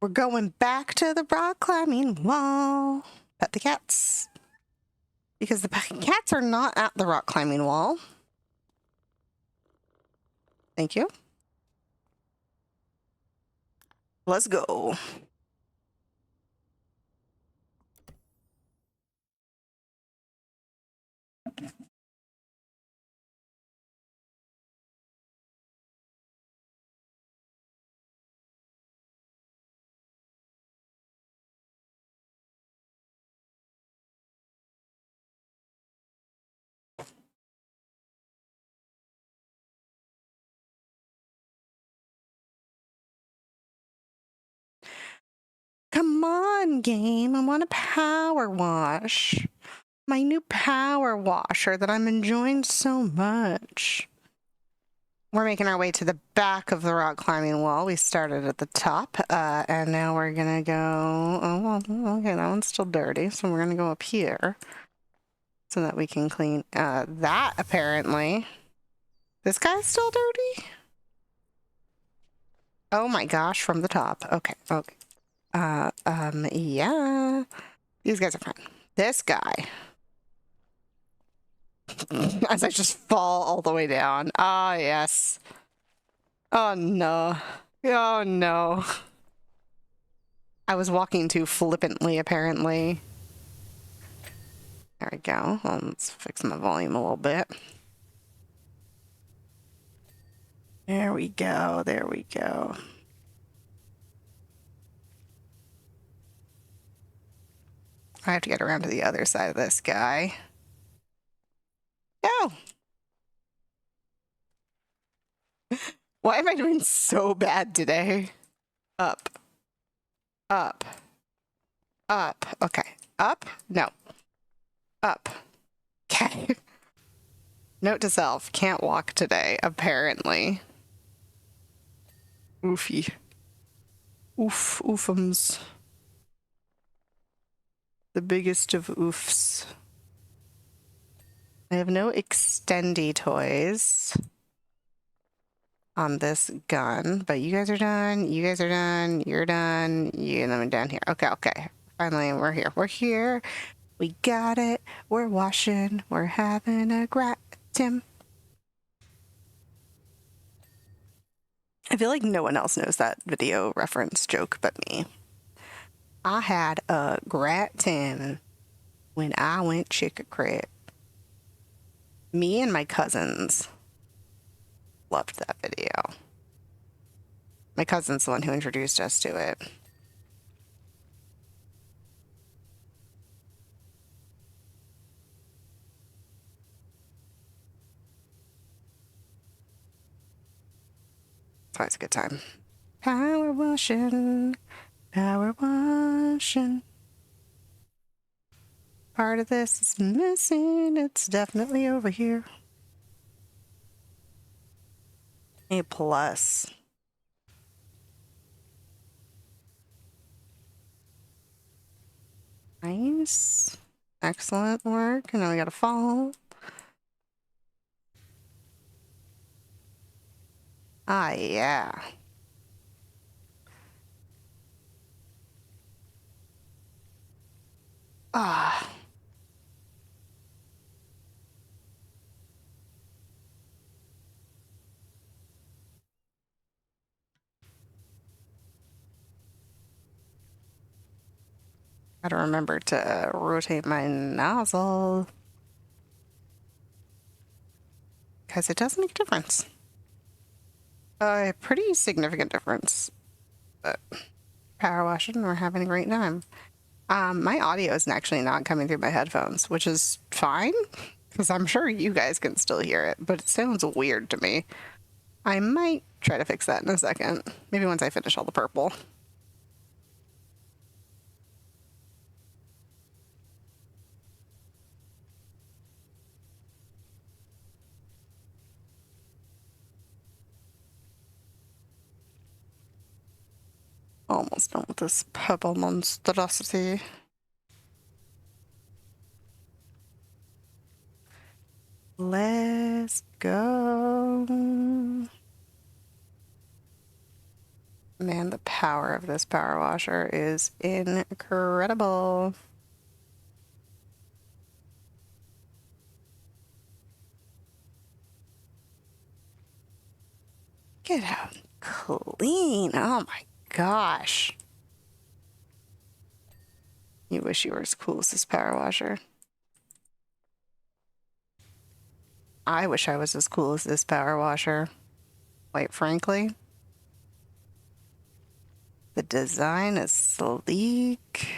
We're going back to the rock climbing wall. Pet the cats. Because the cats are not at the rock climbing wall. Thank you. Let's go. Come on, game. I want a power wash. My new power washer that I'm enjoying so much. We're making our way to the back of the rock climbing wall. We started at the top, and now we're gonna go... Oh, well, okay, that one's still dirty, so we're gonna go up here so that we can clean that, apparently. This guy's still dirty? Oh my gosh, from the top. Okay, okay. Yeah. These guys are fine. This guy. As I just fall all the way down. Ah, yes. Oh, no. Oh, no. I was walking too flippantly, apparently. There we go. Well, let's fix my volume a little bit. There we go. There we go. I have to get around to the other side of this guy. No! Why am I doing so bad today? Up. Up. Up. Okay. Up? No. Up. Okay. Note to self, can't walk today, apparently. Oofy. Oof. Oofums. The biggest of oofs. I have no extendy toys on this gun, but you guys are done, you guys are done, you're done, you and I'm down here. Okay, okay. Finally, we're here. We're here. We got it. We're washing. We're having a great time. I feel like no one else knows that video reference joke but me. I had a great time when I went chick-a-crit. Me and my cousins loved that video. My cousin's the one who introduced us to it. It's always a good time. Power washing. Power washing. Part of this is missing. It's definitely over here. A plus. Nice. Excellent work. And now we gotta fall. Ah, yeah. Ah. Gotta remember to rotate my nozzle. Because it does make a difference. A pretty significant difference. But power washing, we're having a great time. My audio is actually not coming through my headphones, which is fine, because I'm sure you guys can still hear it, but it sounds weird to me. I might try to fix that in a second. Maybe once I finish all the purple. Almost done with this purple monstrosity. Let's go. Man, the power of this power washer is incredible. Get out clean. Oh my gosh. You wish you were as cool as this power washer. I wish I was as cool as this power washer. Quite frankly. The design is sleek.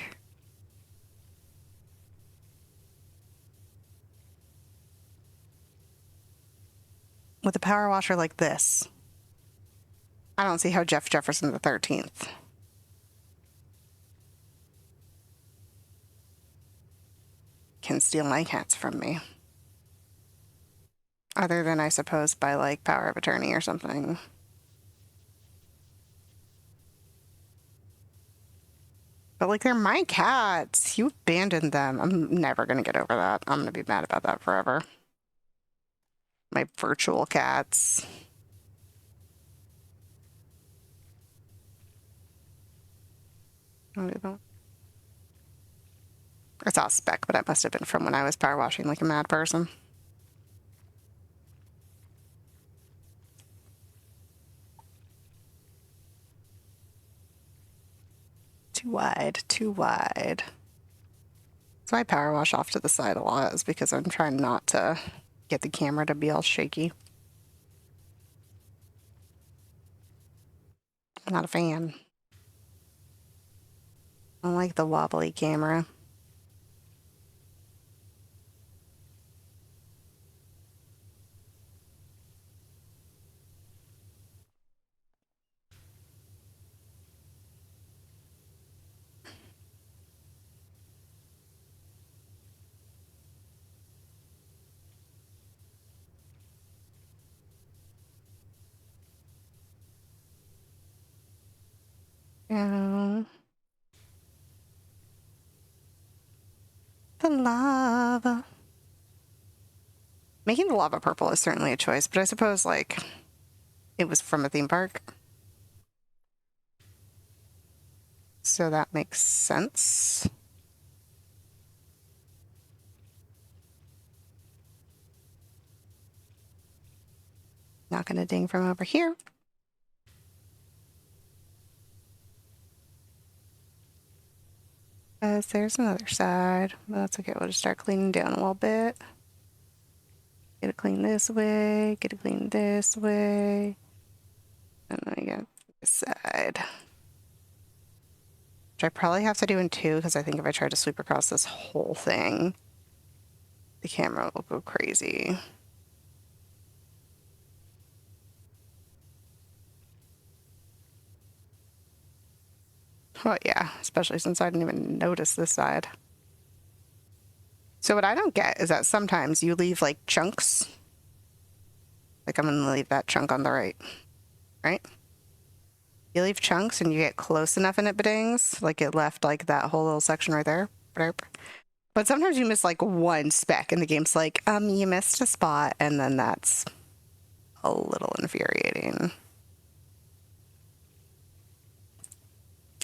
With a power washer like this, I don't see how Jeff Jefferson the 13th can steal my cats from me. Other than, I suppose, by like power of attorney or something. But like, they're my cats. You abandoned them. I'm never gonna get over that. I'm gonna be mad about that forever. My virtual cats. I saw a speck, but it must have been from when I was power washing like a mad person. Too wide, too wide. So I power wash off to the side a lot is because I'm trying not to get the camera to be all shaky. I'm not a fan. I don't like the wobbly camera. Yeah. The lava. Making the lava purple is certainly a choice, but I suppose, like, it was from a theme park. So that makes sense. Not gonna ding from over here. There's another side. But that's okay. We'll just start cleaning down a little bit. Get it clean this way. Get it clean this way. And then I get this side. Which I probably have to do in two, because I think if I try to sweep across this whole thing, the camera will go crazy. Oh yeah, especially since I didn't even notice this side. So what I don't get is that sometimes you leave like chunks. Like I'm gonna leave that chunk on the right? You leave chunks and you get close enough and it bedings, like it left like that whole little section right there. But sometimes you miss like one speck and the game's like, you missed a spot, and then that's a little infuriating.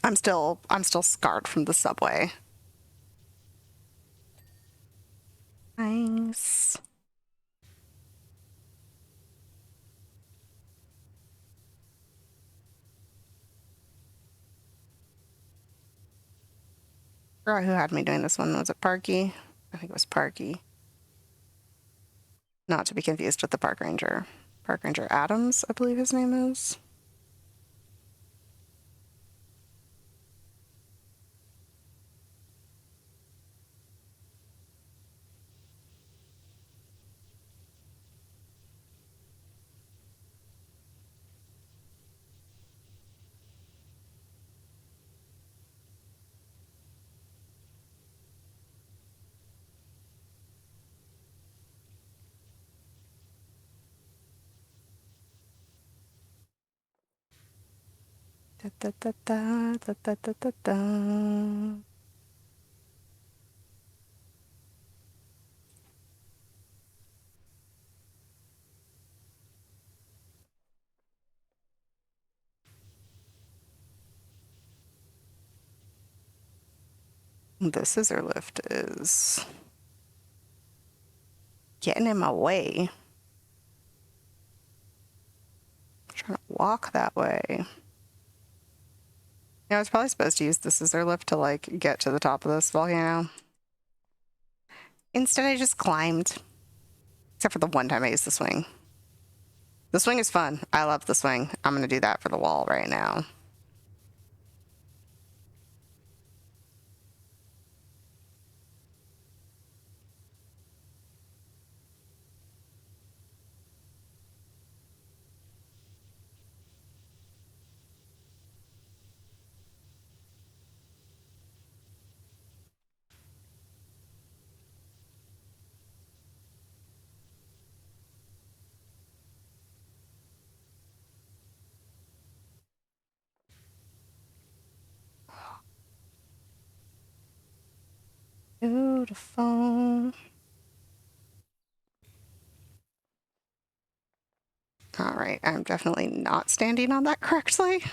I'm still scarred from the subway. Nice. Forgot who had me doing this one. Was it Parky? I think it was Parky. Not to be confused with the park ranger. Park Ranger Adams, I believe his name is. Da, da, da, da, da, da, da, da, da. The scissor lift is getting in my way. I'm trying to walk that way. I was probably supposed to use the scissor lift to like get to the top of this volcano. Instead, I just climbed. Except for the one time I used the swing. The swing is fun. I love the swing. I'm going to do that for the wall right now. Beautiful. All right, I'm definitely not standing on that correctly.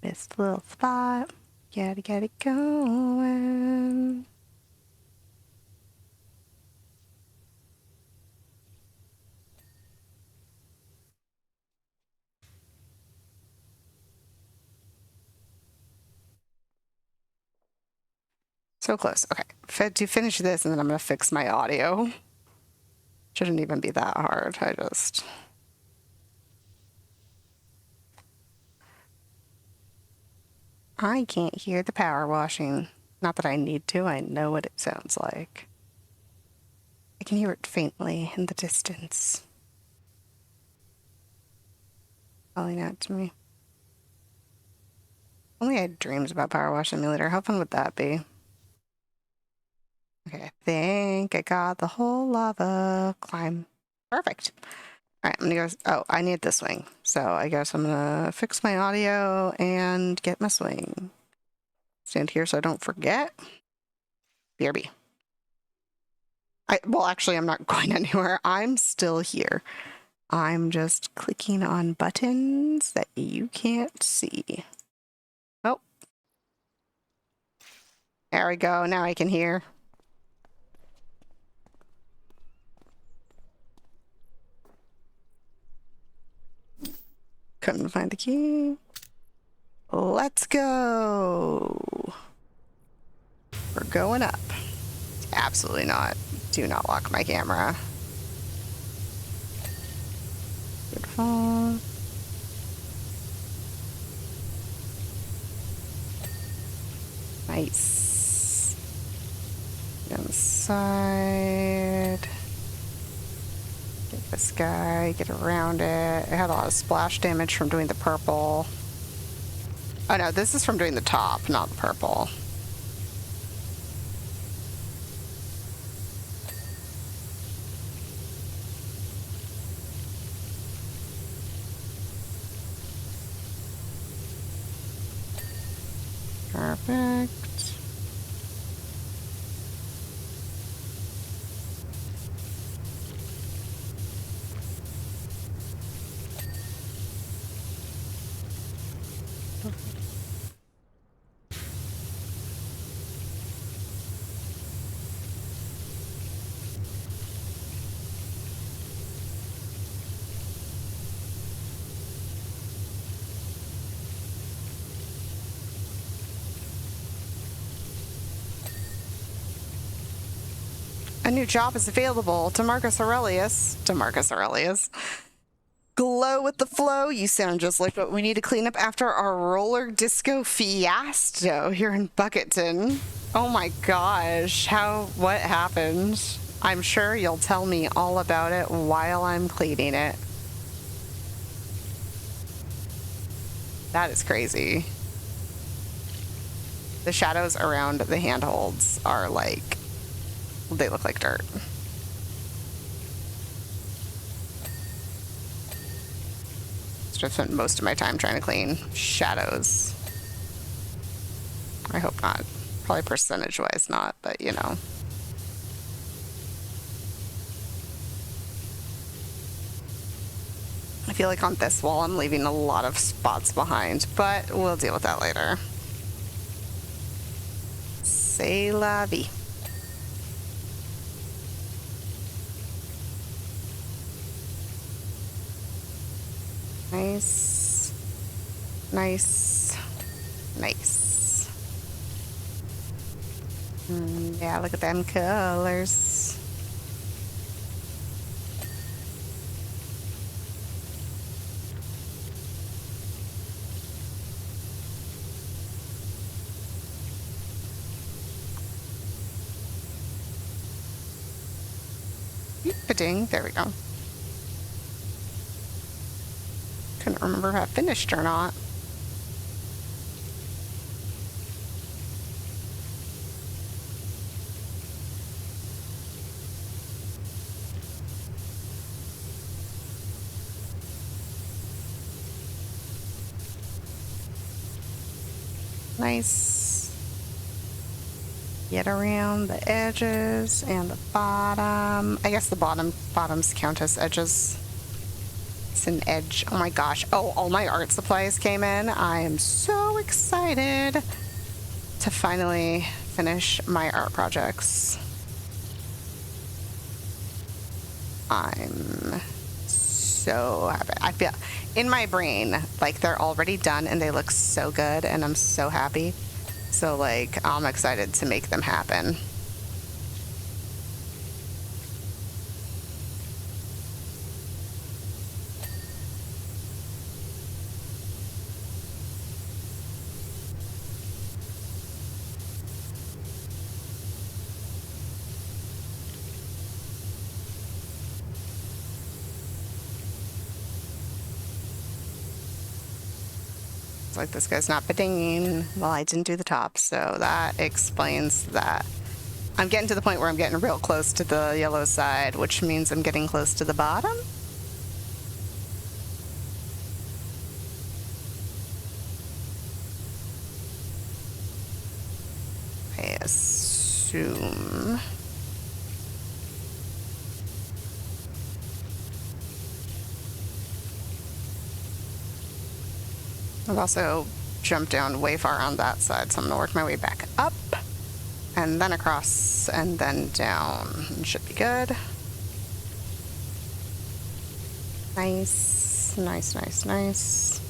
This little spot. Gotta get it going. So close. Okay, to finish this, and then I'm going to fix my audio. Shouldn't even be that hard. I can't hear the power washing. Not that I need to. I know what it sounds like. I can hear it faintly in the distance. Calling out to me. Only I had dreams about Powerwash Simulator. How fun would that be? Okay, I think I got the whole lava climb. Perfect. All right, I'm gonna go. Oh, I need the swing. So I guess I'm gonna fix my audio and get my swing. Stand here so I don't forget. BRB. Well, actually, I'm not going anywhere. I'm still here. I'm just clicking on buttons that you can't see. Oh. There we go. Now I can hear. Couldn't find the key. Let's go. We're going up. Absolutely not. Do not lock my camera. Beautiful. Nice. Get on the side. Get this guy, get around it. I had a lot of splash damage from doing the purple. Oh no, this is from doing the top, not the purple. Perfect. A new job is available to Marcus Aurelius. Glow with the flow. You sound just like what we need to clean up after our roller disco fiasco here in Bucketton. Oh my gosh. What happened? I'm sure you'll tell me all about it while I'm cleaning it. That is crazy. The shadows around the handholds are like, they look like dirt. So I spent most of my time trying to clean shadows. I hope not. Probably percentage-wise not, but you know. I feel like on this wall I'm leaving a lot of spots behind, but we'll deal with that later. C'est la vie. Nice. Nice. Nice. Yeah, look at them colors. Ding, there we go. Couldn't remember if I finished or not. Nice. Get around the edges and the bottom. I guess the bottoms count as edges. It's an edge. Oh my gosh. Oh, all my art supplies came in. I am so excited to finally finish my art projects. I'm so happy. I feel in my brain like they're already done and they look so good and I'm so happy. So like I'm excited to make them happen. Like this guy's not bidding. Well, I didn't do the top, so that explains that. I'm getting to the point where I'm getting real close to the yellow side, which means I'm getting close to the bottom. I assume. I've also jumped down way far on that side, so I'm gonna work my way back up, and then across, and then down. It should be good. Nice, nice, nice, nice.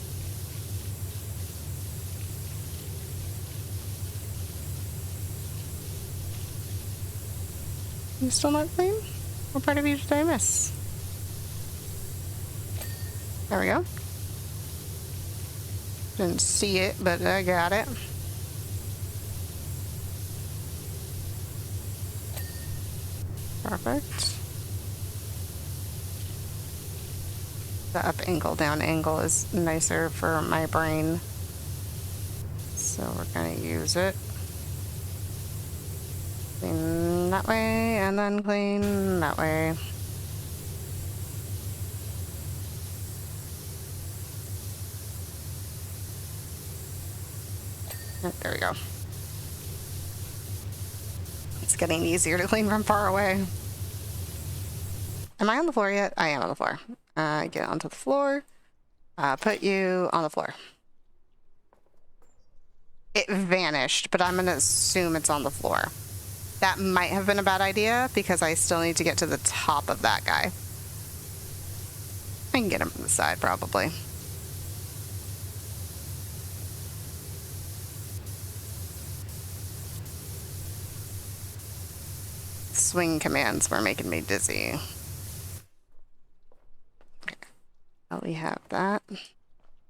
You still not clean? What part of you did I miss? There we go. Didn't see it, but I got it. Perfect. The up angle, down angle is nicer for my brain. So we're gonna use it. Clean that way, and then clean that way. There we go. It's getting easier to clean from far away. Am I on the floor yet? I am on the floor. Get onto the floor. Put you on the floor. It vanished, but I'm going to assume it's on the floor. That might have been a bad idea because I still need to get to the top of that guy. I can get him from the side probably. Swing commands were making me dizzy. Okay. Well, we have that.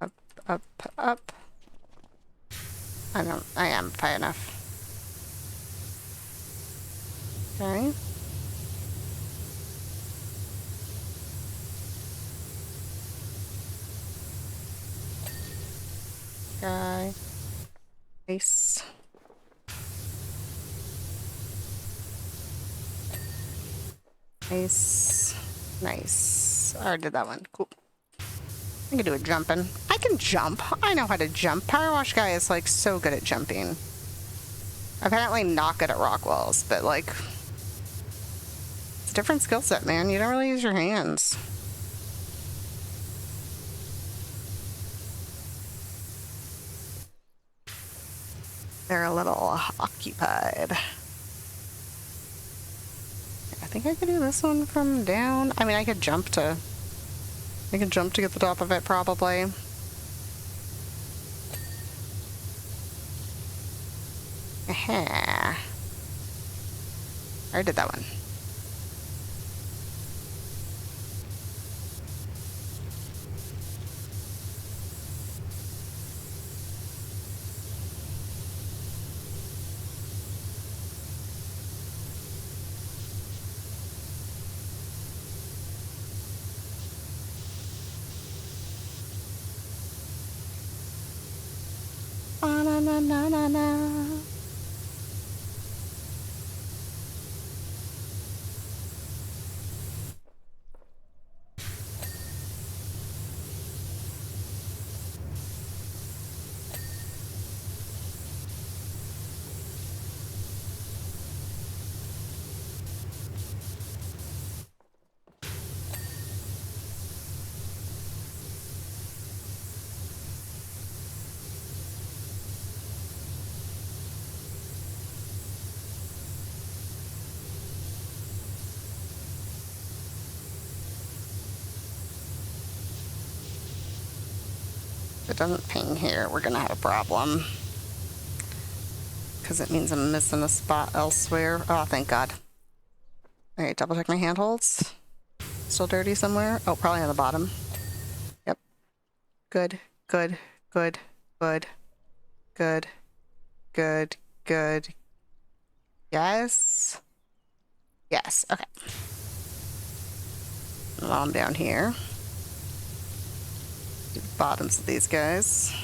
Up, up, up. I am high enough. Okay. Guy. Nice. Nice. Nice. I already did that one. Cool. I can do a jumping. I can jump. I know how to jump. Powerwash guy is like so good at jumping. Apparently not good at rock walls, but like it's a different skill set, man. You don't really use your hands. They're a little occupied. I think I could do this one from down. I mean, I could jump to get the top of it, probably. I already did that one. Na na na na na. If it doesn't ping here, we're gonna have a problem. Because it means I'm missing a spot elsewhere. Oh, thank God. Alright, double check my handholds. Still dirty somewhere? Oh, probably on the bottom. Yep. Good, good, good, good, good, good, good. Yes? Yes, okay. While I'm down here, do the bottoms of these guys.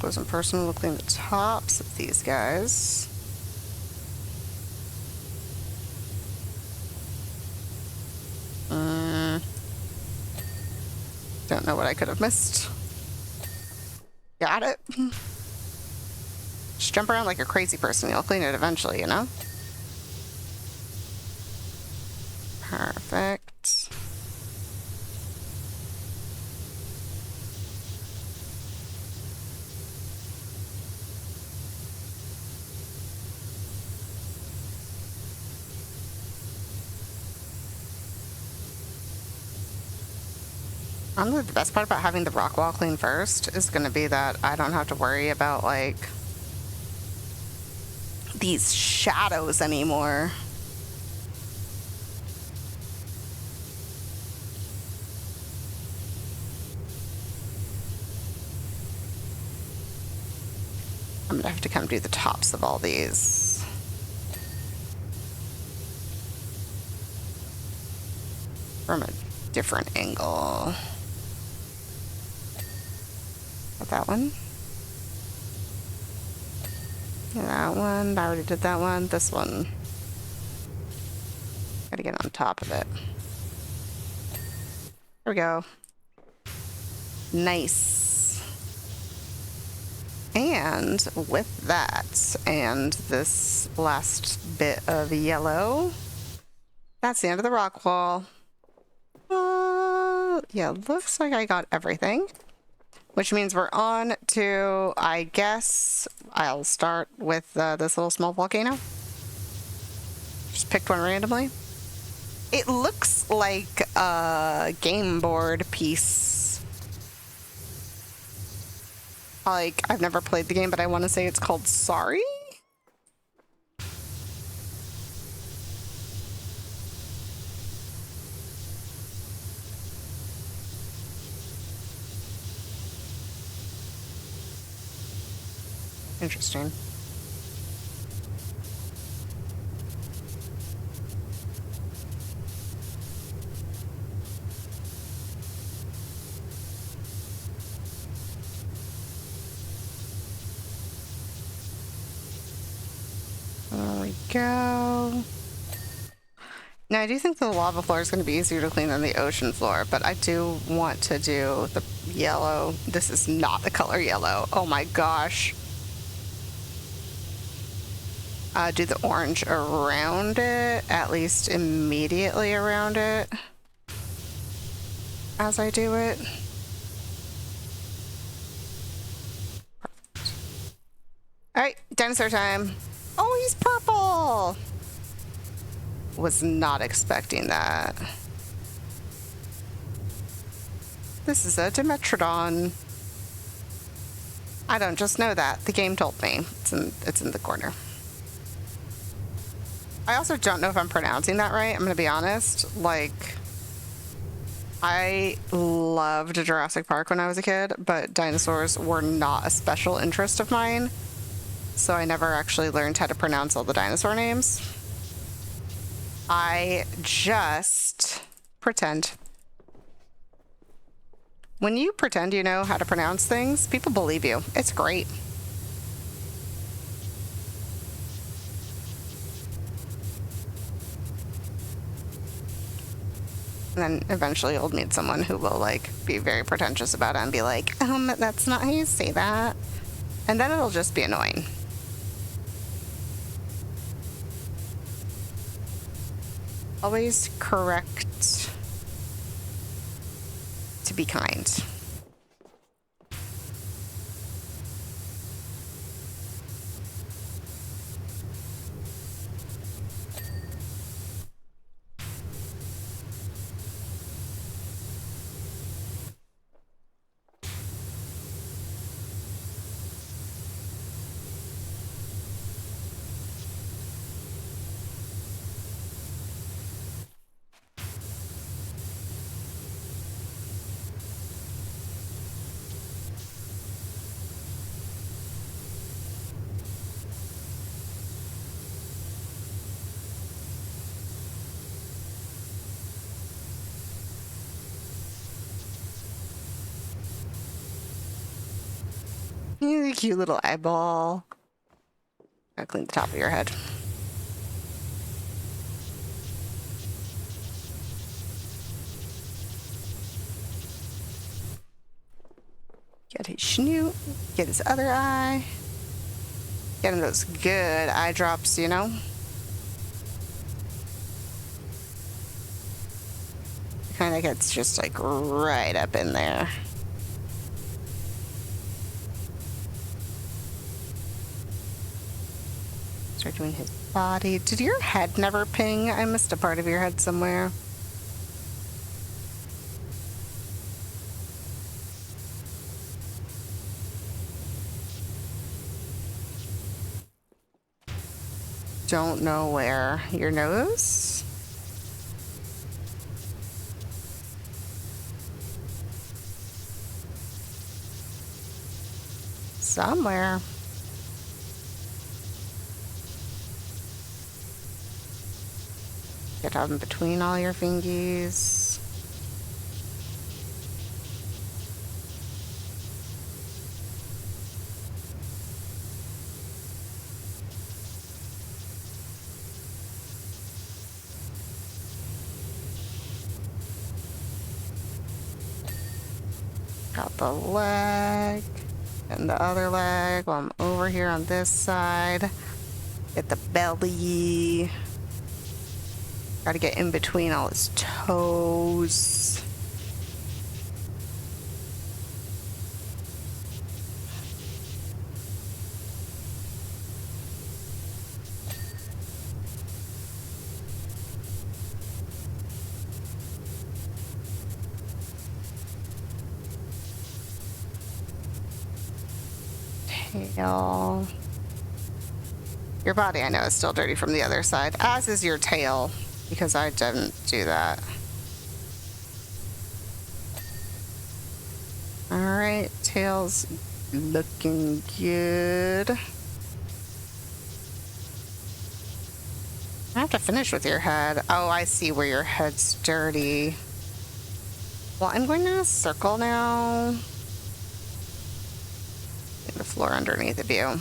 Goes in person, we'll clean the tops of these guys. Don't know what I could have missed. Got it. Just jump around like a crazy person. You'll clean it eventually, you know? Perfect. Honestly, the best part about having the rock wall clean first is going to be that I don't have to worry about, like, these shadows anymore. I'm going to have to come do the tops of all these. From a different angle. That one. That one. I already did that one. This one. Gotta get on top of it. There we go. Nice. And with that, and this last bit of yellow, that's the end of the rock wall. Yeah, looks like I got everything. Which means we're on to, I guess, I'll start with this little small volcano. Just picked one randomly. It looks like a game board piece. Like, I've never played the game, but I want to say it's called Sorry? Interesting. There we go. Now, I do think the lava floor is going to be easier to clean than the ocean floor, but I do want to do the yellow. This is not the color yellow. Oh my gosh. Do the orange around it, at least immediately around it, as I do it. All right, dinosaur time. Oh, he's purple. Was not expecting that. This is a Dimetrodon. I don't just know that. The game told me. It's in the corner. I also don't know if I'm pronouncing that right. I'm going to be honest. Like, I loved Jurassic Park when I was a kid, but dinosaurs were not a special interest of mine. So I never actually learned how to pronounce all the dinosaur names. I just pretend. When you pretend you know how to pronounce things, people believe you. It's great. And then eventually you'll meet someone who will like be very pretentious about it and be like, that's not how you say that. And then it'll just be annoying. Always correct to be kind. You cute little eyeball. Gotta clean the top of your head. Get his snoot. Get his other eye. Get him those good eye drops, you know? Kind of gets just like right up in there. Start doing his body. Did your head never ping? I missed a part of your head somewhere. Don't know where. Your nose? Somewhere. Get out in between all your fingies. Got the leg and the other leg while I'm over here on this side. Get the belly. Got to get in between all his toes. Tail. Your body, I know, is still dirty from the other side, as is your tail, because I didn't do that. Alright, tail's looking good. I have to finish with your head. Oh, I see where your head's dirty. Well, I'm going to circle now. Get the floor underneath of you.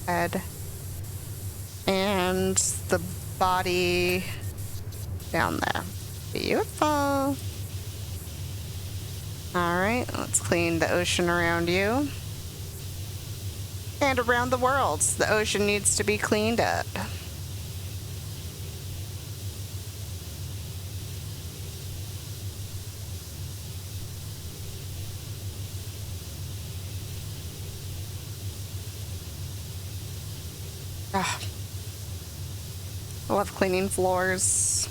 Head. And and the body down there. Beautiful. Alright, let's clean the ocean around you. And around the world. The ocean needs to be cleaned up. Ugh. I love cleaning floors.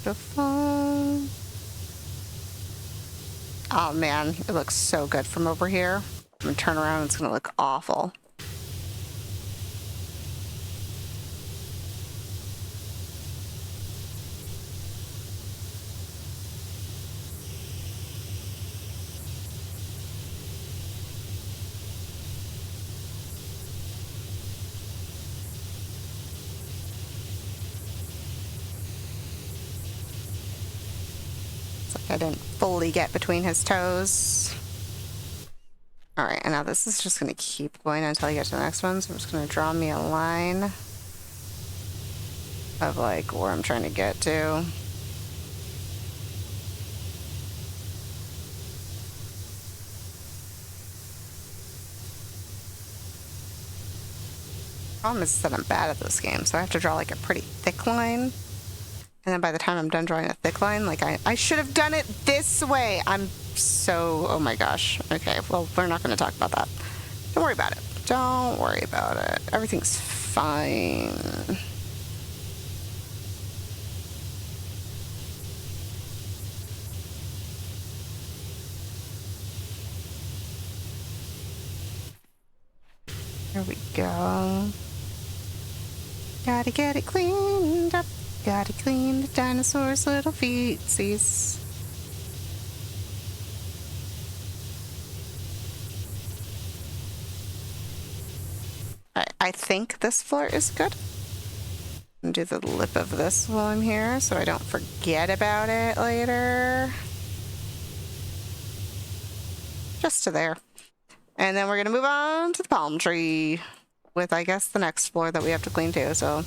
Beautiful. Oh man, it looks so good from over here. I'm gonna turn around, it's gonna look awful. I didn't fully get between his toes. Alright, and now this is just going to keep going until I get to the next one. So I'm just going to draw me a line of like where I'm trying to get to. Problem is that I'm bad at this game, so I have to draw like a pretty thick line. And then by the time I'm done drawing a thick line, like I should have done it this way. I'm so, oh my gosh. Okay, well, we're not going to talk about that. Don't worry about it. Don't worry about it. Everything's fine. There we go. Gotta get it cleaned up. Gotta clean the dinosaur's little feetsies. I think this floor is good. I'm gonna do the lip of this while I'm here so I don't forget about it later. Just to there. And then we're gonna move on to the palm tree with, I guess, the next floor that we have to clean too, so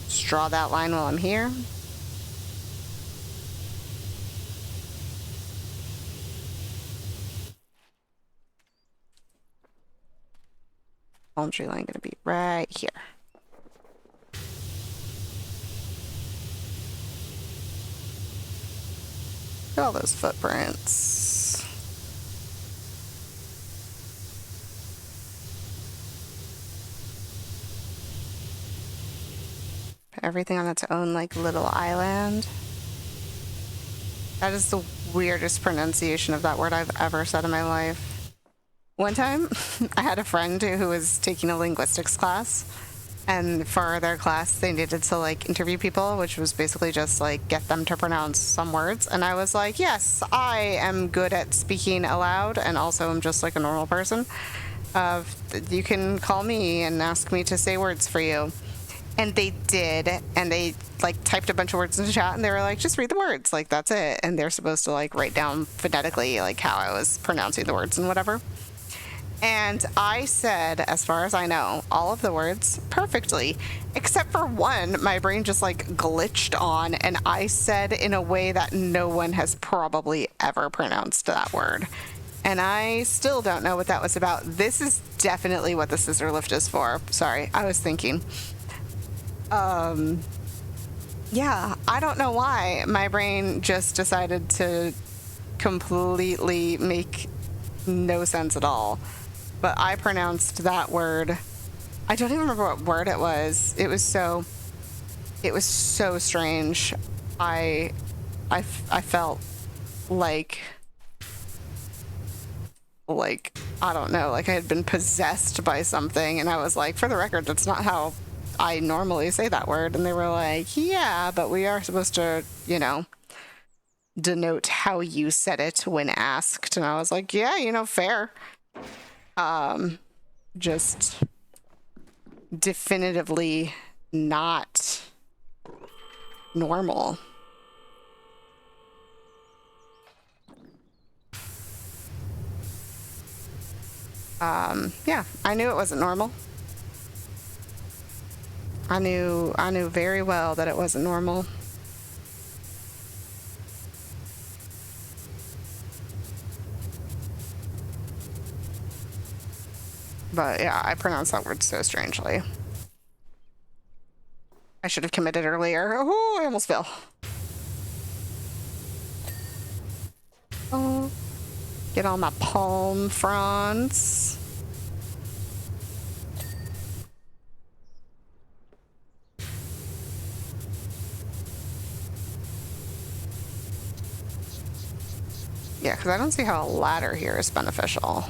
just draw that line while I'm here. Palm tree line gonna be right here. Look at all those footprints. Put everything on its own like little island. That is the weirdest pronunciation of that word I've ever said in my life. One time, I had a friend who was taking a linguistics class, and for their class, they needed to like interview people, which was basically just like get them to pronounce some words. And I was like, yes, I am good at speaking aloud, and also I'm just like a normal person. You can call me and ask me to say words for you. And they did, and they like typed a bunch of words in the chat, and they were like, just read the words, like that's it. And they're supposed to like write down phonetically like how I was pronouncing the words and whatever. And I said, as far as I know, all of the words perfectly, except for one my brain just like glitched on, and I said in a way that no one has probably ever pronounced that word. And I still don't know what that was about. This is definitely what the scissor lift is for. Sorry, I was thinking. Yeah, I don't know why my brain just decided to completely make no sense at all. But I pronounced that word. I don't even remember what word it was. It was so strange. I felt like I don't know, like I had been possessed by something, and I was like, for the record, that's not how I normally say that word. And they were like, yeah, but we are supposed to, you know, denote how you said it when asked. And I was like, yeah, you know, fair. Just definitively not normal. Yeah, I knew it wasn't normal. I knew very well that it wasn't normal. But yeah, I pronounced that word so strangely. I should have committed earlier. Oh, I almost fell. Oh, get on my palm fronds. Yeah, because I don't see how a ladder here is beneficial.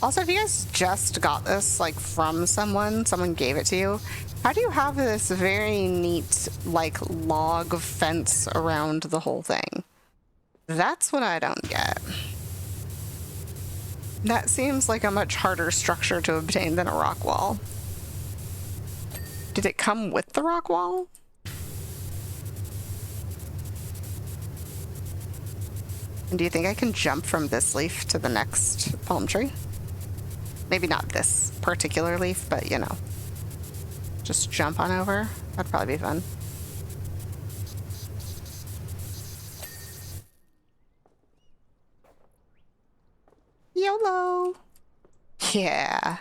Also, if you guys just got this, like, from someone gave it to you, how do you have this very neat, like, log fence around the whole thing? That's what I don't get. That seems like a much harder structure to obtain than a rock wall. Did it come with the rock wall? And do you think I can jump from this leaf to the next palm tree? Maybe not this particular leaf, but you know, just jump on over. That'd probably be fun. YOLO! Yeah.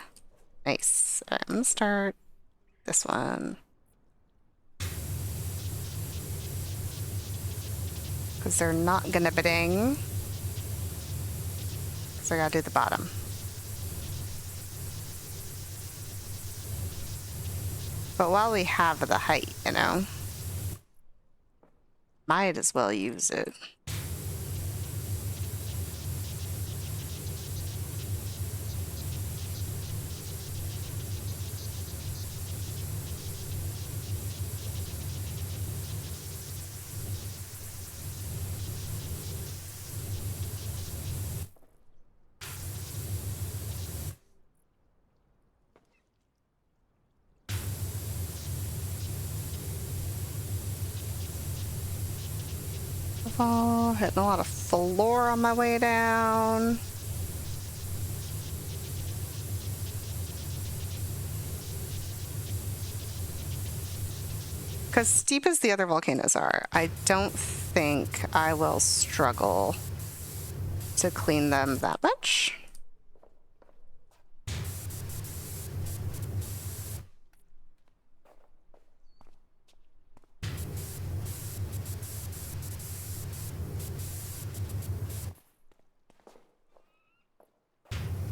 Nice. All right, I'm gonna start this one. Because they're not gonna ding. So I gotta do the bottom. But while we have the height, you know, might as well use it. Oh, hitting a lot of floor on my way down. Because steep as the other volcanoes are, I don't think I will struggle to clean them that much.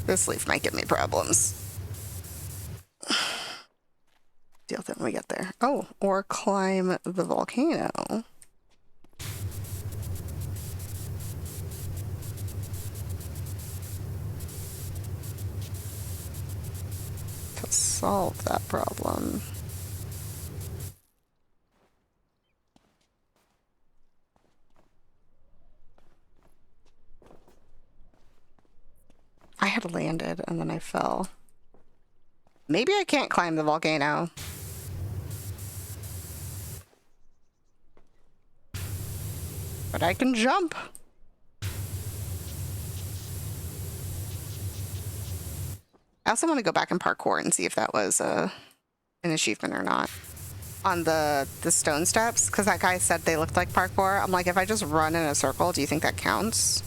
This leaf might give me problems. Deal with it when we get there. Oh, or climb the volcano. To solve that problem. I had landed and then I fell. Maybe I can't climb the volcano. But I can jump. I also want to go back and parkour and see if that was an achievement or not. On the stone steps, because that guy said they looked like parkour. I'm like, if I just run in a circle, do you think that counts?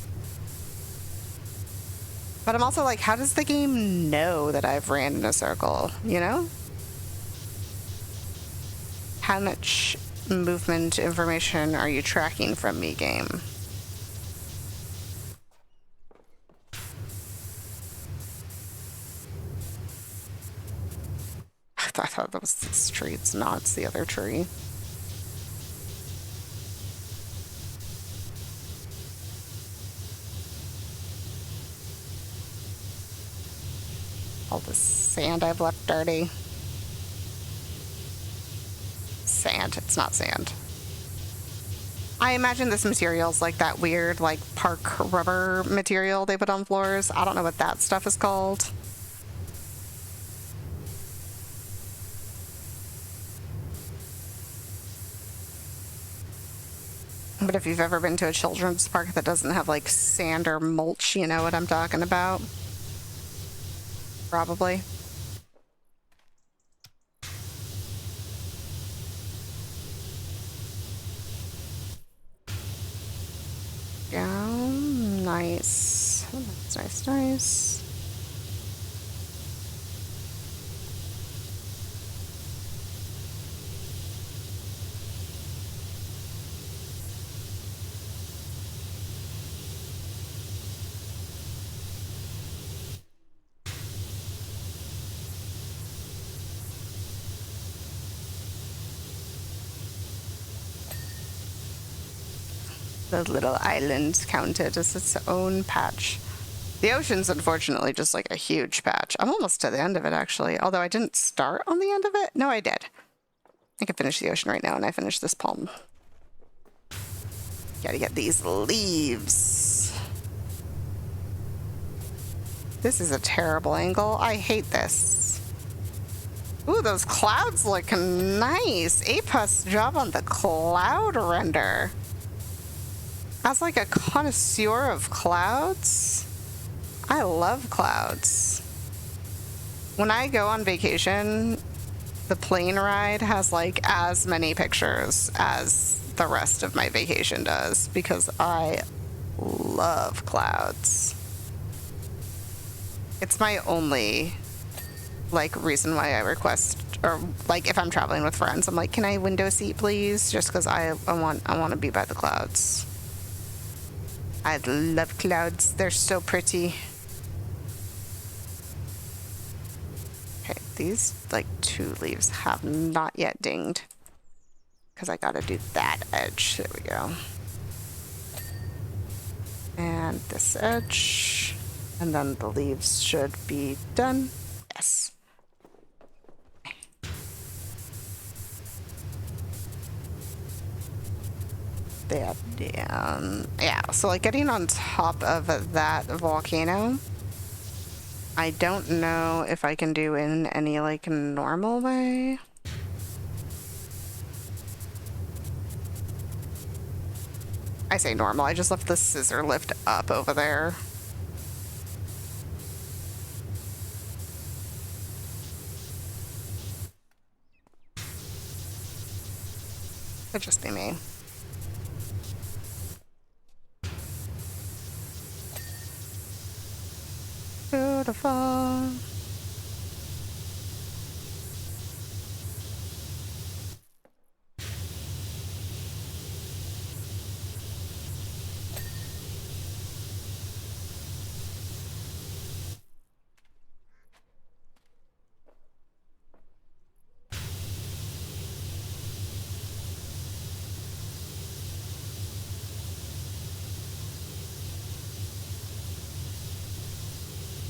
But I'm also like, how does the game know that I've ran in a circle, you know? How much movement information are you tracking from me, game? I thought that was this tree. It's not. It's the other tree. All the sand I've left dirty. Sand. It's not sand. I imagine this material's like that weird, like, park rubber material they put on floors. I don't know what that stuff is called. But if you've ever been to a children's park that doesn't have, like, sand or mulch, you know what I'm talking about. Probably. Yeah, nice. Nice, nice. The little island counted as its own patch. The ocean's unfortunately just like a huge patch. I'm almost to the end of it, actually. Although I didn't start on the end of it. No, I did. I can finish the ocean right now, and I finished this palm. Gotta get these leaves. This is a terrible angle. I hate this. Ooh, those clouds look nice. A+ job on the cloud render. As like a connoisseur of clouds, I love clouds. When I go on vacation, the plane ride has like as many pictures as the rest of my vacation does because I love clouds. It's my only like reason why I request, or like if I'm traveling with friends, I'm like, can I window seat please? Just because I want to be by the clouds. I love clouds. They're so pretty. Okay, these like 2 leaves have not yet dinged because I gotta do that edge. There we go. And this edge, and then the leaves should be done. Yes. That down. Yeah, so like getting on top of that volcano, I don't know if I can do in any like normal way. I say normal, I just left the scissor lift up over there. Could just be me. Beautiful.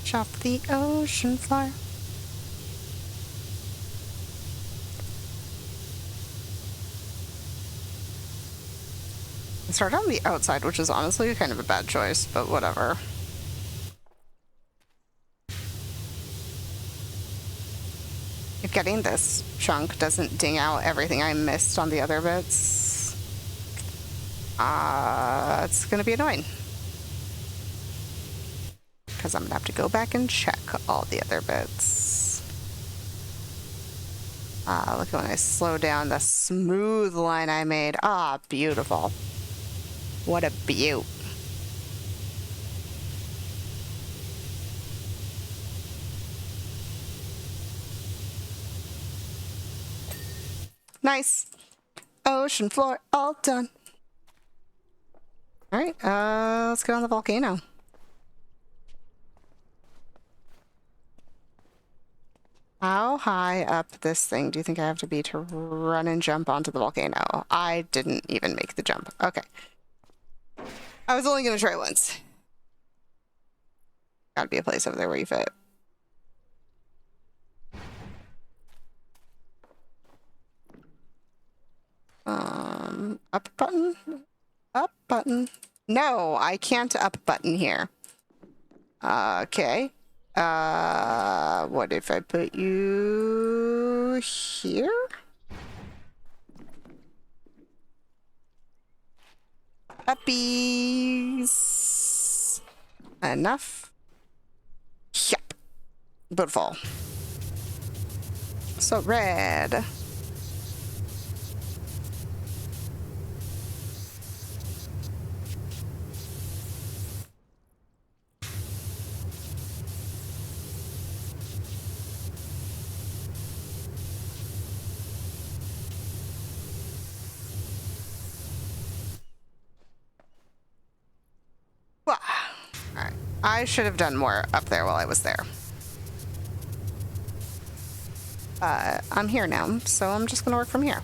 Chop the ocean floor. Start on the outside, which is honestly kind of a bad choice, but whatever. If getting this chunk doesn't ding out everything I missed on the other bits, it's gonna be annoying. Because I'm gonna have to go back and check all the other bits. Look at when I slow down the smooth line I made. Ah, beautiful. What a beaut. Nice. Ocean floor, all done. All right, let's get on the volcano. How high up this thing do you think I have to be to run and jump onto the volcano? I didn't even make the jump. Okay. I was only going to try once. Gotta be a place over there where you fit. Up button? Up button. No, I can't up button here. Okay. What if I put you here? Uppies. Enough. Yep. Beautiful. So red. All right. I should have done more up there while I was there. I'm here now, so I'm just gonna work from here.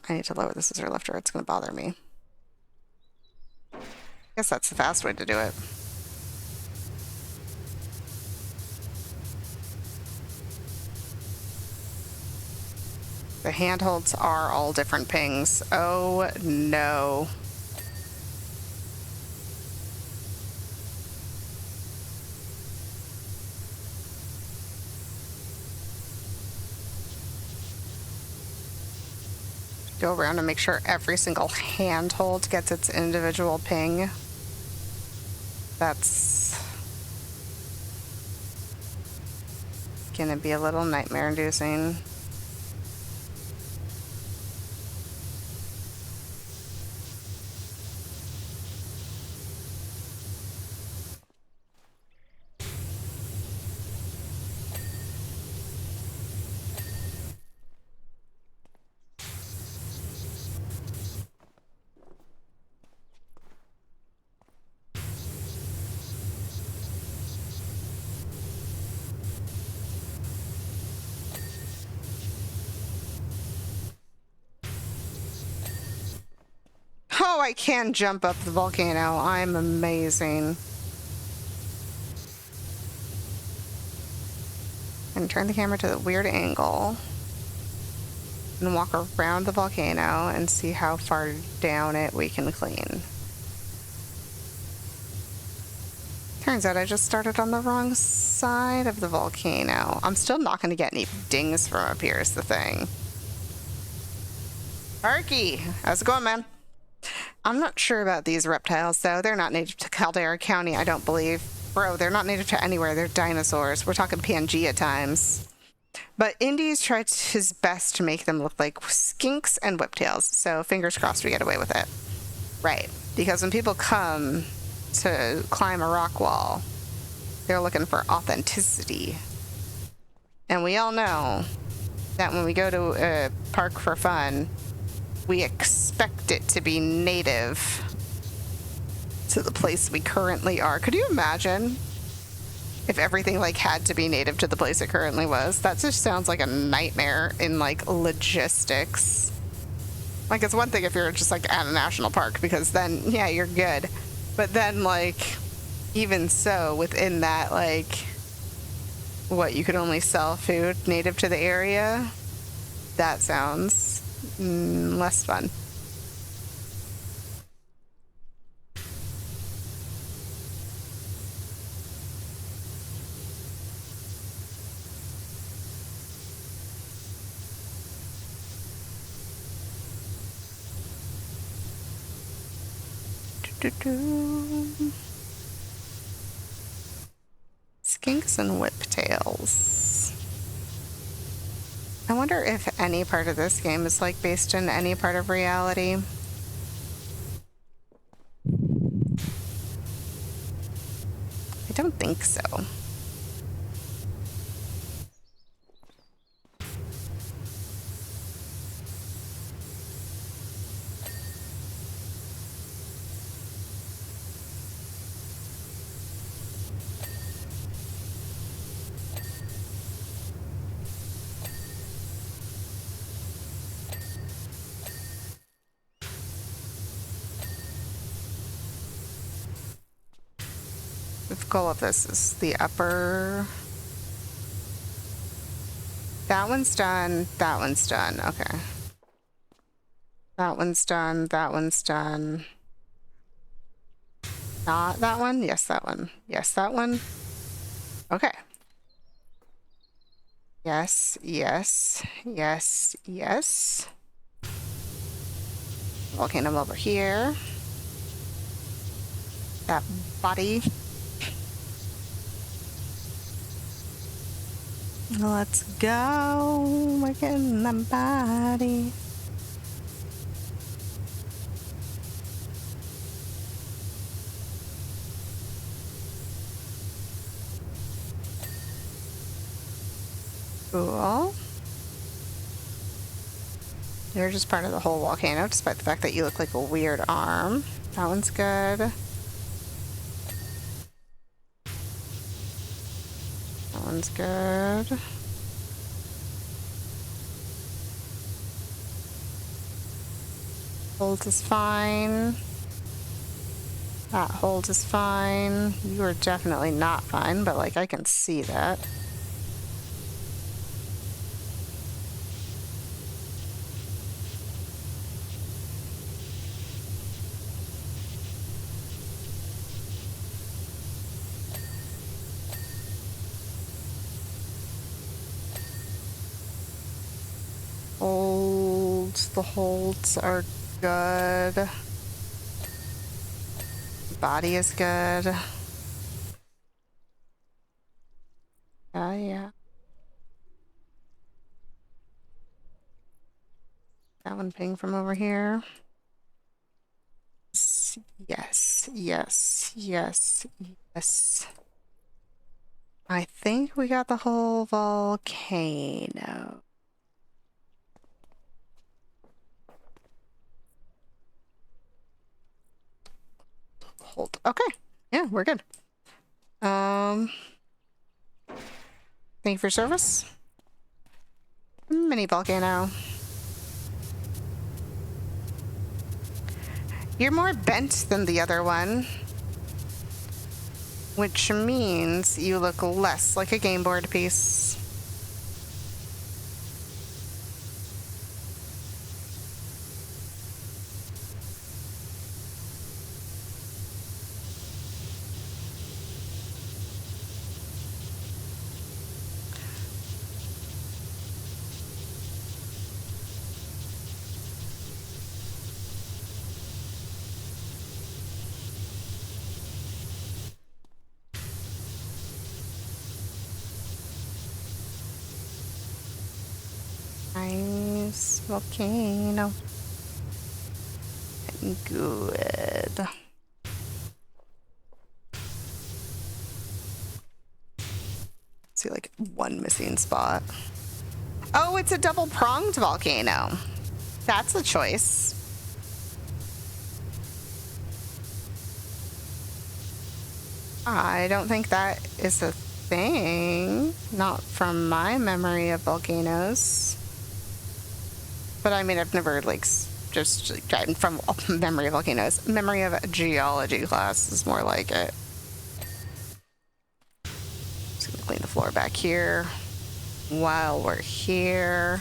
I need to lower the scissor lifter. It's gonna bother me. I guess that's the fast way to do it. The handholds are all different pings. Oh no. Go around and make sure every single handhold gets its individual ping. That's gonna be a little nightmare inducing. Oh, I can jump up the volcano. I'm amazing. And turn the camera to the weird angle. And walk around the volcano and see how far down it we can clean. Turns out I just started on the wrong side of the volcano. I'm still not going to get any dings from up here is the thing. Arky, how's it going, man? I'm not sure about these reptiles, though. They're not native to Caldera County, I don't believe. Bro, they're not native to anywhere. They're dinosaurs. We're talking Pangea times. But Indy's tried his best to make them look like skinks and whiptails, so fingers crossed we get away with it. Right, because when people come to climb a rock wall, they're looking for authenticity. And we all know that when we go to a park for fun, we expect it to be native to the place we currently are. Could you imagine if everything like had to be native to the place it currently was? That just sounds like a nightmare in like logistics. Like, it's one thing if you're just like at a national park, because then yeah, you're good. But then like, even so, within that, like, what, you could only sell food native to the area? That sounds less fun. Skinks and whiptails. I wonder if any part of this game is like based in any part of reality. I don't think so. The goal of this is the upper That one's done. That one's done. Okay. That one's done. That one's done. Not that one? Yes, that one. Yes, that one. Okay. Yes, yes, yes, yes. Volcano over here. That body. Let's go. We're getting that body. Cool. You're just part of the whole volcano, despite the fact that you look like a weird arm. That one's good. That one's good. Hold is fine. That hold is fine. You are definitely not fine, but like I can see that. Holds. The holds are good. Body is good. Yeah. That one ping from over here. Yes, yes, yes, yes. I think we got the whole volcano. Hold. Okay. Yeah, we're good. Thank you for service. Mini volcano. You're more bent than the other one, which means you look less like a game board piece. Nice volcano. Good. See, like one missing spot. Oh, it's a double-pronged volcano. That's a choice. I don't think that is a thing. Not from my memory of volcanoes. But I mean, I've never, like, just from memory of volcanoes. Memory of a geology class is more like it. Just gonna clean the floor back here while we're here.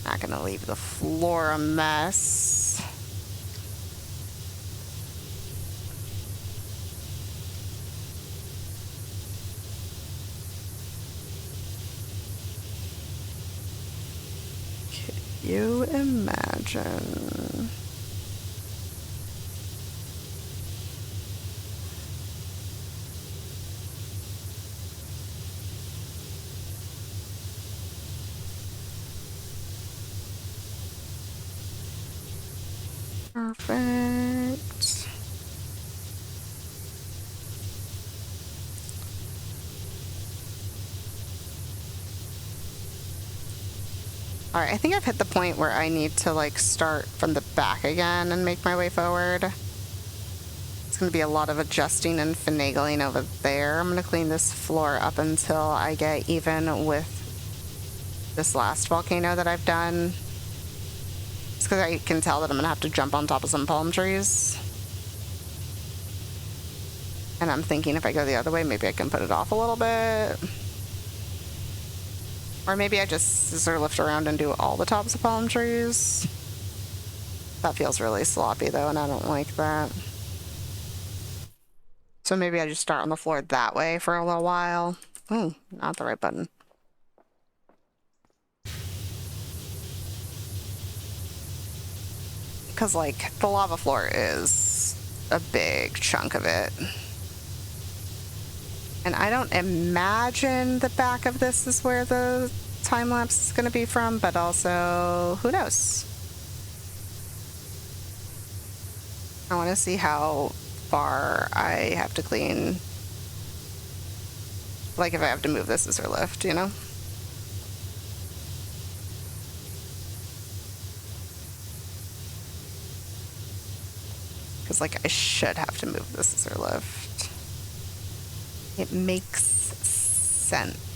Not gonna leave the floor a mess. Can you imagine? Perfect. All right, I think I've hit the point where I need to like start from the back again and make my way forward. It's gonna be a lot of adjusting and finagling over there. I'm gonna clean this floor up until I get even with this last volcano that I've done. It's because I can tell that I'm gonna have to jump on top of some palm trees. And I'm thinking if I go the other way, maybe I can put it off a little bit. Or maybe I just scissor lift around and do all the tops of palm trees. That feels really sloppy though, and I don't like that. So maybe I just start on the floor that way for a little while. Oh, not the right button. Because, like, the lava floor is a big chunk of it. And I don't imagine the back of this is where the time lapse is going to be from, but also, who knows? I want to see how far I have to clean. Like if I have to move this scissor lift, you know? Because, like, I should have to move the scissor lift. It makes sense.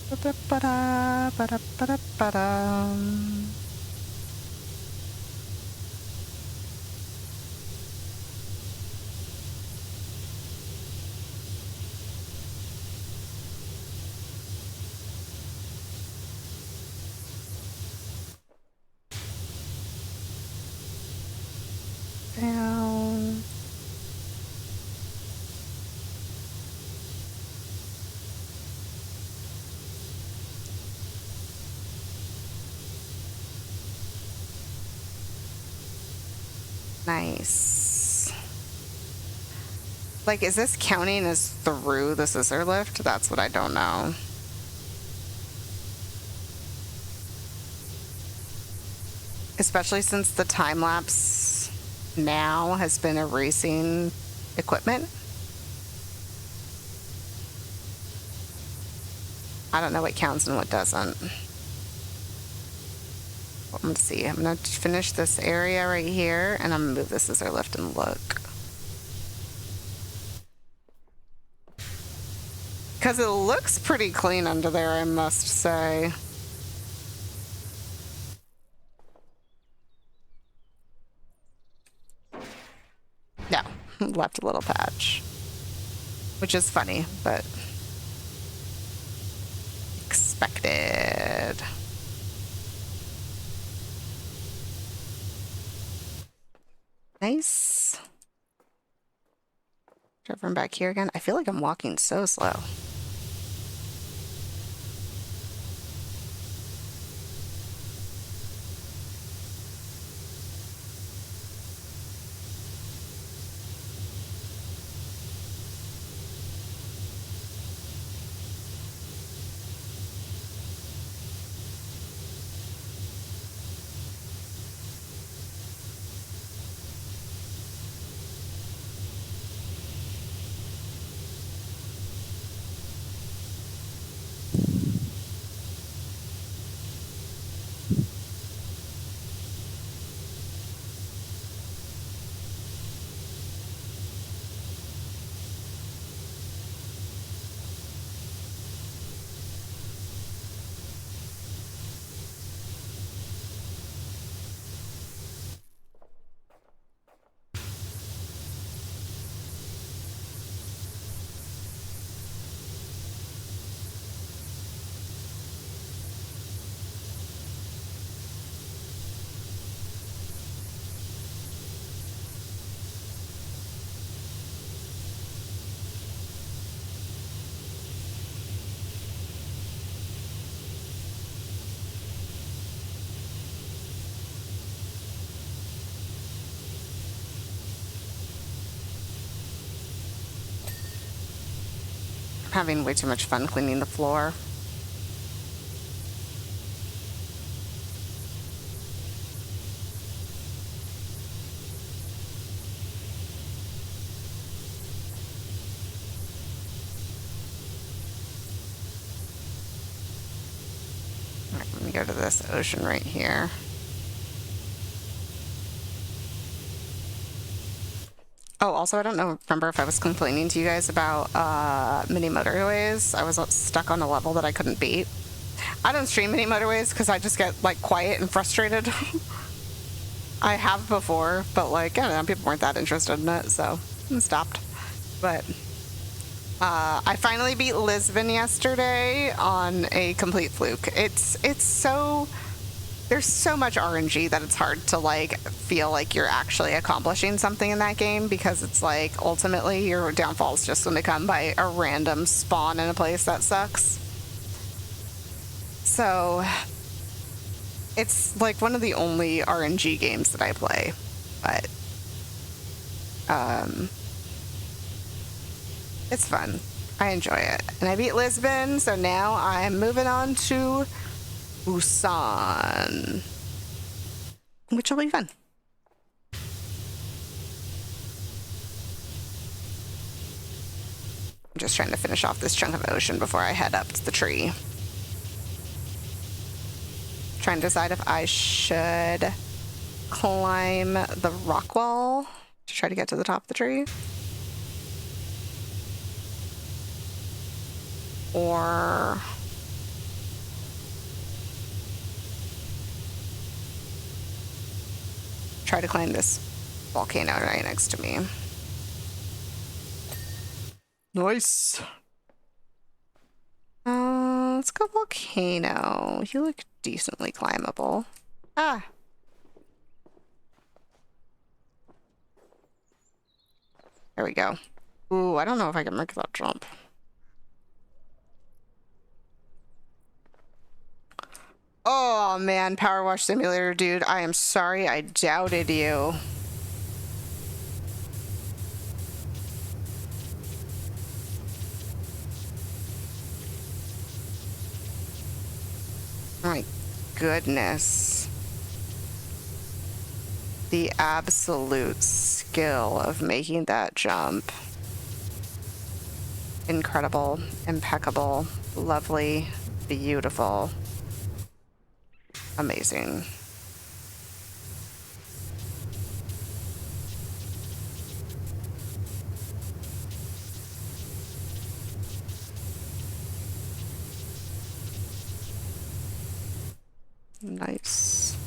Ba-da-ba-da, ba-da-ba-da-ba-da. Down. Nice. Like, is this counting as through the scissor lift? That's what I don't know. Especially since the time lapse now has been erasing equipment. I don't know what counts and what doesn't. Let's see. I'm going to finish this area right here, and I'm going to move the scissor lift and look. Because it looks pretty clean under there, I must say. No, left a little patch. Which is funny, but expected. Nice. Driving back here again. I feel like I'm walking so slow. I'm having way too much fun cleaning the floor. All right, let me go to this ocean right here. Oh, also, I don't know, remember if I was complaining to you guys about mini motorways. I was stuck on a level that I couldn't beat. I don't stream mini motorways because I just get like quiet and frustrated. I have before, but like, I don't know, people weren't that interested in it, so I stopped. But I finally beat Lisbon yesterday on a complete fluke. It's so... There's so much RNG that it's hard to like feel like you're actually accomplishing something in that game, because it's like ultimately your downfall is just going to come by a random spawn in a place that sucks. So it's like one of the only RNG games that I play, but it's fun. I enjoy it. And I beat Lisbon, so now I'm moving on to Busan, which will be fun. I'm just trying to finish off this chunk of ocean before I head up to the tree. Trying to decide if I should climb the rock wall to try to get to the top of the tree, or try to climb this volcano right next to me. Nice. Let's go volcano. You look decently climbable. Ah. There we go. Ooh, I don't know if I can make that jump. Oh man, Powerwash Simulator, dude. I am sorry I doubted you. My goodness. The absolute skill of making that jump. Incredible, impeccable, lovely, beautiful, amazing. Nice.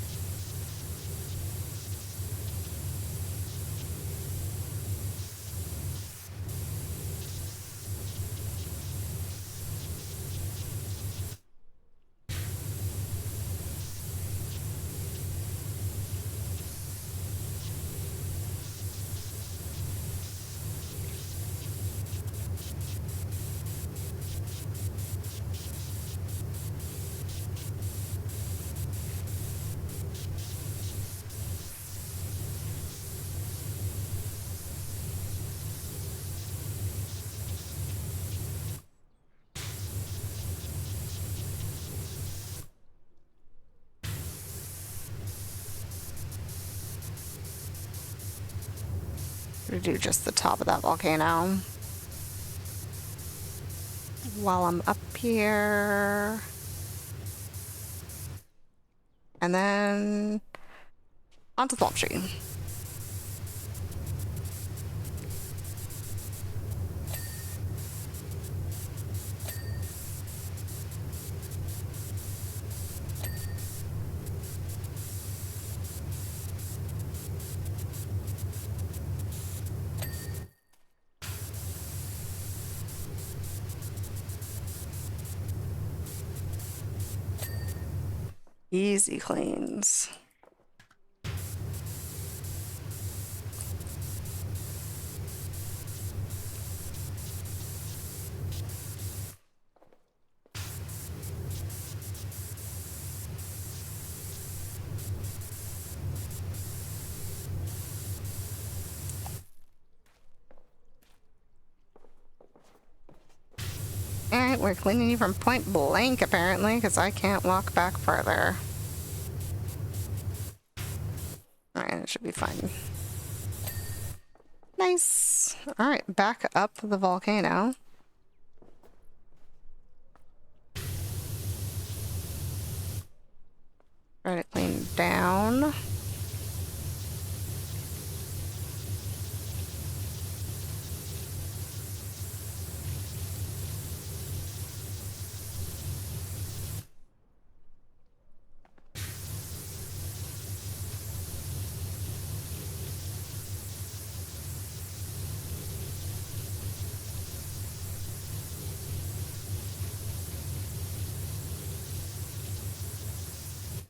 To do just the top of that volcano while I'm up here, and then onto the palm tree. Easy cleans. Alright, we're cleaning you from point blank, apparently, because I can't walk back further. Alright, it should be fine. Nice! Alright, back up the volcano. Try to clean down.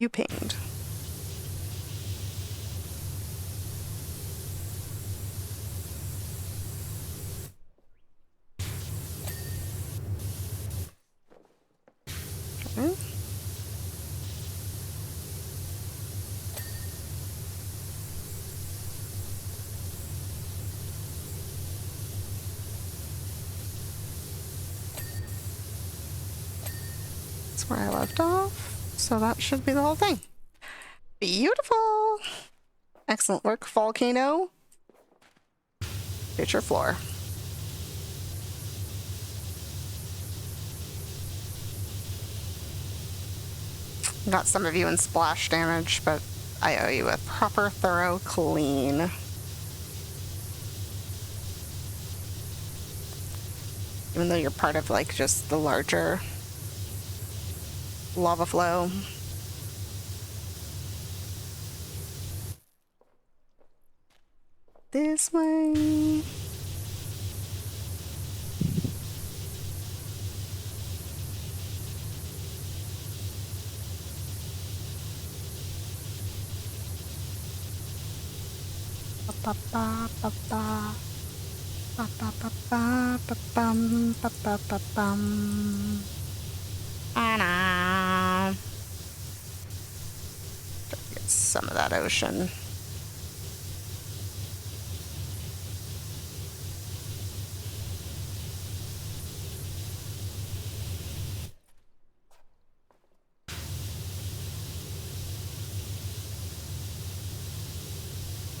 You pinged. Okay. That's where I left off. So that should be the whole thing. Beautiful! Excellent work, Volcano. Hit your floor. Got some of you in splash damage, but I owe you a proper, thorough clean. Even though you're part of, like, just the larger lava flow. This way. Ba ba ba ba ba ba ba ba ba bum ba ba ba bum. Anna. Get some of that ocean.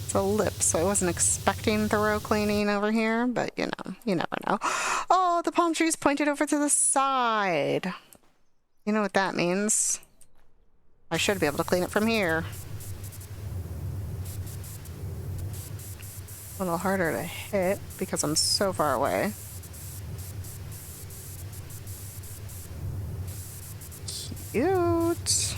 It's a lip, so I wasn't expecting thorough cleaning over here, but you know, you never know. Oh, the palm tree's pointed over to the side. You know what that means. I should be able to clean it from here. A little harder to hit because I'm so far away. Cute.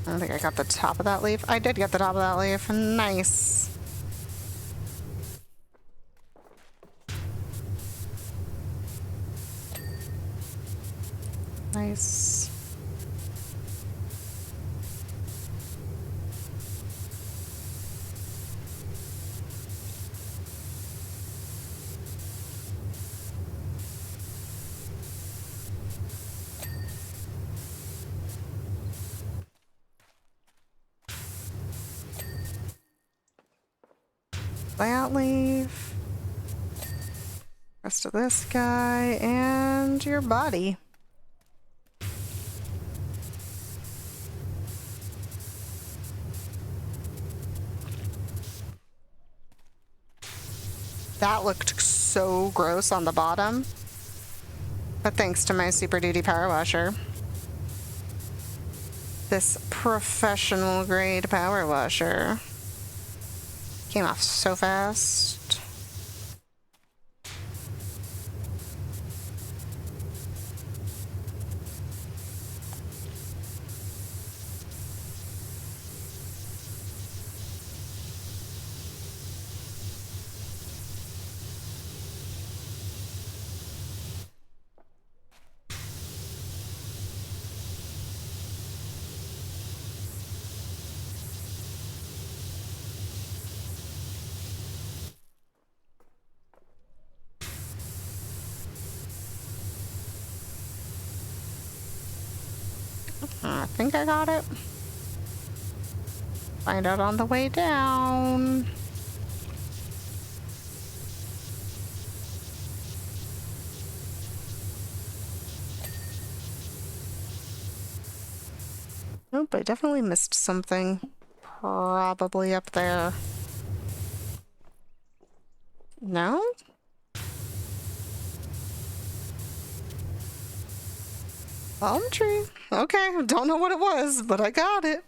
I don't think I got the top of that leaf. I did get the top of that leaf. Nice. Nice. That leaf. Rest of this guy and your body. That looked so gross on the bottom. But thanks to my Super Duty Power Washer. This professional grade power washer came off so fast. I think I got it. Find out on the way down. Nope, I definitely missed something. Probably up there. No? Palm tree. Okay, don't know what it was, but I got it.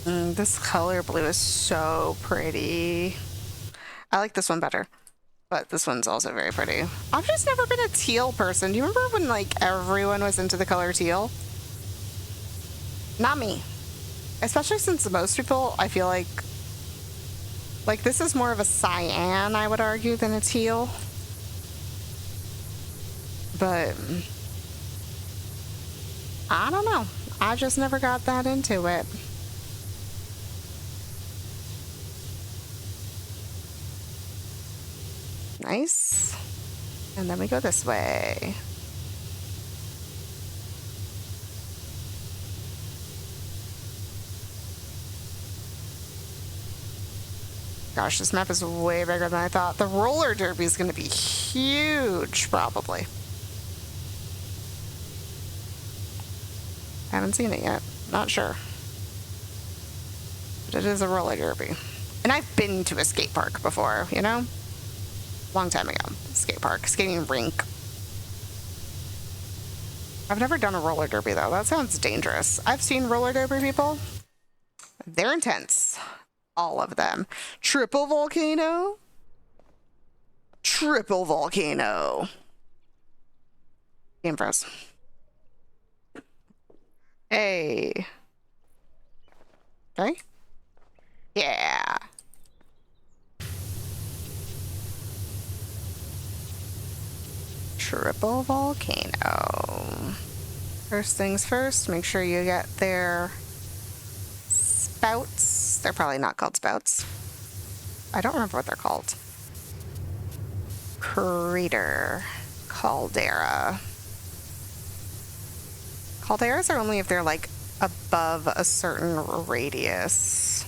This color blue is so pretty. I like this one better, but this one's also very pretty. I've just never been a teal person. Do you remember when like everyone was into the color teal? Not me. Especially since most people, I feel like this is more of a cyan, I would argue, than a teal. But I don't know. I just never got that into it. Nice. And then we go this way. Gosh, this map is way bigger than I thought. The roller derby is going to be huge, probably. Haven't seen it yet. Not sure. But it is a roller derby. And I've been to a skate park before, you know? Long time ago. Skate park. Skating rink. I've never done a roller derby, though. That sounds dangerous. I've seen roller derby people. They're intense. All of them. Triple volcano. Triple volcano. Game froze. Hey. Okay. Yeah. Triple volcano. First things first, make sure you get their spouts. They're probably not called spouts. I don't remember what they're called. Crater. Caldera. Calderas are only if they're like above a certain radius.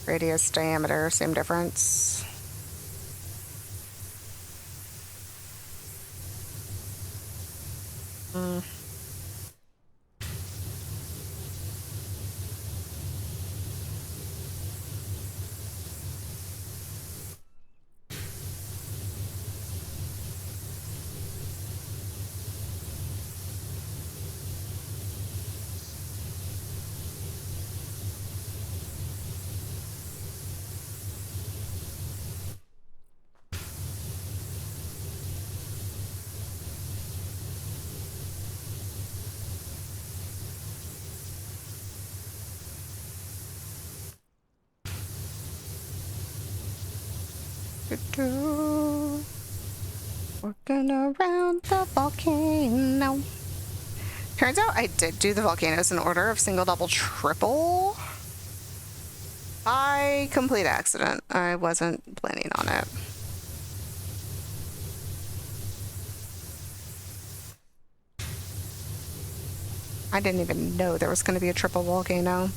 Radius, diameter, same difference. Working around the volcano. Turns out I did do the volcanoes in order of single, double, triple. By complete accident. I wasn't planning on it. I didn't even know there was going to be a triple volcano.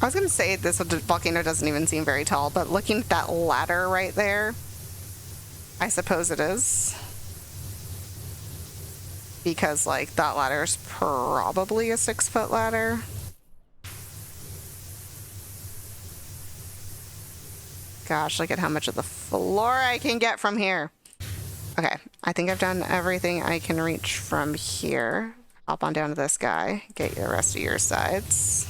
I was going to say this volcano doesn't even seem very tall, but looking at that ladder right there, I suppose it is. Because, like, that ladder is probably a 6-foot ladder. Gosh, look at how much of the floor I can get from here. Okay, I think I've done everything I can reach from here. Hop on down to this guy, get the rest of your sides.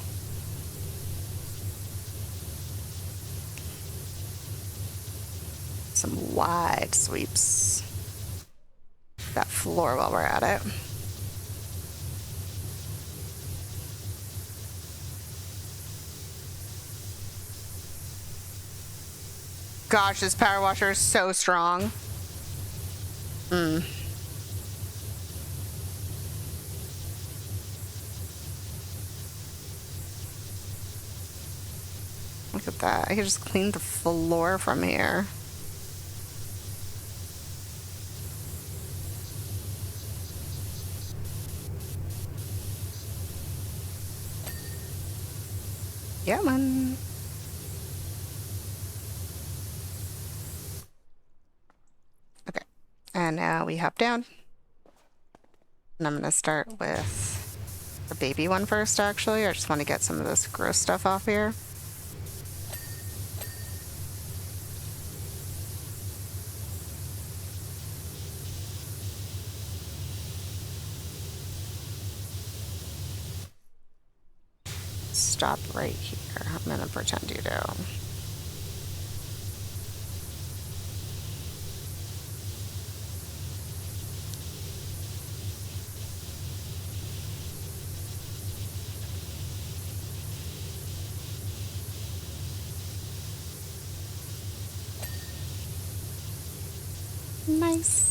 Some wide sweeps. That floor while we're at it. Gosh, this power washer is so strong. Look at that. I can just clean the floor from here. Yeah, man. Okay. And now we hop down. And I'm going to start with the baby one first, actually. I just want to get some of this gross stuff off here. stop right here. I'm gonna pretend you do. Nice.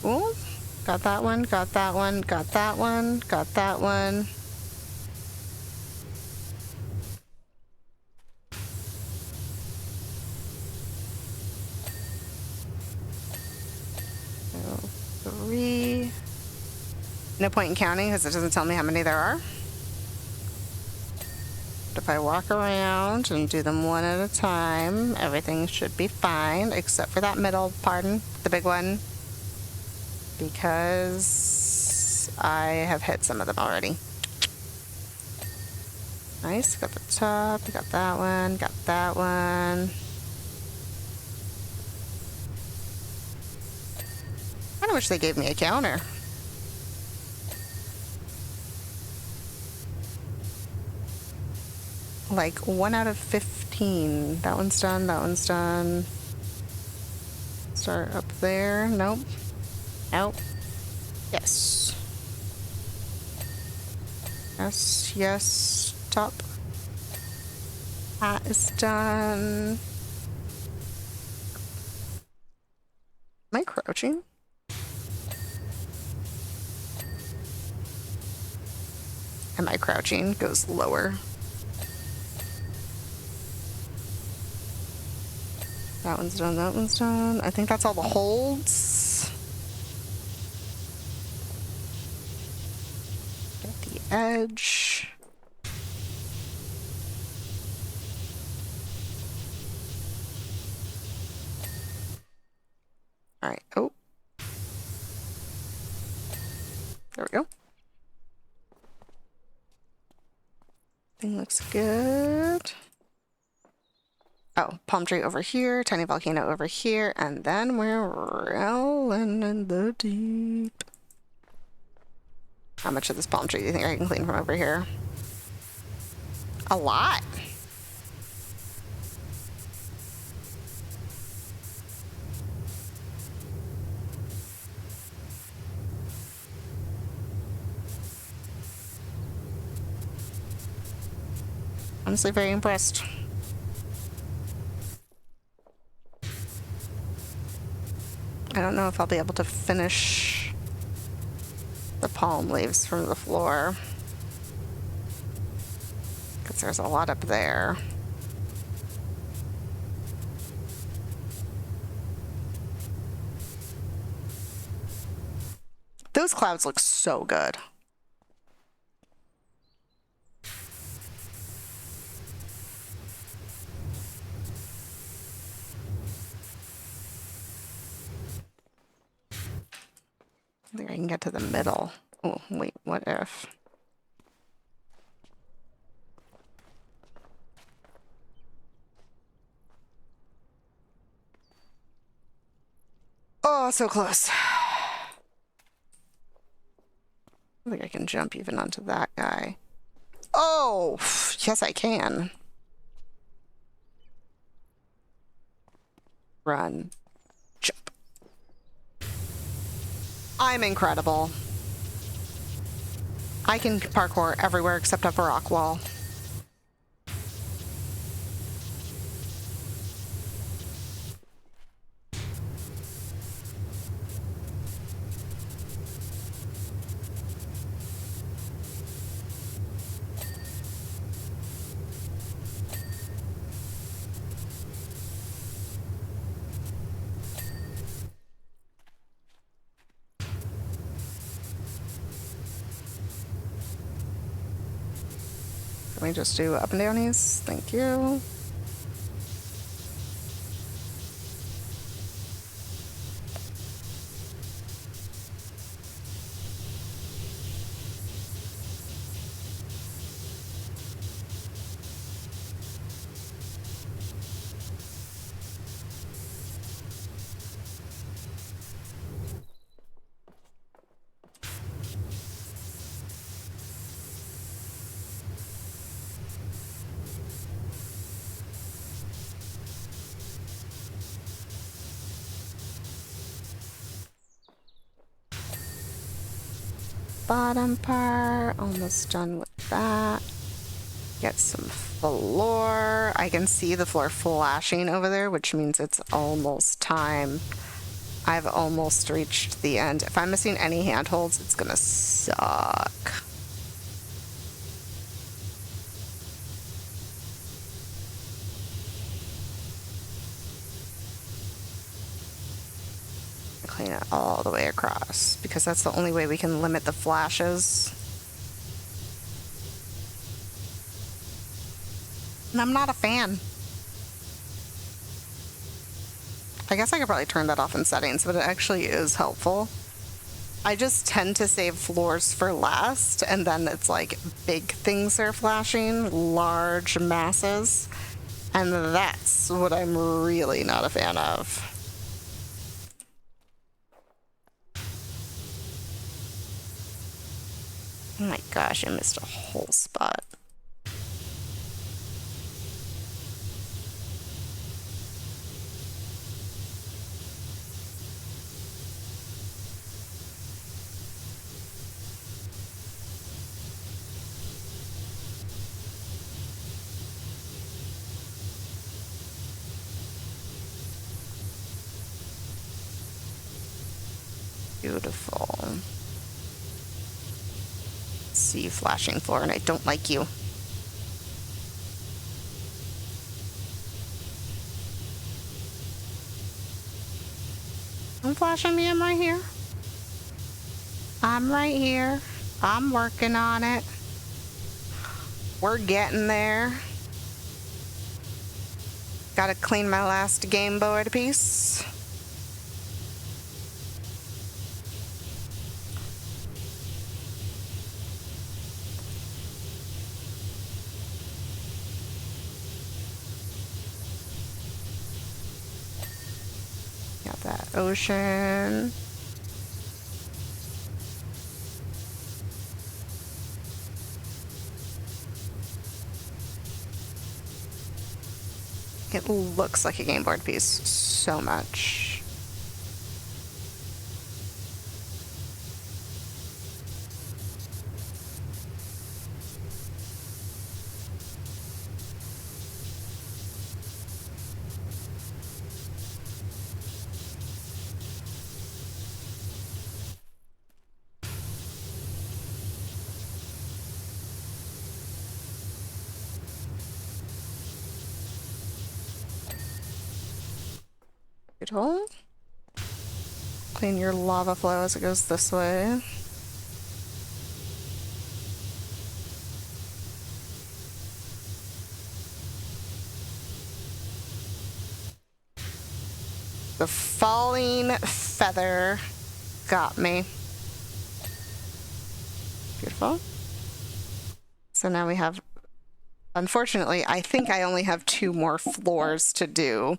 Ooh, got that one, got that one, got that one, got that one. So, 3. No point in counting because it doesn't tell me how many there are. But if I walk around and do them one at a time, everything should be fine, except for that middle, pardon, the big one, because I have hit some of them already. Nice, got the top, got that one, got that one. I kinda wish they gave me a counter. Like 1 out of 15. That one's done, that one's done. Start up there, nope. Nope. Yes. Yes, yes, top. That is done. Am I crouching? Am I crouching? Goes lower. That one's done, that one's done. I think that's all the holds. Get the edge. All right, oh. There we go. Thing looks good. Oh, palm tree over here, tiny volcano over here, and then we're rolling in the deep. How much of this palm tree do you think I can clean from over here? A lot. Honestly, very impressed. I don't know if I'll be able to finish the palm leaves from the floor, because there's a lot up there. Those clouds look so good. I think I can get to the middle. Oh, wait, what if? Oh, so close. I think I can jump even onto that guy. Oh, yes, I can. Run. Jump. I'm incredible. I can parkour everywhere except up a rock wall. Can we just do up and downies? Thank you. bottom part. Almost done with that. Get some floor. I can see the floor flashing over there, which means it's almost time. I've almost reached the end. If I'm missing any handholds, it's gonna suck. Clean it all the way across, because that's the only way we can limit the flashes. And I'm not a fan. I guess I could probably turn that off in settings, but it actually is helpful. I just tend to save floors for last, and then it's like big things are flashing, large masses, and that's what I'm really not a fan of. Oh my gosh, I missed a whole spot. Beautiful. See you flashing floor, and I don't like you. Don't flash on me, I'm right here. I'm right here. I'm working on it. We're getting there. Gotta clean my last Game Boy piece. Got that ocean. It looks like a game board piece so much. Beautiful. Clean your lava flow as it goes this way. The falling feather got me. Beautiful. So now we have, unfortunately, I think I only have 2 more floors to do.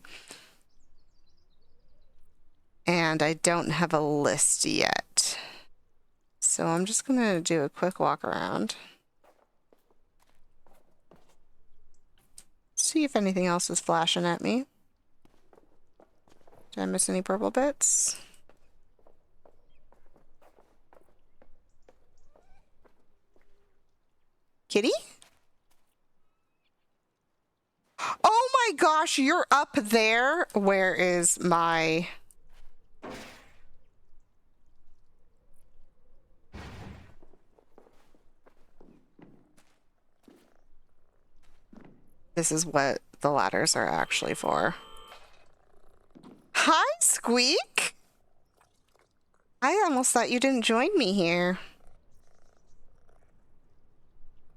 And I don't have a list yet. So I'm just gonna do a quick walk around. See if anything else is flashing at me. Did I miss any purple bits? Kitty? Oh my gosh, you're up there. Where is my... This is what the ladders are actually for. Hi, Squeak! I almost thought you didn't join me here.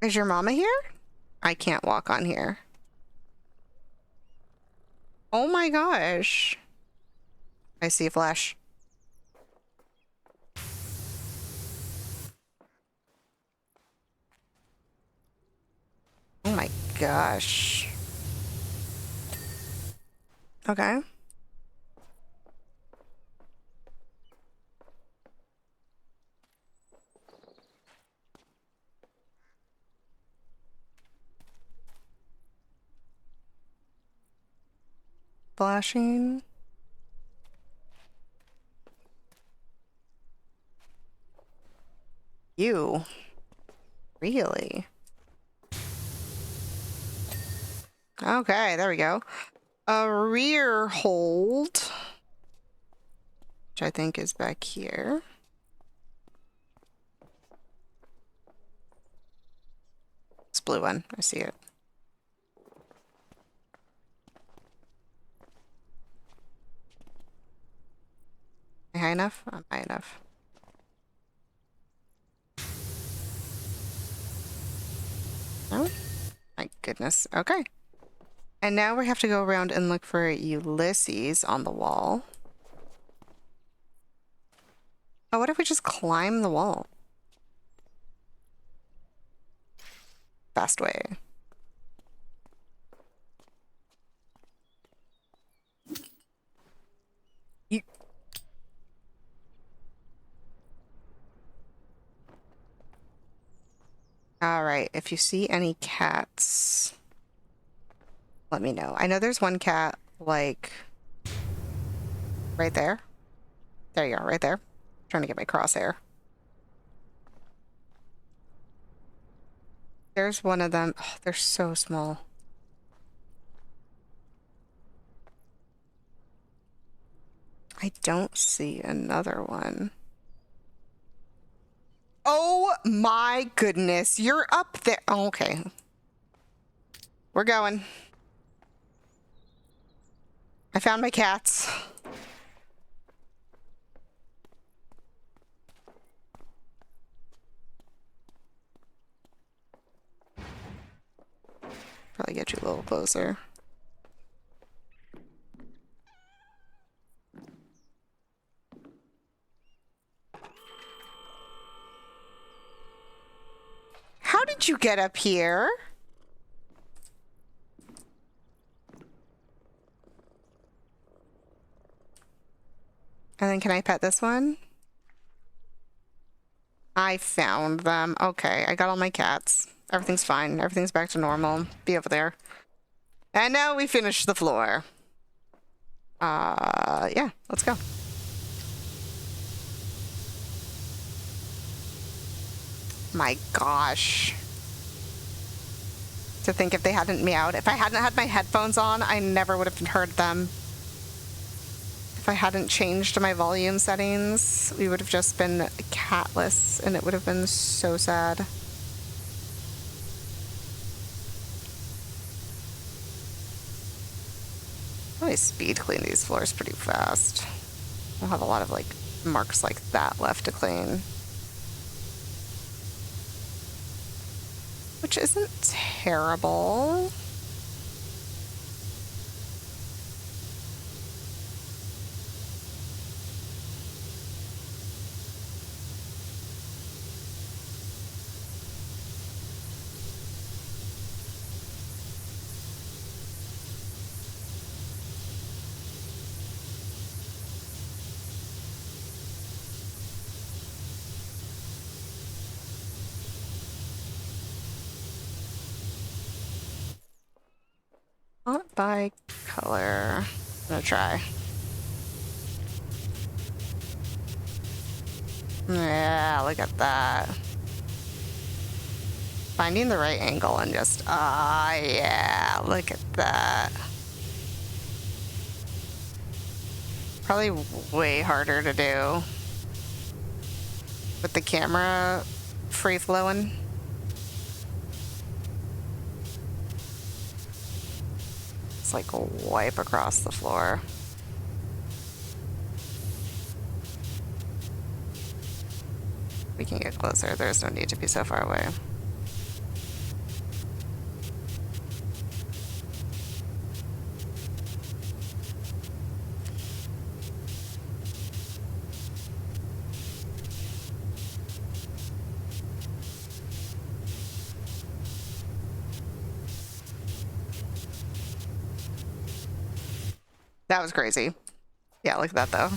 Is your mama here? I can't walk on here. Oh my gosh. I see a flash. Oh my gosh. Okay. Flashing. You. Really? Okay, there we go. A rear hold, which I think is back here. This blue one, I see it. Am I high enough? I'm high enough. Oh, my goodness. Okay. And now we have to go around and look for Ulysses on the wall. Oh, what if we just climb the wall? Fast way. You... All right, if you see any cats, let me know. I know there's one cat, like, right there. There you are, right there. Trying to get my crosshair. There's one of them. Oh, they're so small. I don't see another one. Oh my goodness, you're up there. Oh, okay. We're going. I found my cats. Probably get you a little closer. How did you get up here? And then can I pet this one? I found them. Okay, I got all my cats. Everything's fine. Everything's back to normal. Be over there. And now we finish the floor. Yeah, let's go. My gosh. To think if they hadn't meowed. If I hadn't had my headphones on, I never would have heard them. If I hadn't changed my volume settings, we would have just been catless, and it would have been so sad. I speed clean these floors pretty fast. I'll have a lot of, like, marks like that left to clean. Which isn't terrible. Not by color. I'm gonna try. Yeah, look at that. Finding the right angle and just, yeah, look at that. Probably way harder to do with the camera free flowing. It's like a wipe across the floor. We can get closer. There's no need to be so far away. That was crazy. Yeah, look at that though.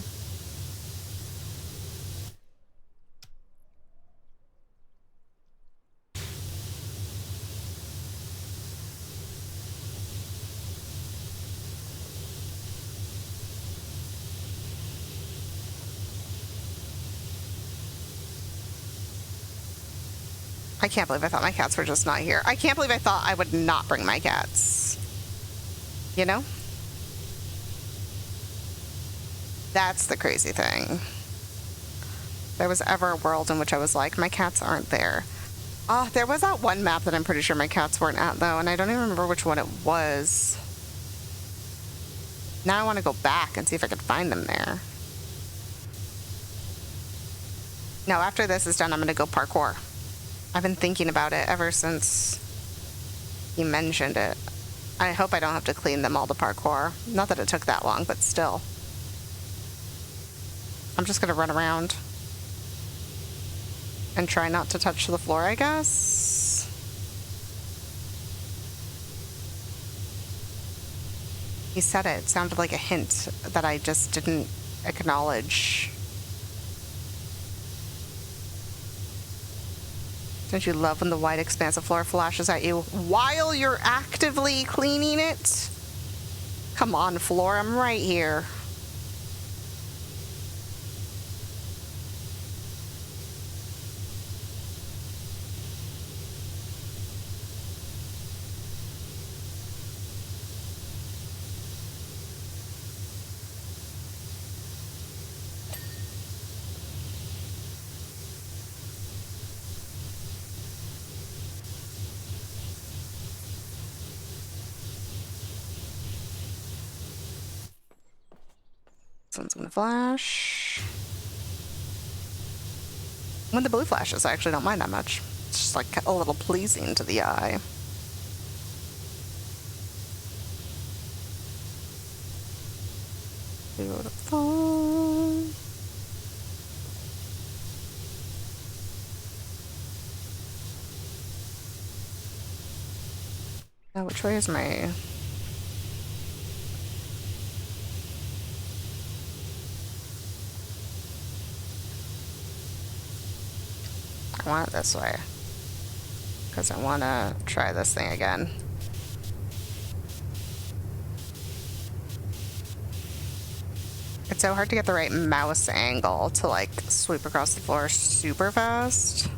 I can't believe I thought my cats were just not here. I can't believe I thought I would not bring my cats. You know? That's the crazy thing. There was ever a world in which I was like, my cats aren't there. Oh, there was that one map that I'm pretty sure my cats weren't at, though, and I don't even remember which one it was. Now I want to go back and see if I can find them there. No, after this is done, I'm going to go parkour. I've been thinking about it ever since you mentioned it. I hope I don't have to clean them all to parkour. Not that it took that long, but still. I'm just going to run around and try not to touch the floor, I guess. He said it. It sounded like a hint that I just didn't acknowledge. Don't you love when the wide expanse of floor flashes at you while you're actively cleaning it? Come on, floor, I'm right here. This one's gonna flash. When the blue flashes, I actually don't mind that much. It's just like a little pleasing to the eye. Beautiful. Now, which way is my... I want it this way, because I want to try this thing again. It's so hard to get the right mouse angle to like sweep across the floor super fast.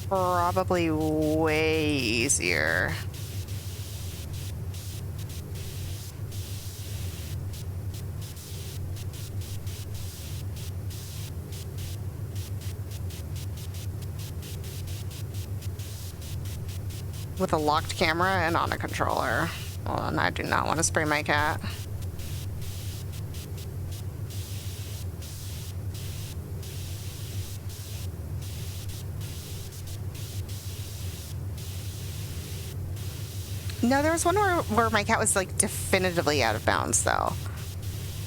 Probably way easier. With a locked camera and on a controller. Well, and I do not want to spray my cat. No, there was one where my cat was like definitively out of bounds though.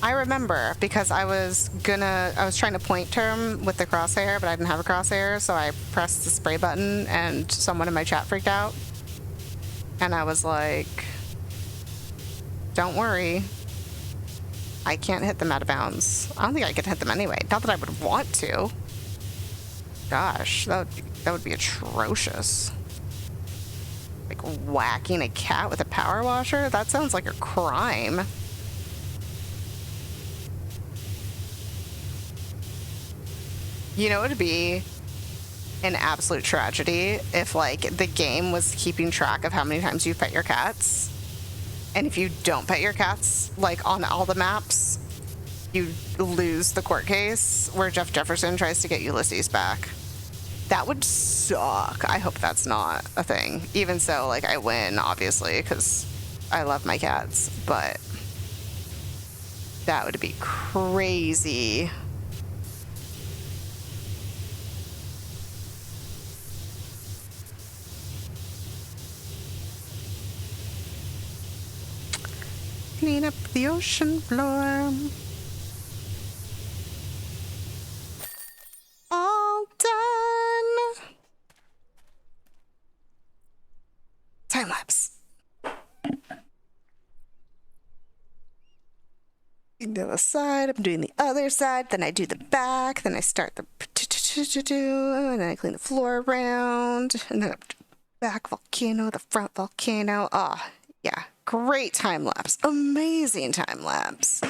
I remember because I was trying to point to him with the crosshair, but I didn't have a crosshair, so I pressed the spray button and someone in my chat freaked out. And I was like, don't worry. I can't hit them out of bounds. I don't think I could hit them anyway. Not that I would want to. Gosh, that would be atrocious. Like whacking a cat with a power washer? That sounds like a crime. You know, it would be an absolute tragedy if like the game was keeping track of how many times you pet your cats, and if you don't pet your cats like on all the maps, you lose the court case where Jeff Jefferson tries to get Ulysses back. That would suck. I hope that's not a thing. Even so, like, I win obviously because I love my cats, but that would be crazy. Clean up the ocean floor. All done. Time lapse. You do the side, I'm doing the other side, then I do the back, then I start the and then I clean the floor around, and then back volcano, the front volcano. Ah, yeah. Great time lapse. Amazing time lapse.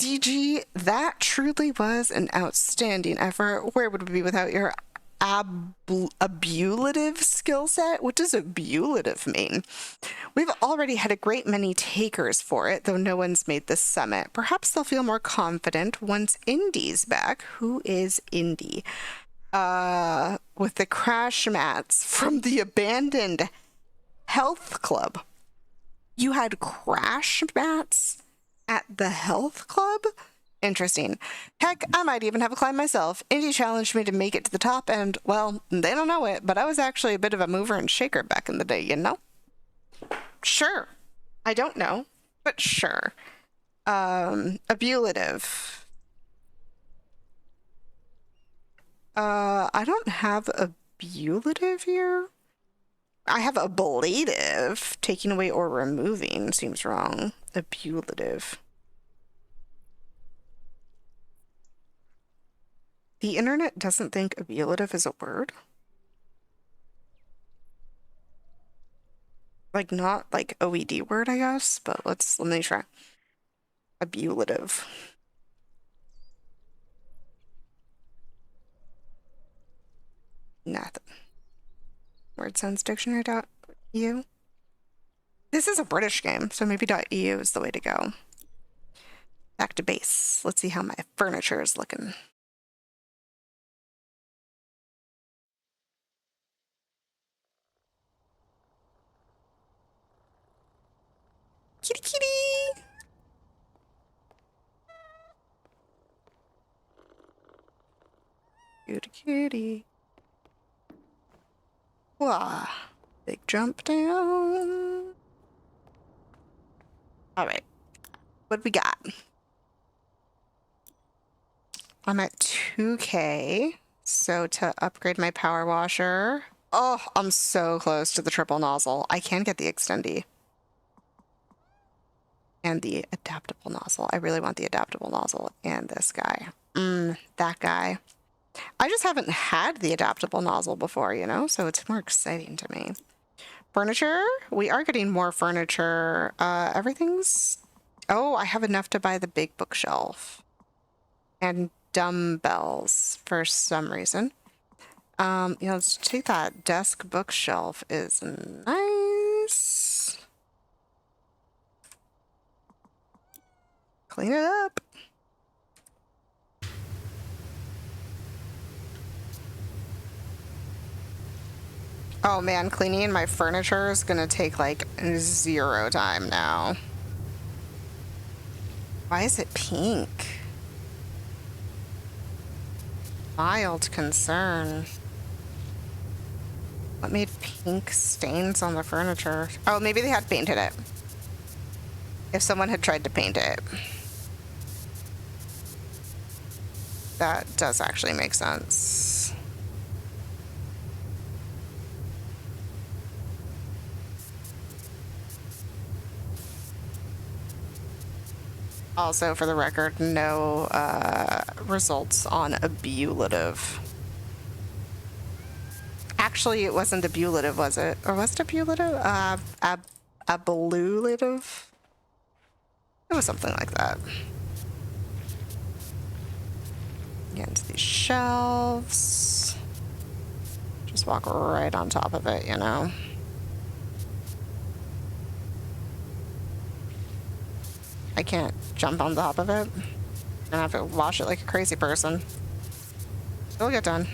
DG, that truly was an outstanding effort. Where would we be without your abulative skill set? What does abulative mean? We've already had a great many takers for it, though no one's made the summit. Perhaps they'll feel more confident once Indy's back. Who is Indy? With the crash mats from the abandoned health club. You had crash mats at the health club? Interesting. Heck, I might even have a climb myself. Indy challenged me to make it to the top, and, well, they don't know it, but I was actually a bit of a mover and shaker back in the day, you know? Sure. I don't know, but sure. Abulative. I don't have abulative here. I have ablative. Taking away or removing seems wrong. Abulative. The internet doesn't think abulative is a word. Like, not like OED word, I guess, but let me try. Abulative. Nothing. Word Sounds Dictionary.eu. This is a British game, so maybe .eu is the way to go. Back to base. Let's see how my furniture is looking. Kitty kitty! Kitty kitty. Wah. Big jump down. Alright. What do we got? I'm at 2K. So to upgrade my power washer. Oh, I'm so close to the triple nozzle. I can get the extendy. And the adaptable nozzle. I really want the adaptable nozzle. And this guy. That guy. I just haven't had the adaptable nozzle before, you know? So it's more exciting to me. Furniture? We are getting more furniture. Everything's... Oh, I have enough to buy the big bookshelf. And dumbbells for some reason. Let's take that desk bookshelf is nice. Clean it up. Oh man, cleaning my furniture is gonna take like 0 time now. Why is it pink? Mild concern. What made pink stains on the furniture? Oh, maybe they had painted it. If someone had tried to paint it. That does actually make sense. Also, for the record, no results on abulative. Actually, it wasn't abulative, was it? Or was it abulative? Abulative? It was something like that. Get into these shelves. Just walk right on top of it, you know? I can't jump on top of it. I have to wash it like a crazy person. It'll get done.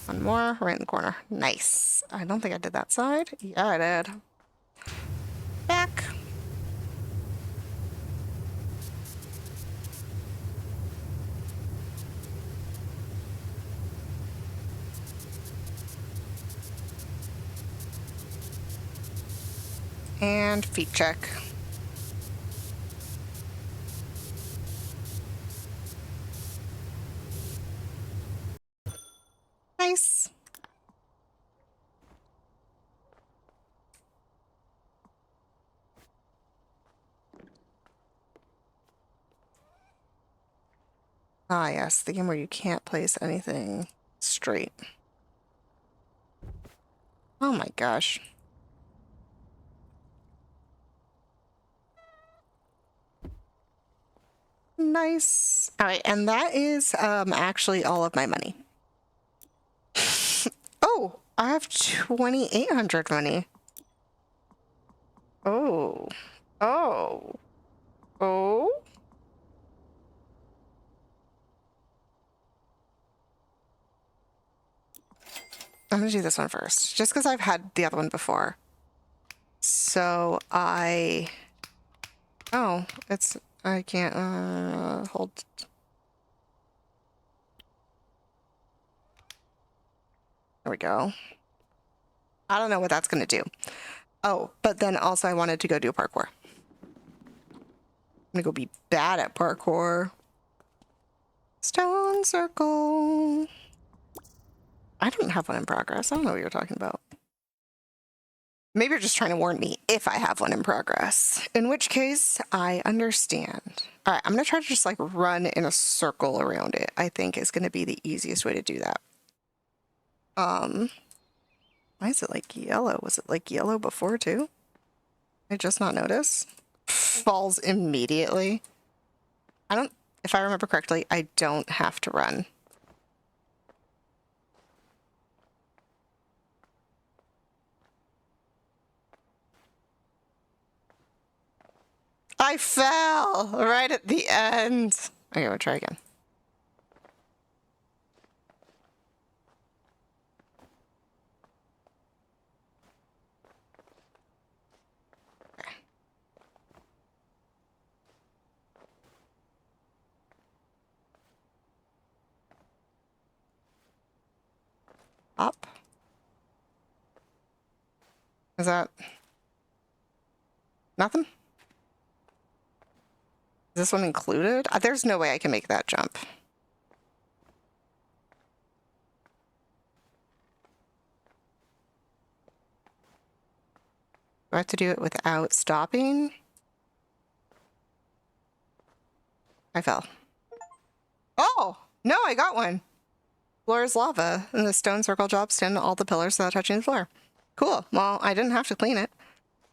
One more, right in the corner. Nice. I don't think I did that side. Yeah, I did. Back. And feet check. Nice. Ah, yes, the game where you can't place anything straight. Oh my gosh. Nice. All right, and that is actually all of my money. Oh, I have 2,800 money. Oh. Oh. Oh. I'm gonna do this one first, just because I've had the other one before. So oh, I can't, hold. There we go. I don't know what that's gonna do. Oh, but then also I wanted to go do parkour. I'm gonna go be bad at parkour. Stone circle. I don't have one in progress. I don't know what you're talking about. Maybe you're just trying to warn me if I have one in progress. In which case, I understand. All right, I'm gonna try to just like run in a circle around it. I think is gonna be the easiest way to do that. Why is it like yellow? Was it like yellow before too? I just not notice. Falls immediately. If I remember correctly, I don't have to run. I fell right at the end. Okay, we'll try again. Okay. Up. Is that nothing? Is this one included? There's no way I can make that jump. Do I have to do it without stopping? I fell. Oh, no, I got one. Floor is lava, and the stone circle drops in all the pillars without touching the floor. Cool. Well, I didn't have to clean it.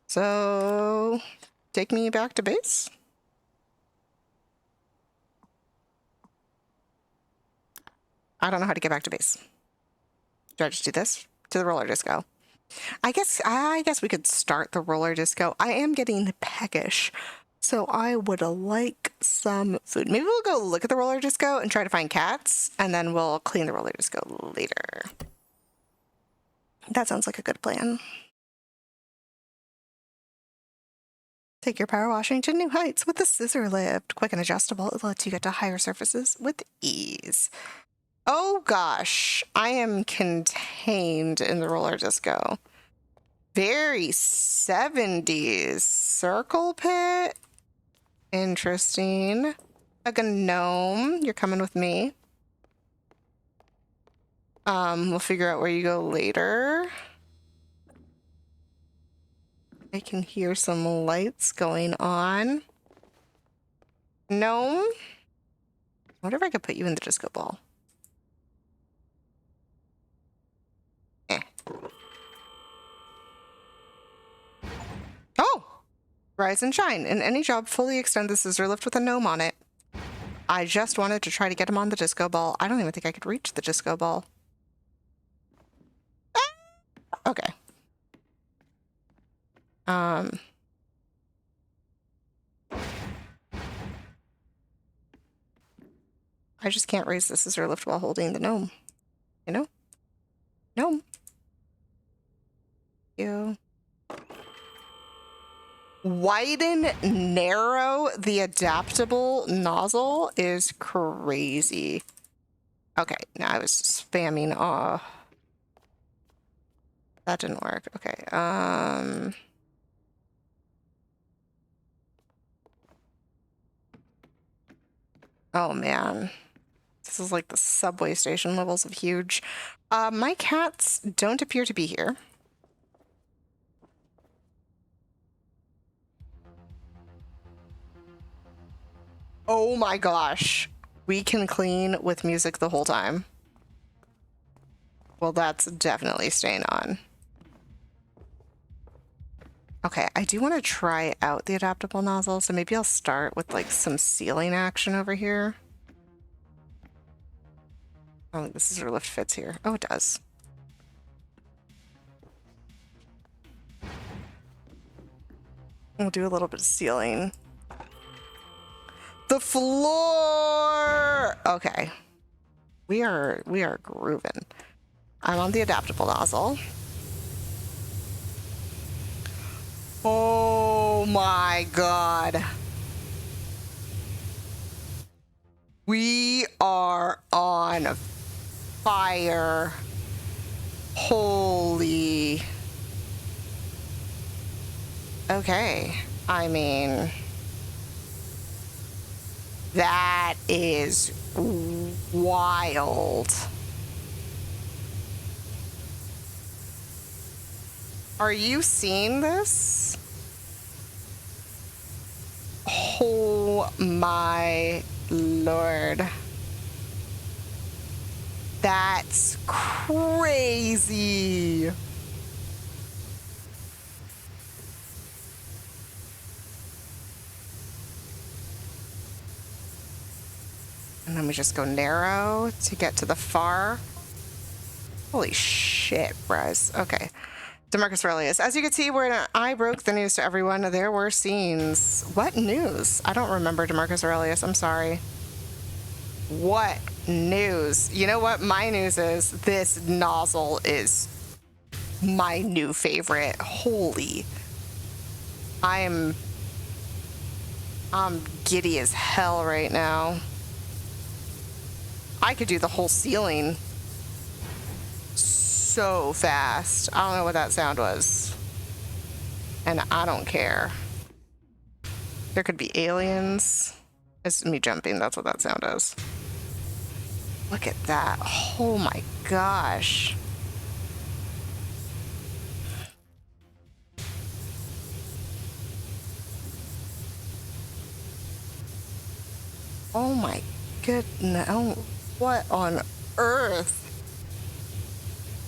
So, take me back to base. I don't know how to get back to base. Do I just do this? To the roller disco. I guess we could start the roller disco. I am getting peckish, so I would like some food. Maybe we'll go look at the roller disco and try to find cats, and then we'll clean the roller disco later. That sounds like a good plan. Take your power washing to new heights with the scissor lift. Quick and adjustable, it lets you get to higher surfaces with ease. Oh gosh, I am contained in the roller disco. Very 70s. Circle pit. Interesting. Like a gnome. You're coming with me. We'll figure out where you go later. I can hear some lights going on. Gnome? I wonder if I could put you in the disco ball. Eh. Oh! Rise and shine. In any job, fully extend the scissor lift with a gnome on it. I just wanted to try to get him on the disco ball. I don't even think I could reach the disco ball. Ah! Okay. I just can't raise the scissor lift while holding the gnome. You know? Gnome. You. Widen, narrow the adaptable nozzle is crazy. Okay, now I was spamming. Oh, that didn't work. Okay. Oh man. This is like the subway station levels of huge. My cats don't appear to be here. Oh my gosh. We can clean with music the whole time. Well, that's definitely staying on. Okay, I do want to try out the adaptable nozzle, so maybe I'll start with like some sealing action over here. Oh, the scissor lift fits here. Oh, it does. We'll do a little bit of sealing. The floor! Okay. We are grooving. I'm on the adaptable nozzle. Oh my god. We are on fire. Holy. Okay. I mean, that is wild. Are you seeing this? Oh my lord. That's crazy. And then we just go narrow to get to the far. Holy shit, Bryce. Okay. DeMarcus Aurelius. As you can see, when I broke the news to everyone, there were scenes. What news? I don't remember DeMarcus Aurelius. I'm sorry. What news? You know what my news is? This nozzle is my new favorite. Holy. I'm giddy as hell right now. I could do the whole ceiling so fast. I don't know what that sound was. And I don't care. There could be aliens. It's me jumping. That's what that sound is. Look at that. Oh my gosh. Oh my goodness. Oh, what on earth?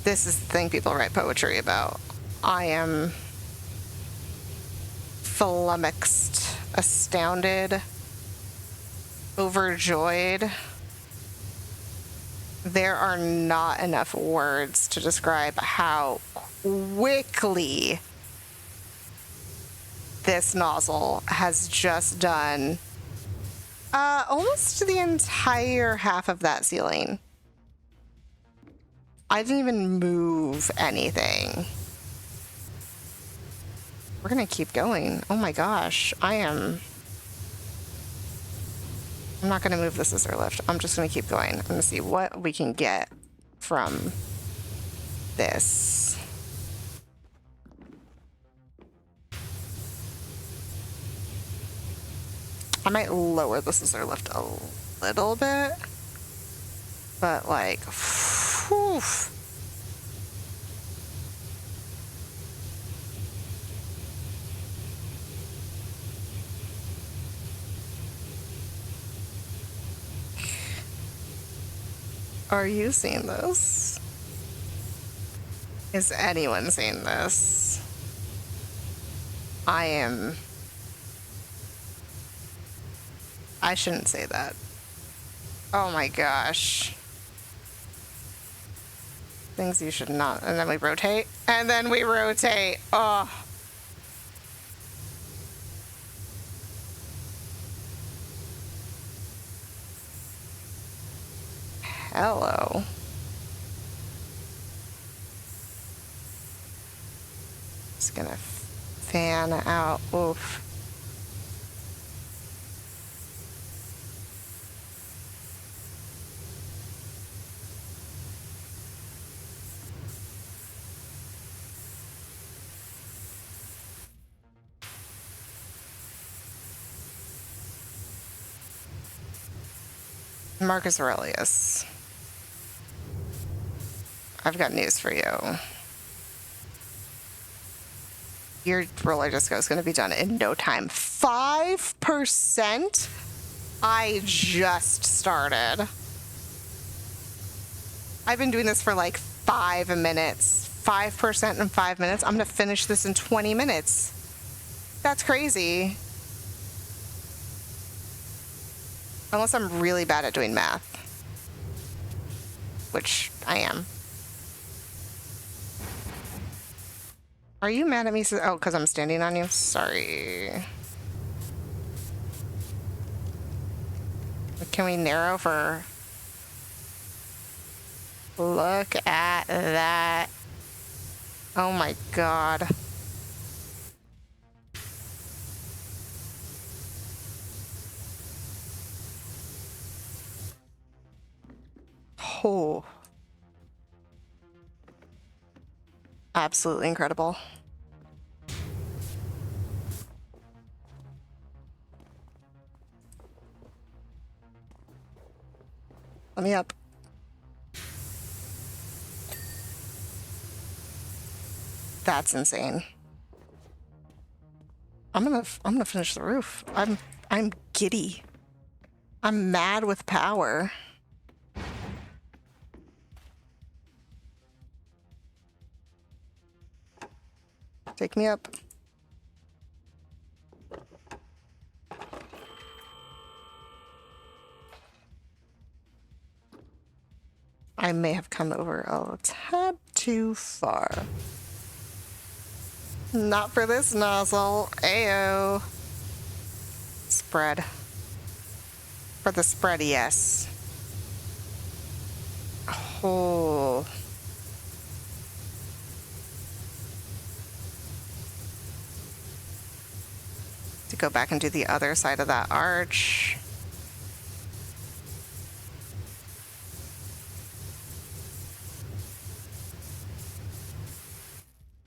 This is the thing people write poetry about. I am flummoxed, astounded, overjoyed. There are not enough words to describe how quickly this nozzle has just done almost the entire half of that ceiling. I didn't even move anything. We're gonna keep going. Oh my gosh, I'm not gonna move the scissor lift. I'm just gonna keep going. I'm gonna see what we can get from this. I might lower the scissor lift a little bit, but like, whew. Are you seeing this? Is anyone seeing this? I shouldn't say that. Oh my gosh. Things you should not. And then we rotate. And then we rotate. Oh. Hello. Just gonna fan out. Oof. Marcus Aurelius. I've got news for you. Your roller disco is going to be done in no time. 5%? I just started. I've been doing this for like 5 minutes. 5% in 5 minutes. I'm gonna finish this in 20 minutes. That's crazy. Unless I'm really bad at doing math. Which I am. Are you mad at me? Oh, because I'm standing on you? Sorry. Can we narrow for... Look at that. Oh my god. Oh. Absolutely incredible. Let me up. That's insane. I'm gonna finish the roof. I'm giddy. I'm mad with power. Take me up. I may have come over a tad too far. Not for this nozzle. Ayo. Spread. For the spread, yes. Oh. To go back and do the other side of that arch.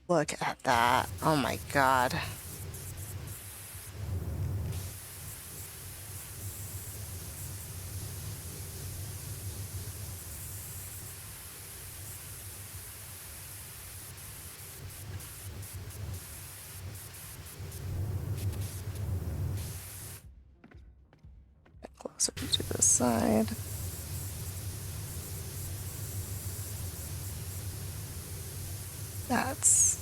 Look at that. Oh my god. Get closer to the side. That's...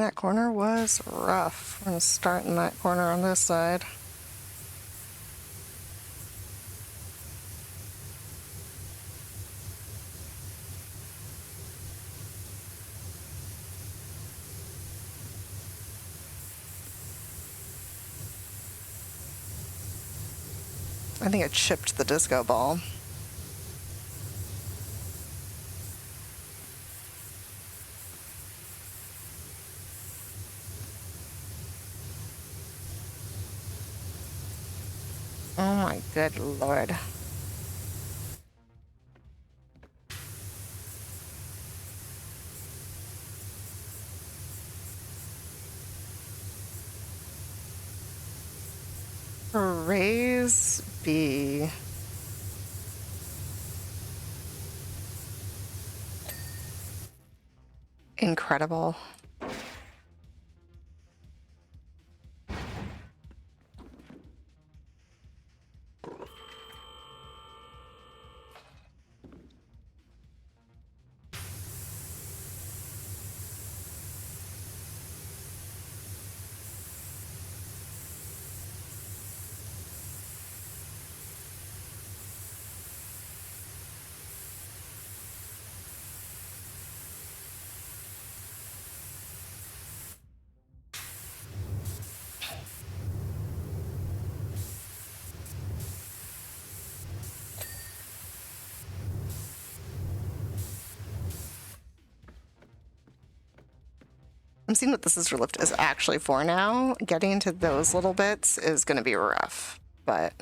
that corner was rough. We're gonna start in that corner on this side. I think it chipped the disco ball. Oh my good lord. Praise be. Incredible. I'm seeing what the scissor lift is actually for now. Getting to those little bits is going to be rough, but...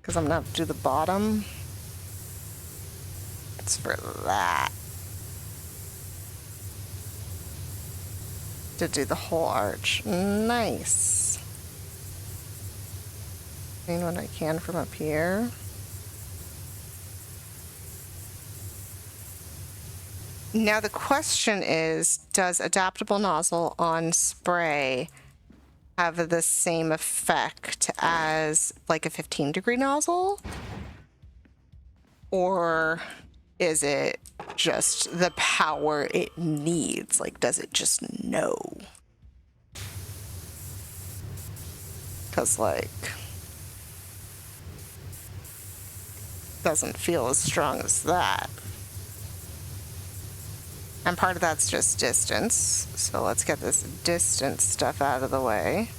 Because I'm gonna have to do the bottom. It's for that. To do the whole arch. Nice. Clean what I can from up here. Now the question is, does adaptable nozzle on spray have the same effect as like a 15-degree nozzle? Or is it just the power it needs? Like, does it just know? Because, like, doesn't feel as strong as that. And part of that's just distance. So let's get this distance stuff out of the way.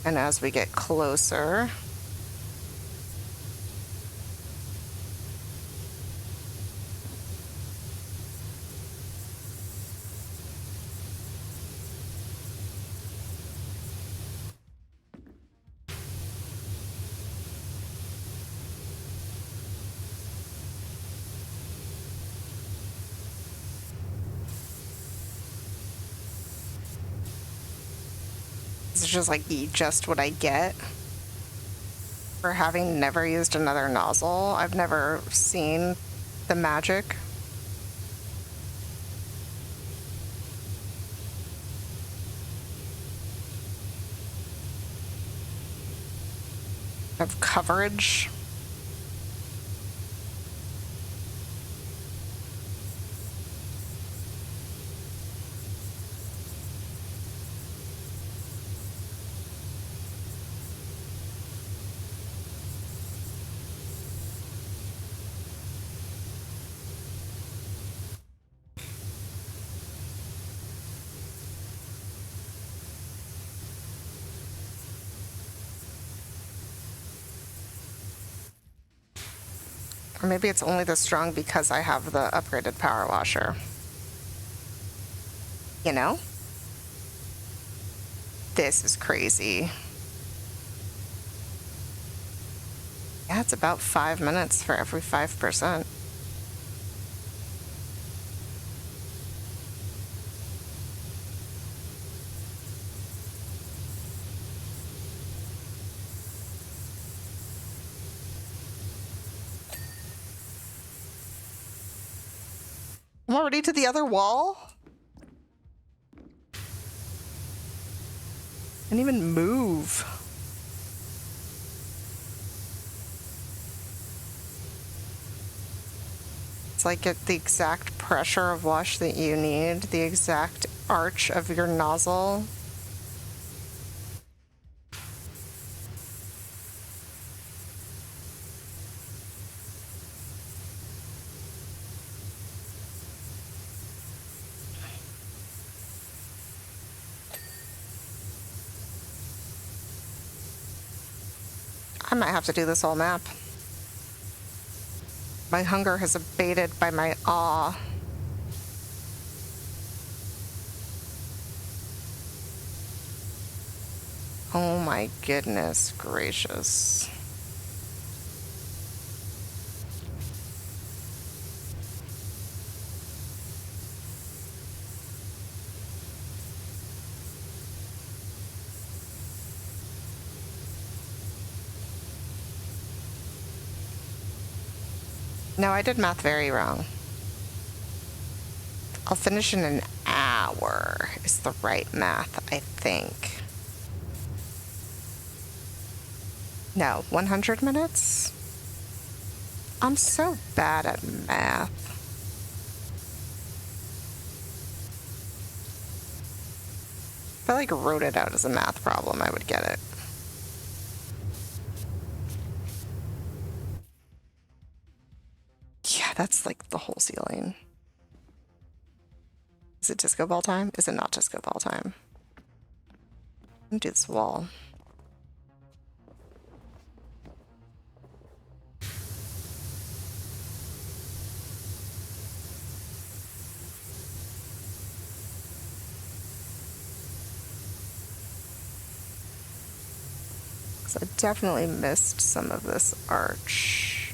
And as we get closer, it's just like just what I get for having never used another nozzle. I've never seen the magic. Of coverage. Or maybe it's only this strong because I have the upgraded power washer. You know? This is crazy. Yeah, it's about 5 minutes for every 5%. I'm already to the other wall? Didn't even move. It's like get the exact pressure of wash that you need, the exact arch of your nozzle. I might have to do this whole map. My hunger has abated by my awe. Oh my goodness gracious. No, I did math very wrong. I'll finish in an hour is the right math, I think. No, 100 minutes? I'm so bad at math. If I like wrote it out as a math problem, I would get it. Yeah, that's like the whole ceiling. Is it disco ball time? Is it not disco ball time? Let me do this wall. Because I definitely missed some of this arch.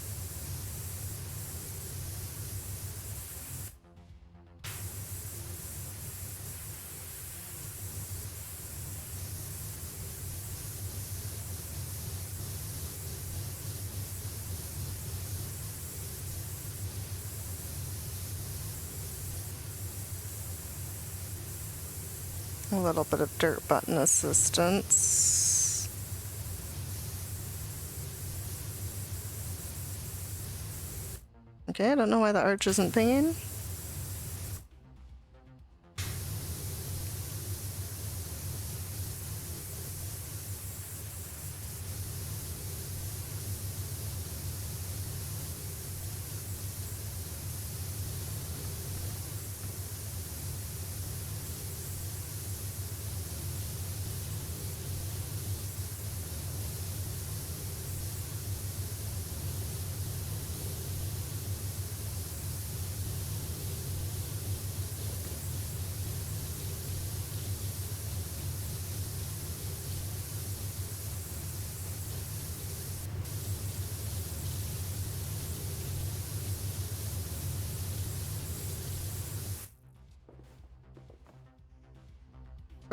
A little bit of dirt button assistance. Okay, I don't know why the arch isn't pinging.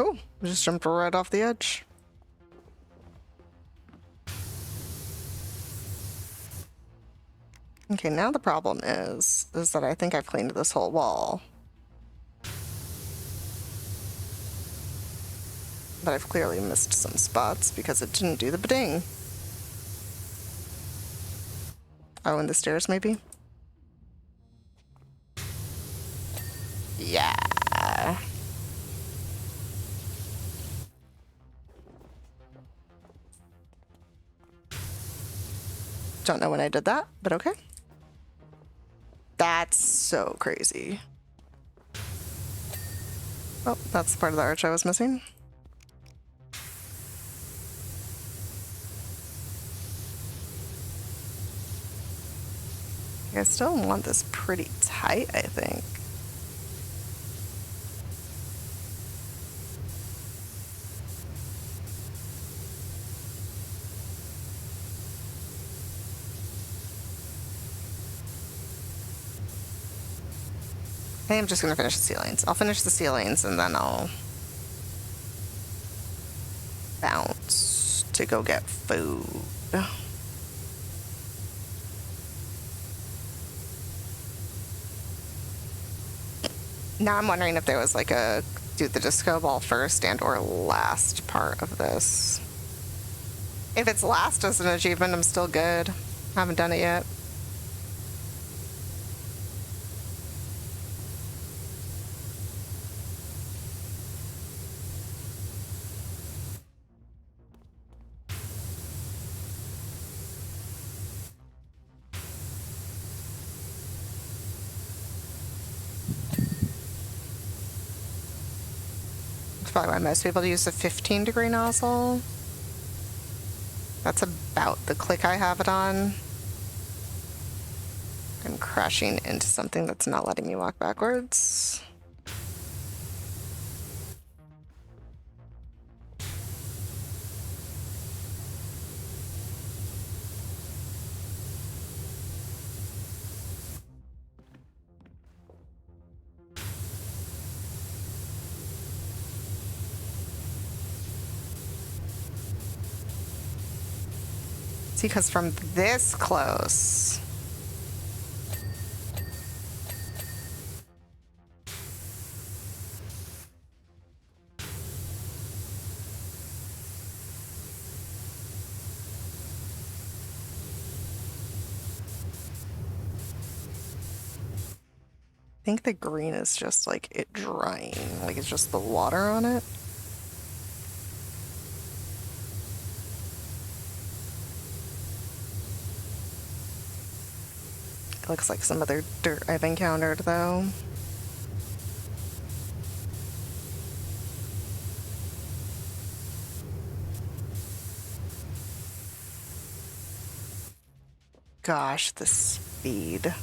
Oh, I just jumped right off the edge. Okay, now the problem is that I think I've cleaned this whole wall. But I've clearly missed some spots because it didn't do the ba-ding. Oh, and the stairs maybe? Yeah. Don't know when I did that, but okay. That's so crazy. Oh, that's the part of the arch I was missing. I still want this pretty tight, I think. I think I'm just gonna finish the ceilings. I'll finish the ceilings and then I'll bounce to go get food. Now I'm wondering if there was like a do the disco ball first and or last part of this. If it's last as an achievement, I'm still good. Haven't done it yet. That's probably why most people use the 15-degree nozzle. That's about the click I have it on. I'm crashing into something that's not letting me walk backwards. See, because from this close, I think the green is just like it drying, like it's just the water on it. It looks like some other dirt I've encountered though. Gosh, the speed.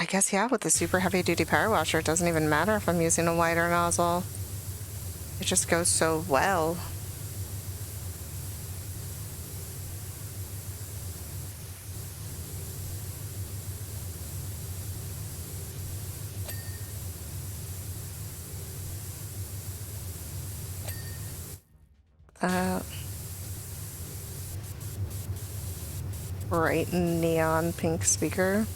I guess, yeah, with the super heavy duty power washer, it doesn't even matter if I'm using a wider nozzle. It just goes so well. Bright neon pink speaker.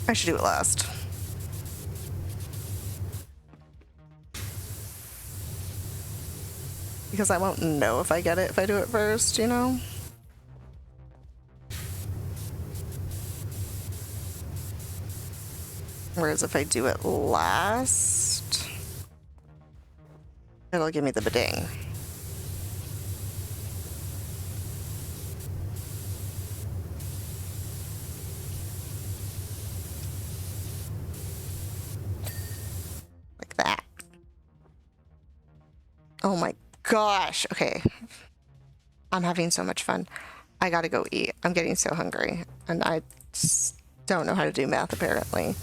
I should do it last. Because I won't know if I get it if I do it first, you know? Whereas if I do it last, it'll give me the bidding. Like that. Oh my gosh. Okay. I'm having so much fun. I gotta go eat. I'm getting so hungry. And I just don't know how to do math apparently.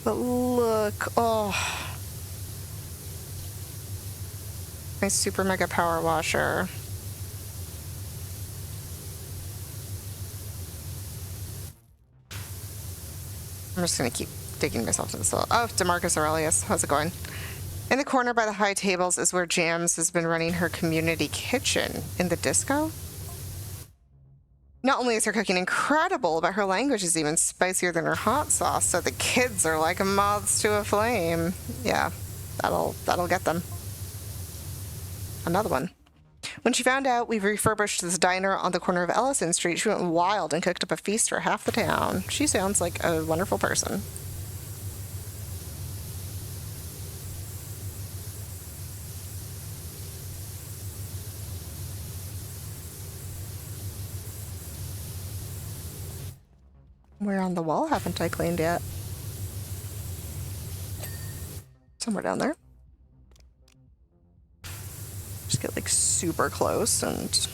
But look. Oh. My super mega power washer. I'm just gonna keep digging myself to the soul. Oh, DeMarcus Aurelius. How's it going? In the corner by the high tables is where Jams has been running her community kitchen. In the disco? Not only is her cooking incredible, but her language is even spicier than her hot sauce, so the kids are like moths to a flame. Yeah, that'll get them. Another one. When she found out we refurbished this diner on the corner of Ellison Street, she went wild and cooked up a feast for half the town. She sounds like a wonderful person. Where on the wall haven't I cleaned yet? Somewhere down there. Just get like super close and...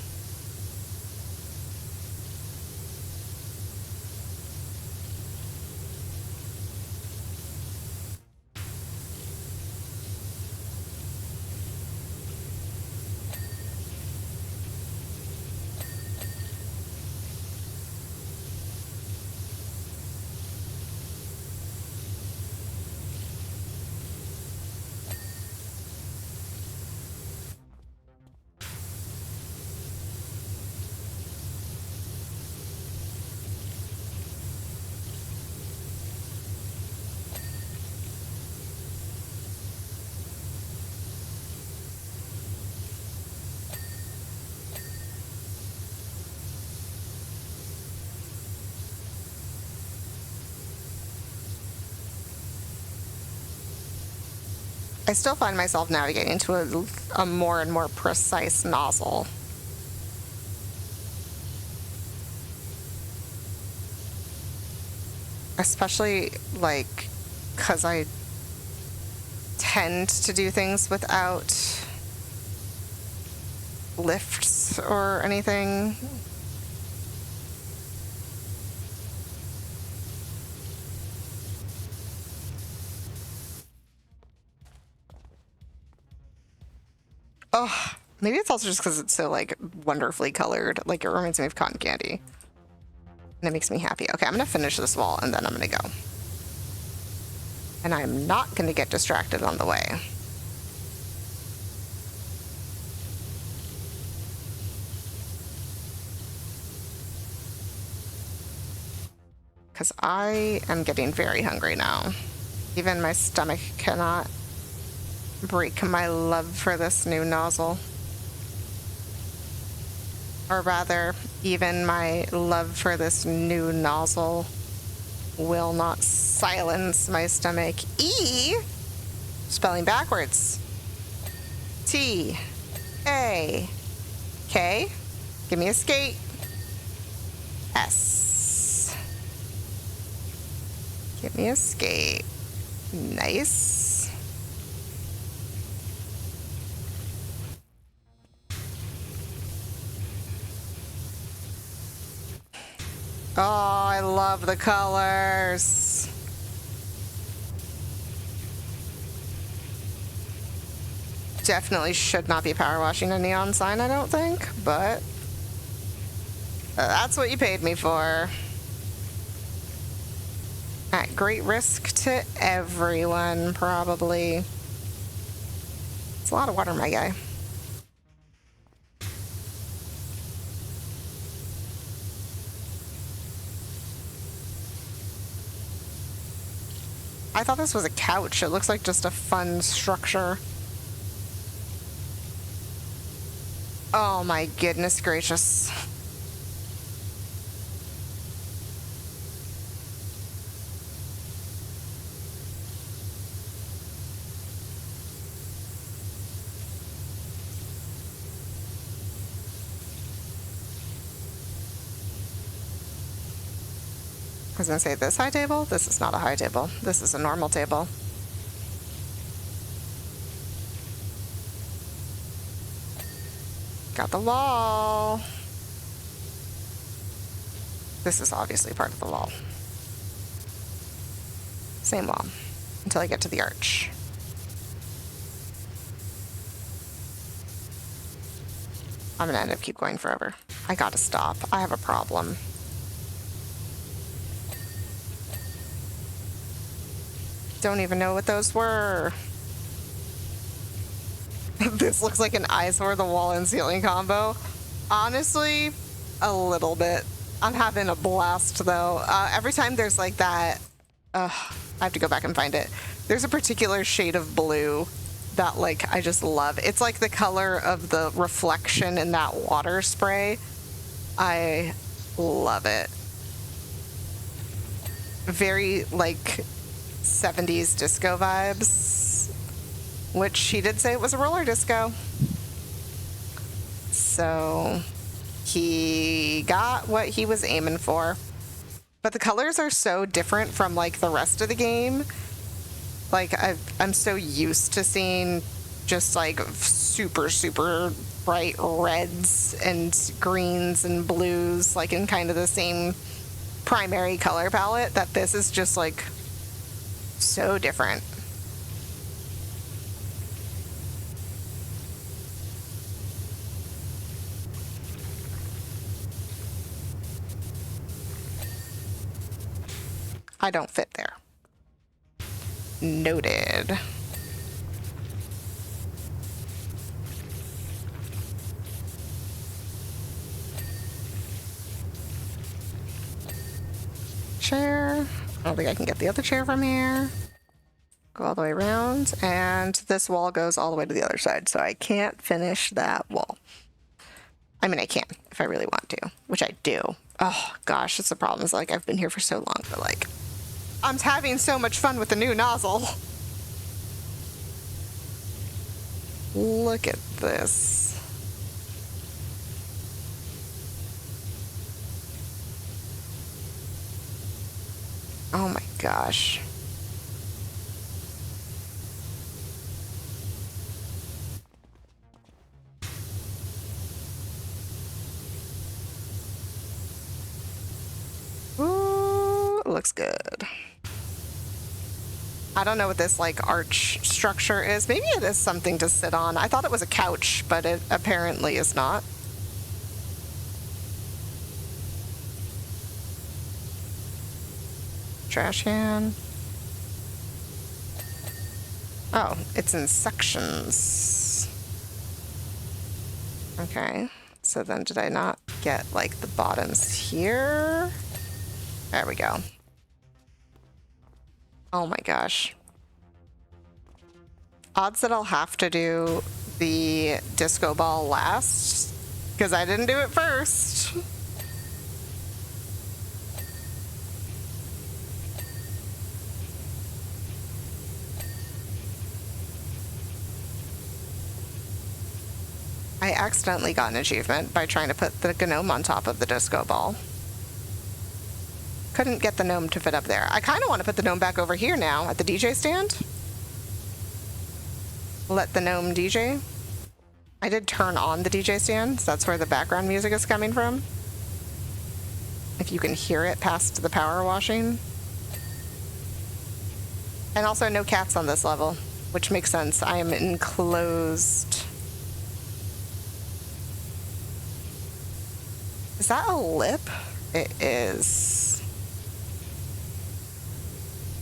I still find myself navigating to a more and more precise nozzle. Especially, like, because I tend to do things without lifts or anything. Oh, maybe it's also just because it's so, like, wonderfully colored. Like, it reminds me of cotton candy. And it makes me happy. Okay, I'm going to finish this wall, and then I'm going to go. And I'm not going to get distracted on the way. Because I am getting very hungry now. Even my stomach cannot break my love for this new nozzle. Or rather, Even my love for this new nozzle will not silence my stomach. E, spelling backwards. T, A, K, give me a skate. S, give me a skate. Nice. Oh, I love the colors. Definitely should not be power washing a neon sign, I don't think, but that's what you paid me for. At great risk to everyone, probably. It's a lot of water, my guy. I thought this was a couch. It looks like just a fun structure. Oh my goodness gracious. I was gonna say this high table? This is not a high table. This is a normal table. Got the wall. This is obviously part of the wall. Same wall until I get to the arch. I'm gonna end up keep going forever. I gotta stop. I have a problem. Don't even know what those were. This looks like an eyesore the wall and ceiling combo. Honestly, a little bit. I'm having a blast though. Every time there's like that, I have to go back and find it. There's a particular shade of blue that like I just love. It's like the color of the reflection in that water spray. I love it. Very like 70s disco vibes, which she did say it was a roller disco. So he got what he was aiming for. But the colors are so different from like the rest of the game. Like I'm so used to seeing just like super, super bright reds and greens and blues, like in kind of the same primary color palette, that this is just like so different. I don't fit there. Noted. Chair. I don't think I can get the other chair from here. Go all the way around, and this wall goes all the way to the other side, so I can't finish that wall. I mean, I can if I really want to, which I do. Oh gosh, that's the problem. Is like I've been here for so long, but like I'm having so much fun with the new nozzle. Look at this. Oh my gosh. Ooh, it looks good. I don't know what this like arch structure is. Maybe it is something to sit on. I thought it was a couch, but it apparently is not. Trash can. Oh, it's in sections. Okay, so then did I not get like the bottoms here? There we go. Oh my gosh. Odds that I'll have to do the disco ball last, because I didn't do it first. I accidentally got an achievement by trying to put the gnome on top of the disco ball. Couldn't get the gnome to fit up there. I kind of want to put the gnome back over here now at the DJ stand. Let the gnome DJ. I did turn on the DJ stand, so that's where the background music is coming from. If you can hear it past the power washing. And also no cats on this level, which makes sense. I am enclosed. Is that a lip? It is.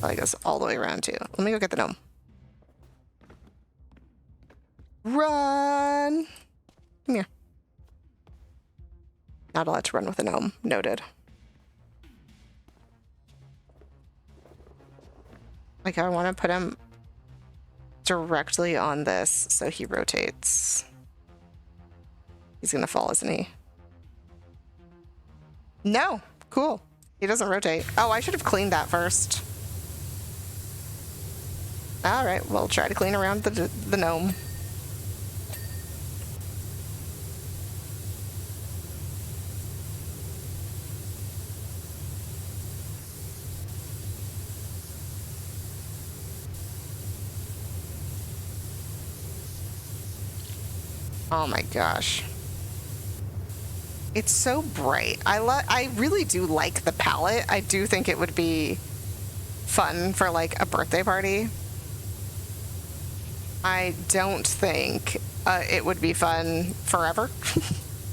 I guess all the way around too. Let me go get the gnome. Run! Come here. Not allowed to run with a gnome. Noted. Like, I want to put him directly on this so he rotates. He's gonna fall, isn't he? No! Cool. He doesn't rotate. Oh, I should have cleaned that first. Alright, we'll try to clean around the gnome. Oh my gosh. It's so bright. I really do like the palette. I do think it would be fun for like a birthday party. I don't think it would be fun forever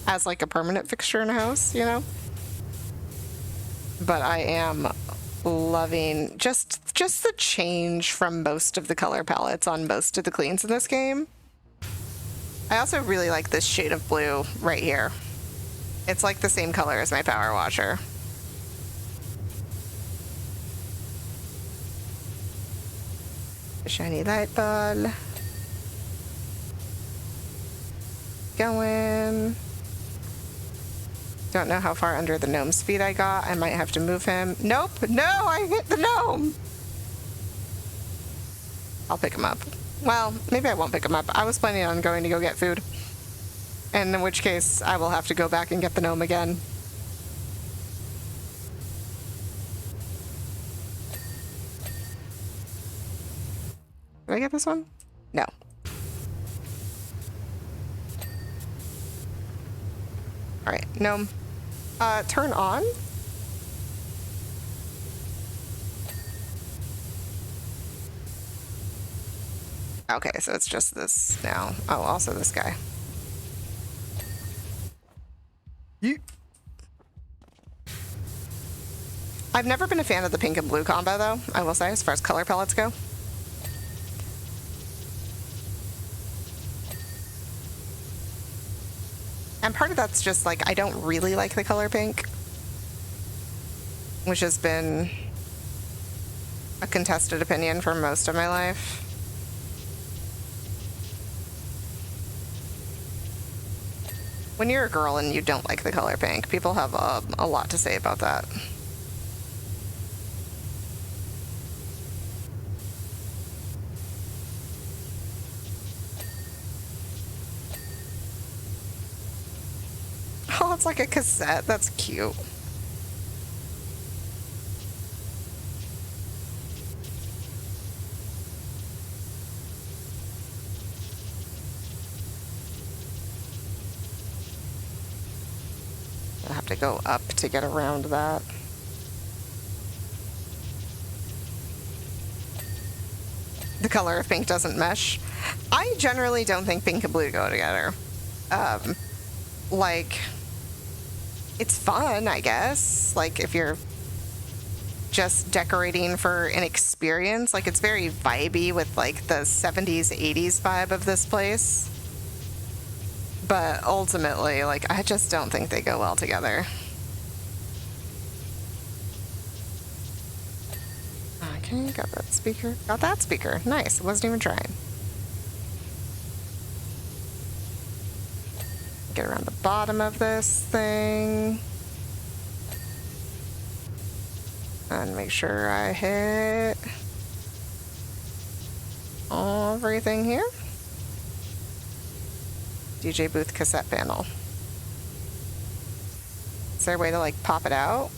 as like a permanent fixture in a house, you know? But I am loving just the change from most of the color palettes on most of the cleans in this game. I also really like this shade of blue right here. It's like the same color as my power washer. Shiny light ball. Going. Don't know how far under the gnome's feet I got. I might have to move him. Nope. No, I hit the gnome. I'll pick him up. Well, maybe I won't pick him up. I was planning on going to go get food. And in which case, I will have to go back and get the gnome again. Did I get this one? No. Alright, gnome. Turn on. Okay, so it's just this now. Oh, also this guy. Yeet. I've never been a fan of the pink and blue combo, though, I will say, as far as color palettes go. And part of that's just, like, I don't really like the color pink, which has been a contested opinion for most of my life. When you're a girl and you don't like the color pink, people have a lot to say about that. Oh, it's like a cassette. That's cute. I have to go up to get around that. The color of pink doesn't mesh. I generally don't think pink and blue go together. Like, it's fun, I guess. Like, if you're just decorating for an experience, like, it's very vibey with, like, the 70s, 80s vibe of this place. But ultimately, like, I just don't think they go well together. Okay, got that speaker. Got that speaker. Nice. Wasn't even trying. Get around the bottom of this thing. And make sure I hit everything here. DJ booth cassette panel. Is there a way to like pop it out?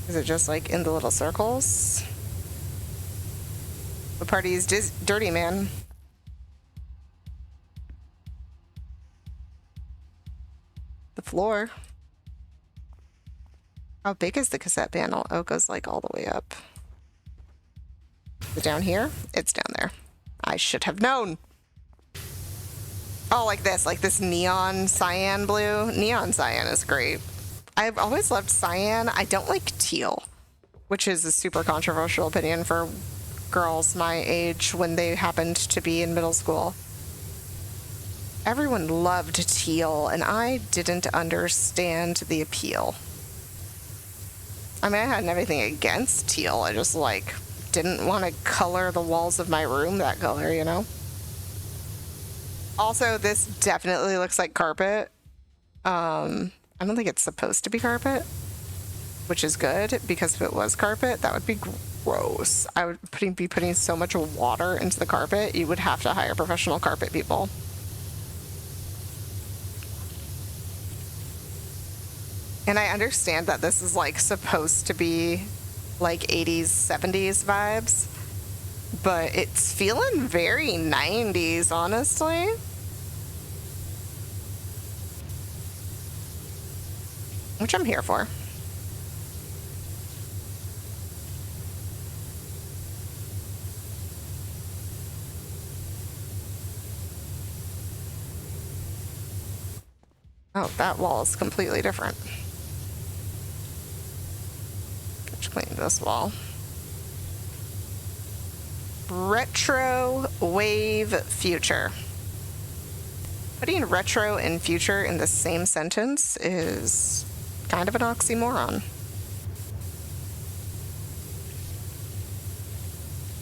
Is it just like in the little circles? The party is dirty, man. The floor. How big is the cassette panel? Oh, it goes like all the way up. Is it down here? It's down there. I should have known. Oh, like this neon cyan blue. Neon cyan is great. I've always loved cyan. I don't like teal, which is a super controversial opinion for girls my age when they happened to be in middle school. Everyone loved teal, and I didn't understand the appeal. I mean, I had everything against teal. I just, like, didn't want to color the walls of my room that color, you know? Also, this definitely looks like carpet. I don't think it's supposed to be carpet, which is good, because if it was carpet, that would be gross. I would be putting so much water into the carpet, you would have to hire professional carpet people. And I understand that this is like supposed to be like 80s, 70s vibes, but it's feeling very 90s, honestly. Which I'm here for. Oh, that wall is completely different. Let's clean this wall. Retro wave future. Putting retro and future in the same sentence is kind of an oxymoron.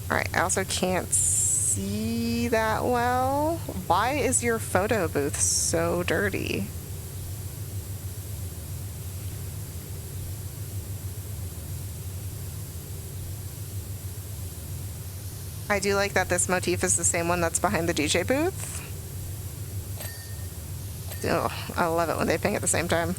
All right, I also can't see that well. Why is your photo booth so dirty? I do like that this motif is the same one that's behind the DJ booth. Oh, I love it when they ping at the same time.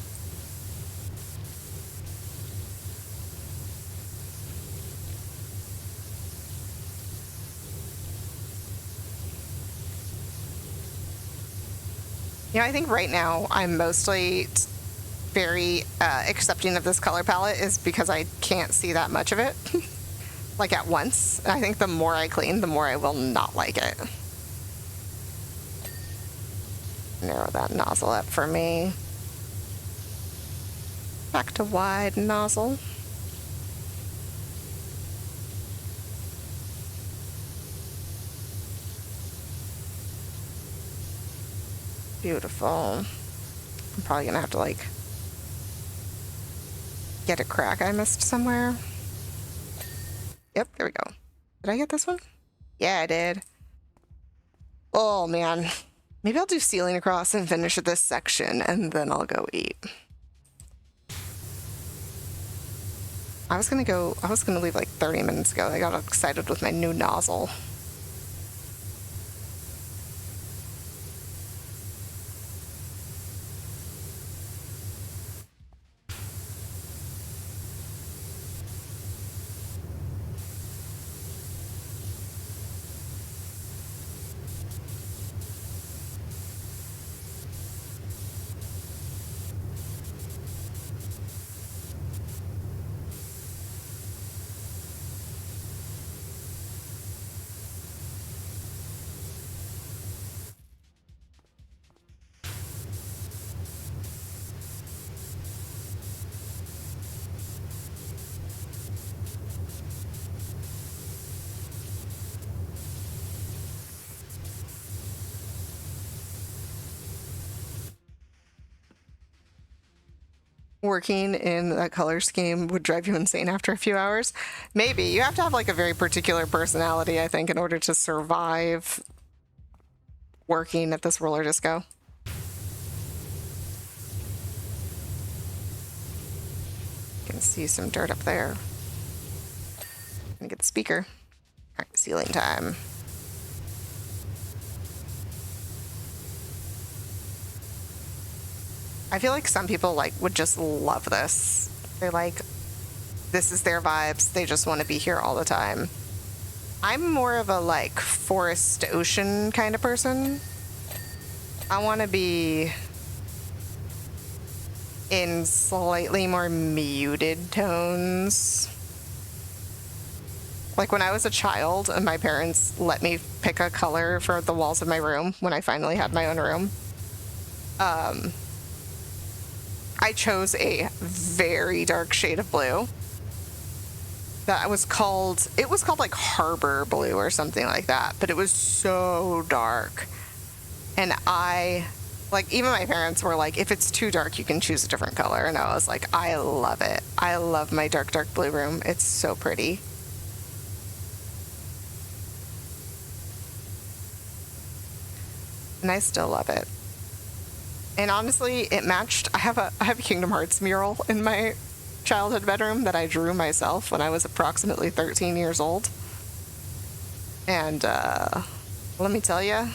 Yeah, I think right now I'm mostly very accepting of this color palette is because I can't see that much of it. Like at once. And I think the more I clean, the more I will not like it. Narrow that nozzle up for me. Back to wide nozzle. Beautiful. I'm probably gonna have to like get a crack I missed somewhere. Yep, there we go. Did I get this one? Yeah, I did. Oh man. Maybe I'll do ceiling across and finish this section and then I'll go eat. I was gonna leave like 30 minutes ago. I got excited with my new nozzle. Working in that color scheme would drive you insane after a few hours. Maybe. You have to have like a very particular personality, I think, in order to survive working at this roller disco. You can see some dirt up there. Gonna get the speaker. All right, ceiling time. I feel like some people like would just love this. They're like, this is their vibes. They just want to be here all the time. I'm more of a like forest ocean kind of person. I want to be in slightly more muted tones. Like when I was a child and my parents let me pick a color for the walls of my room when I finally had my own room, I chose a very dark shade of blue that was called, it was called like Harbor Blue or something like that, but it was so dark. And like, even my parents were like, if it's too dark, you can choose a different color. And I was like, I love it. I love my dark, dark blue room. It's so pretty. And I still love it. And honestly, it matched. I have a Kingdom Hearts mural in my childhood bedroom that I drew myself when I was approximately 13 years old. And let me tell you,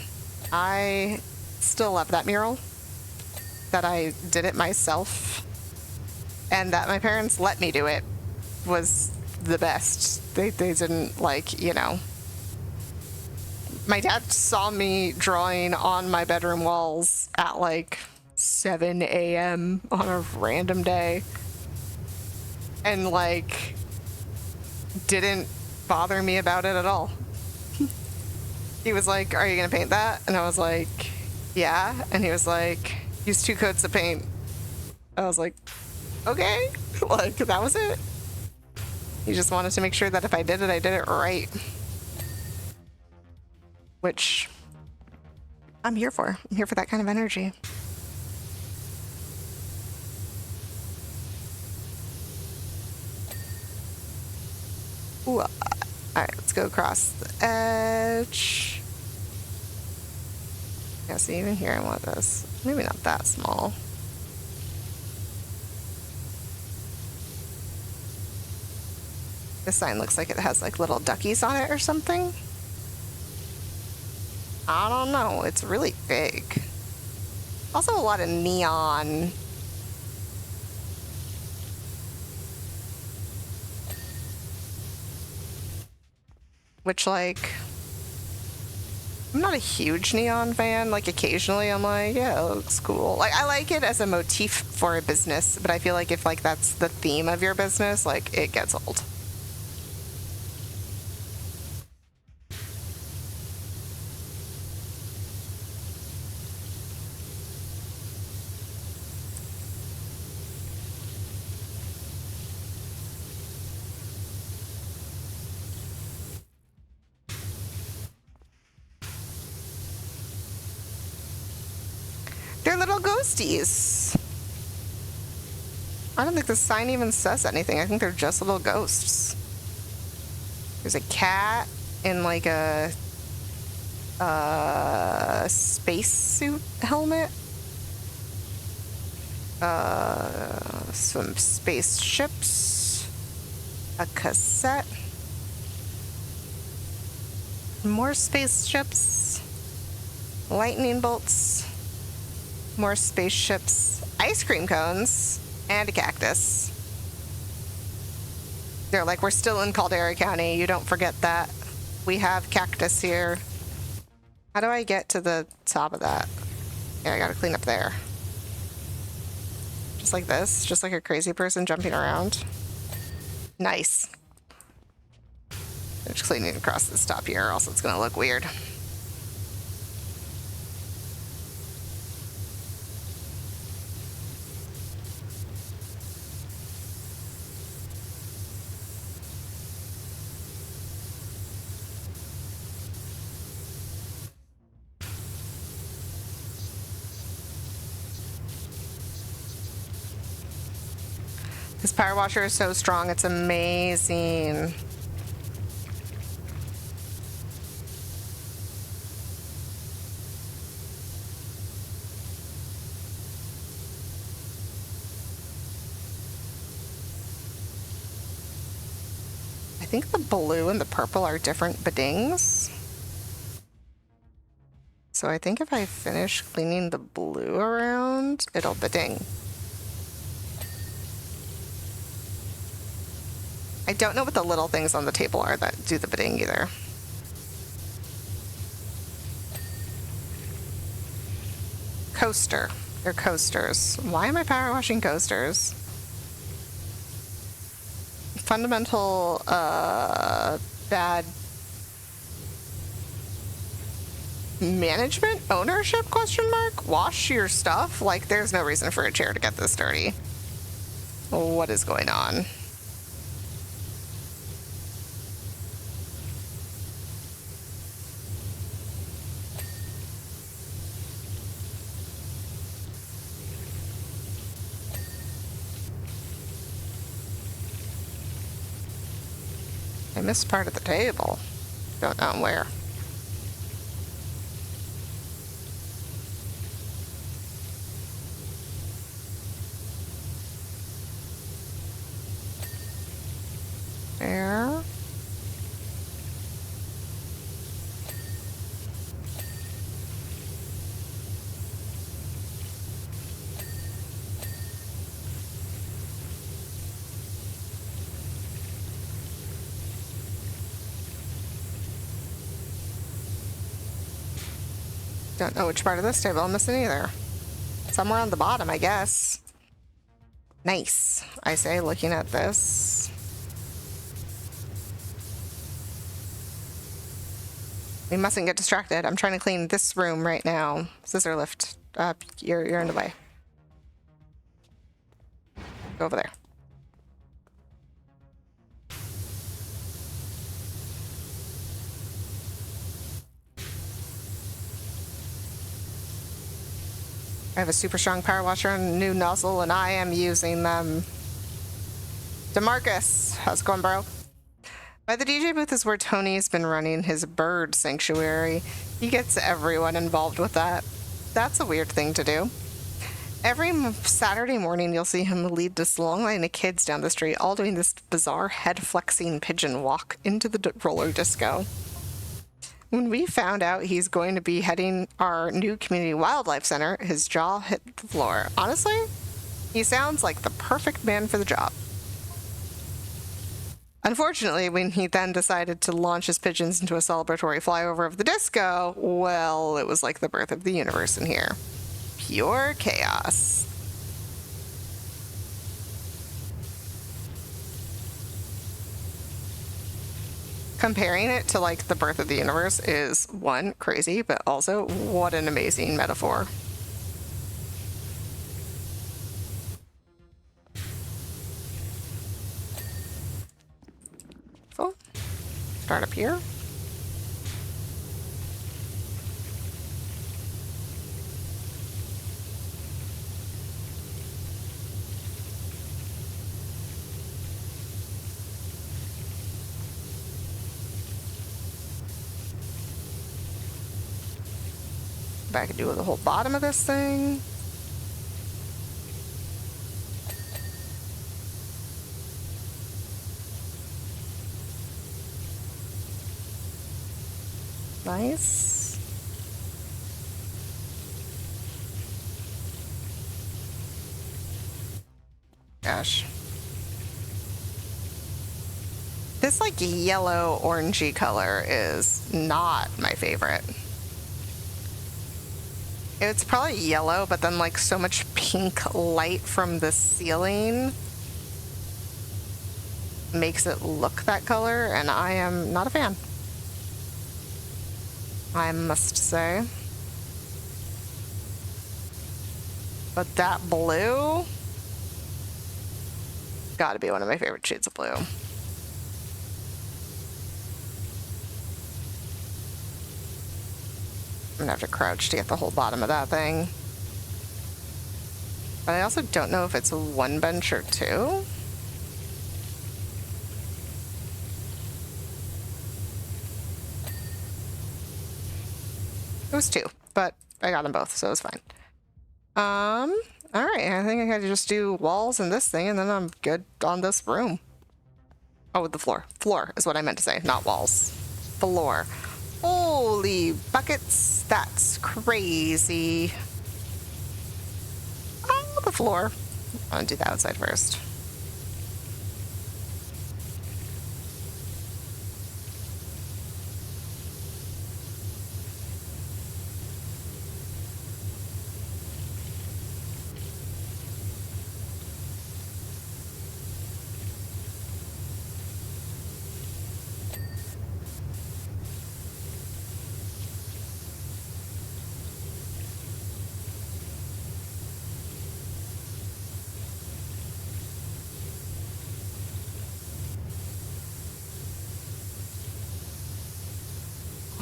I still love that mural. That I did it myself. And that my parents let me do it was the best. They didn't, like, you know. My dad saw me drawing on my bedroom walls at like 7 a.m. on a random day. And like, didn't bother me about it at all. He was like, are you gonna paint that? And I was like, yeah. And he was like, use 2 coats of paint. I was like, okay. Like, that was it. He just wanted to make sure that if I did it right. Which I'm here for. I'm here for that kind of energy. Ooh, all right, let's go across the edge. Yeah, see, even here I want this. Maybe not that small. This sign looks like it has like little duckies on it or something. I don't know. It's really big. Also a lot of neon. Which, like, I'm not a huge neon fan. Like, occasionally I'm like, yeah, it looks cool. Like, I like it as a motif for a business, but I feel like if, like, that's the theme of your business, like, it gets old. They're little ghosties. I don't think the sign even says anything. I think they're just little ghosts. There's a cat in like a spacesuit helmet. Some spaceships. A cassette. More spaceships. Lightning bolts. More spaceships, ice cream cones, and a cactus. They're like, we're still in Caldera County. You don't forget that. We have cactus here. How do I get to the top of that? Yeah, I gotta clean up there. Just like this. Just like a crazy person jumping around. Nice. I'm just cleaning across this top here, or else it's gonna look weird. This power washer is so strong, it's amazing. I think the blue and the purple are different biddings. So I think if I finish cleaning the blue around, it'll ba-ding. I don't know what the little things on the table are that do the ba-ding either. Coaster. They're coasters. Why am I power washing coasters? Fundamental, bad management? Ownership? Question mark? Wash your stuff? Like, there's no reason for a chair to get this dirty. What is going on? I missed part of the table. Don't know where. There. Don't know which part of this table I'm missing either. Somewhere on the bottom, I guess. Nice, I say, looking at this. We mustn't get distracted. I'm trying to clean this room right now. Scissor lift. You're in the way. Go over there. I have a super strong power washer and a new nozzle, and I am using them. DeMarcus, how's it going, bro? By the DJ booth is where Tony's been running his bird sanctuary. He gets everyone involved with that. That's a weird thing to do. Every Saturday morning, you'll see him lead this long line of kids down the street, all doing this bizarre head-flexing pigeon walk into the roller disco. When we found out he's going to be heading our new community wildlife center, his jaw hit the floor. Honestly, he sounds like the perfect man for the job. Unfortunately, when he then decided to launch his pigeons into a celebratory flyover of the disco, well, it was like the birth of the universe in here. Pure chaos. Comparing it to, like, the birth of the universe is, one, crazy, but also, what an amazing metaphor. Full. Start up here. Back and do the whole bottom of this thing. Nice. Gosh. This, like, yellow orangey color is not my favorite. It's probably yellow, but then, like, so much pink light from the ceiling makes it look that color, and I am not a fan, I must say. But that blue, gotta be one of my favorite shades of blue. I'm gonna have to crouch to get the whole bottom of that thing. But I also don't know if it's one bench or two. It was two, but I got them both, so it was fine. All right, I think I gotta just do walls and this thing, and then I'm good on this room. Oh, the floor. Floor is what I meant to say, not walls. Floor. Holy leave buckets. That's crazy. Oh, the floor. I'm gonna do the outside first.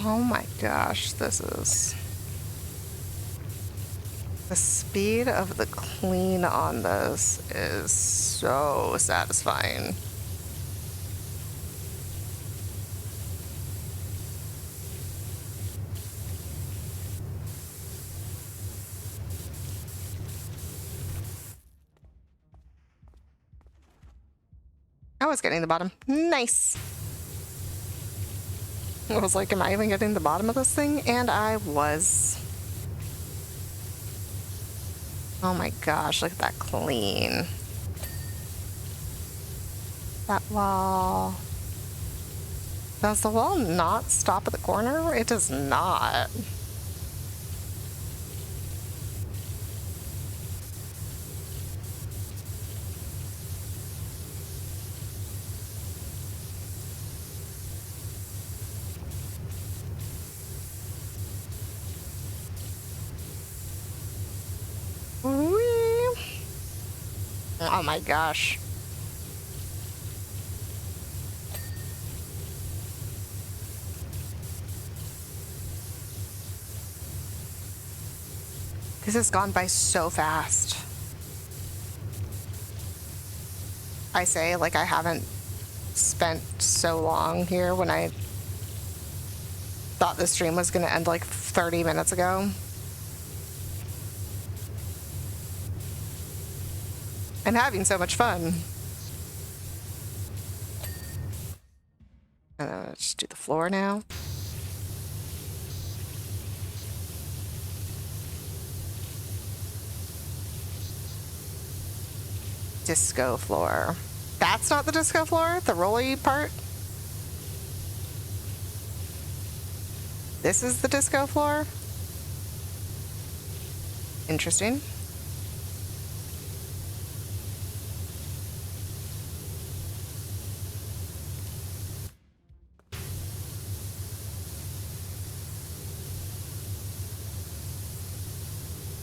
Oh my gosh, this is... The speed of the clean on this is so satisfying. I was getting the bottom. Nice. I was like, am I even getting the bottom of this thing? And I was. Oh my gosh, look at that clean. That wall. Does the wall not stop at the corner? It does not. Whee! Oh my gosh. This has gone by so fast. I say, like, I haven't spent so long here when I thought the stream was going to end like 30 minutes ago. I'm having so much fun. Just do the floor now. Disco floor. That's not the disco floor? The rolly part? This is the disco floor? Interesting.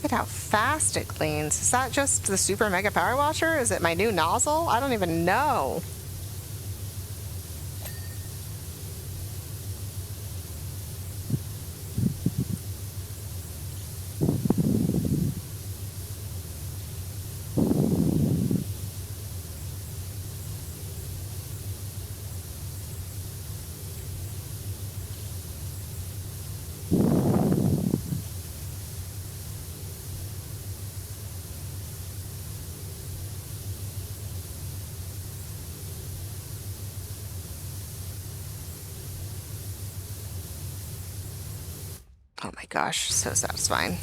Look at how fast it cleans. Is that just the super mega power washer? Is it my new nozzle? I don't even know. Oh my gosh, so satisfying.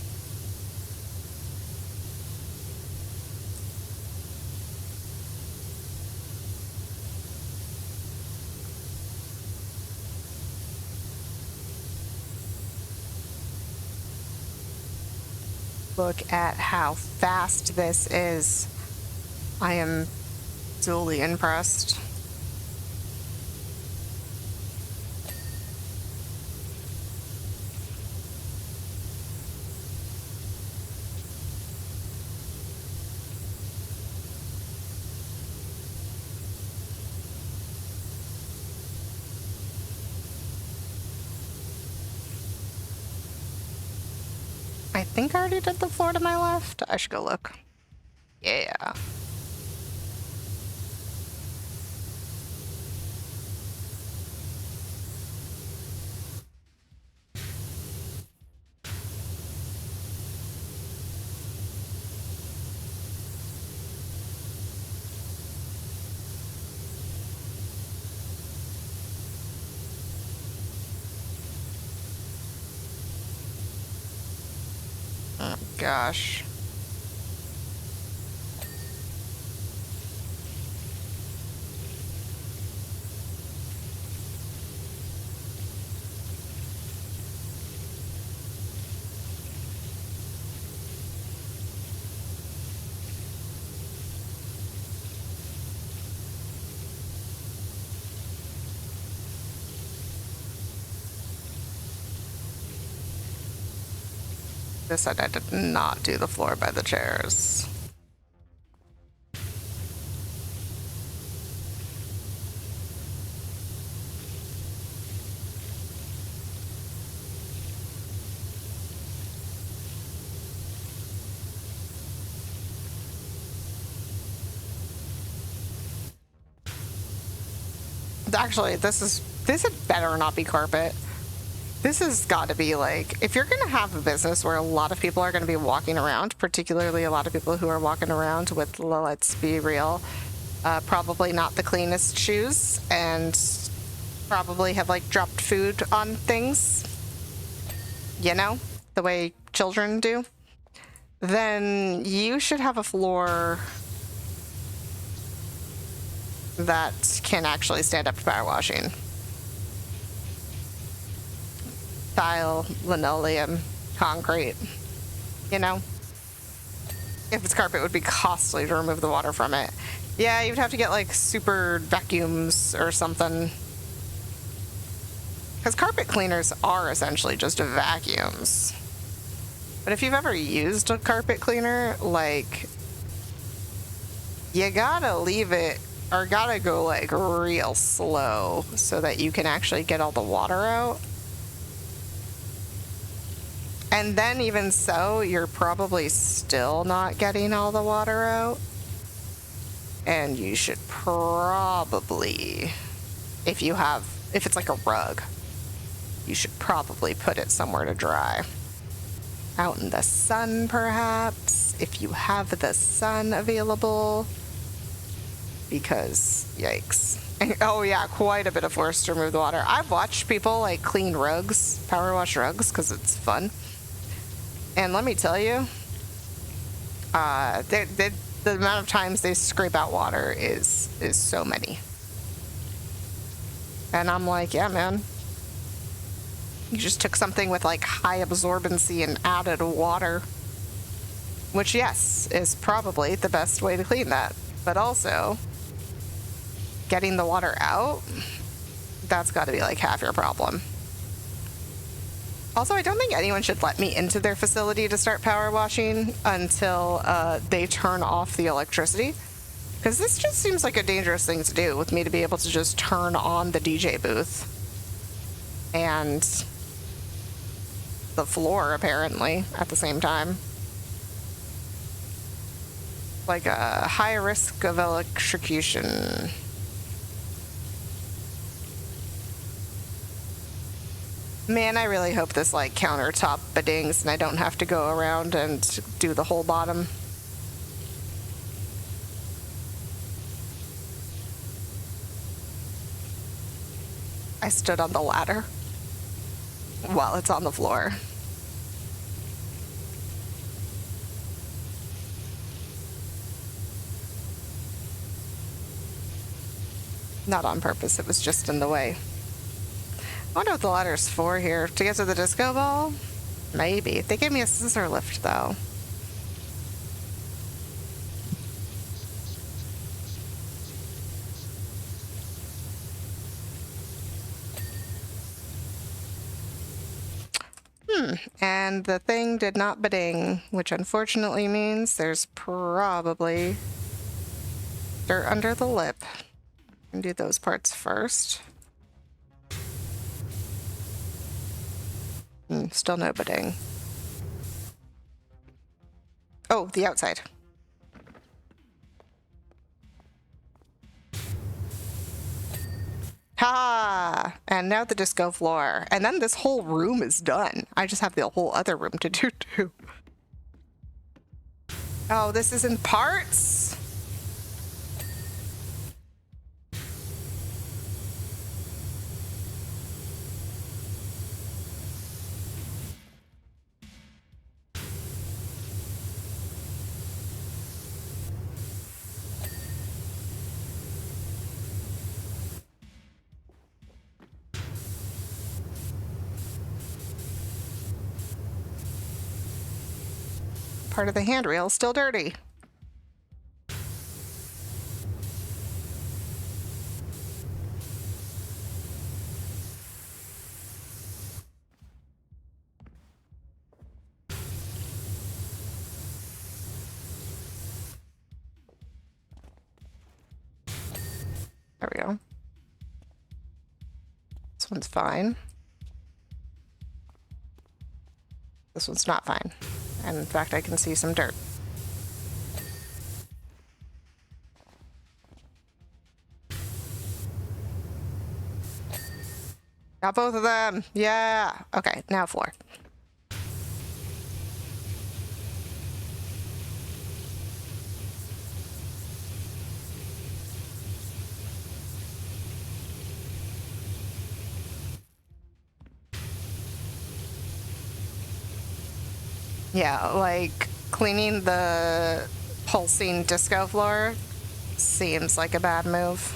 Look at how fast this is. I am duly impressed. I think I already did the floor to my left. I should go look. Yeah. gosh. This side I did not do the floor by the chairs. Actually, this had better not be carpet. This has got to be like, if you're going to have a business where a lot of people are going to be walking around, particularly a lot of people who are walking around with, let's be real, probably not the cleanest shoes and probably have like dropped food on things, you know, the way children do, then you should have a floor that can actually stand up to power washing. Tile, linoleum, concrete, you know? If it's carpet, it would be costly to remove the water from it. Yeah, you'd have to get like super vacuums or something. Because carpet cleaners are essentially just vacuums. But if you've ever used a carpet cleaner, like, you gotta leave it, or gotta go like real slow so that you can actually get all the water out. And then even so, you're probably still not getting all the water out. And you should probably, if it's like a rug, you should probably put it somewhere to dry. Out in the sun, perhaps, if you have the sun available. Because, yikes. And, oh yeah, quite a bit of force to remove the water. I've watched people like clean rugs, power wash rugs, because it's fun. And let me tell you, the amount of times they scrape out water is so many. And I'm like, yeah, man. You just took something with like high absorbency and added water. Which, yes, is probably the best way to clean that. But also, getting the water out, that's got to be like half your problem. Also, I don't think anyone should let me into their facility to start power washing until they turn off the electricity. Because this just seems like a dangerous thing to do, with me to be able to just turn on the DJ booth. And the floor, apparently, at the same time. Like a high risk of electrocution. Man, I really hope this like countertop bedings and I don't have to go around and do the whole bottom. I stood on the ladder while it's on the floor. Not on purpose, it was just in the way. I wonder what the ladder's for here. To get to the disco ball? Maybe. They gave me a scissor lift, though. And the thing did not beding, which unfortunately means there's probably dirt under the lip. And do those parts first. Still no beding. Oh, the outside. Ha! And now the disco floor. And then this whole room is done. I just have the whole other room to do too. Oh, this is in parts? part of the handrail is still dirty. There we go. This one's fine. This one's not fine. And in fact, I can see some dirt. Got both of them. Yeah. Okay, now floor. Yeah, like cleaning the pulsing disco floor seems like a bad move.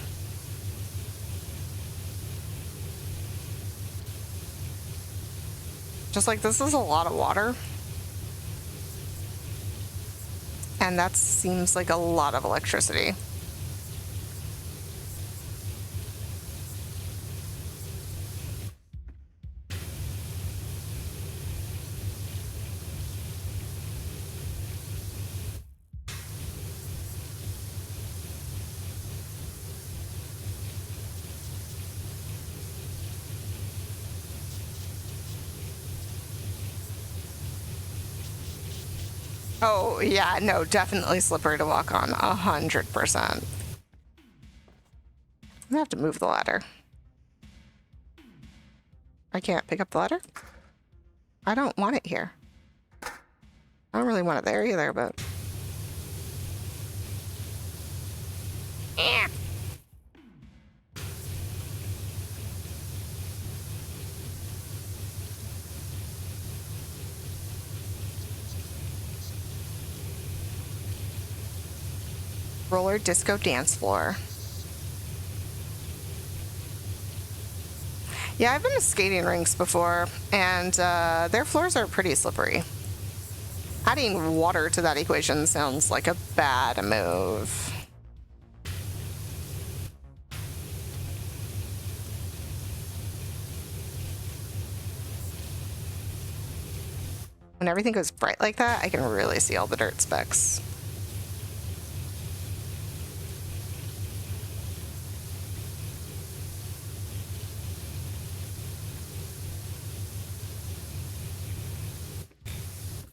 Just like this is a lot of water. And that seems like a lot of electricity. Oh, yeah, no, definitely slippery to walk on, 100%. I'm gonna have to move the ladder. I can't pick up the ladder? I don't want it here. I don't really want it there either, but... Eh. Roller disco dance floor. Yeah, I've been to skating rinks before, and their floors are pretty slippery. Adding water to that equation sounds like a bad move. When everything goes bright like that, I can really see all the dirt specks.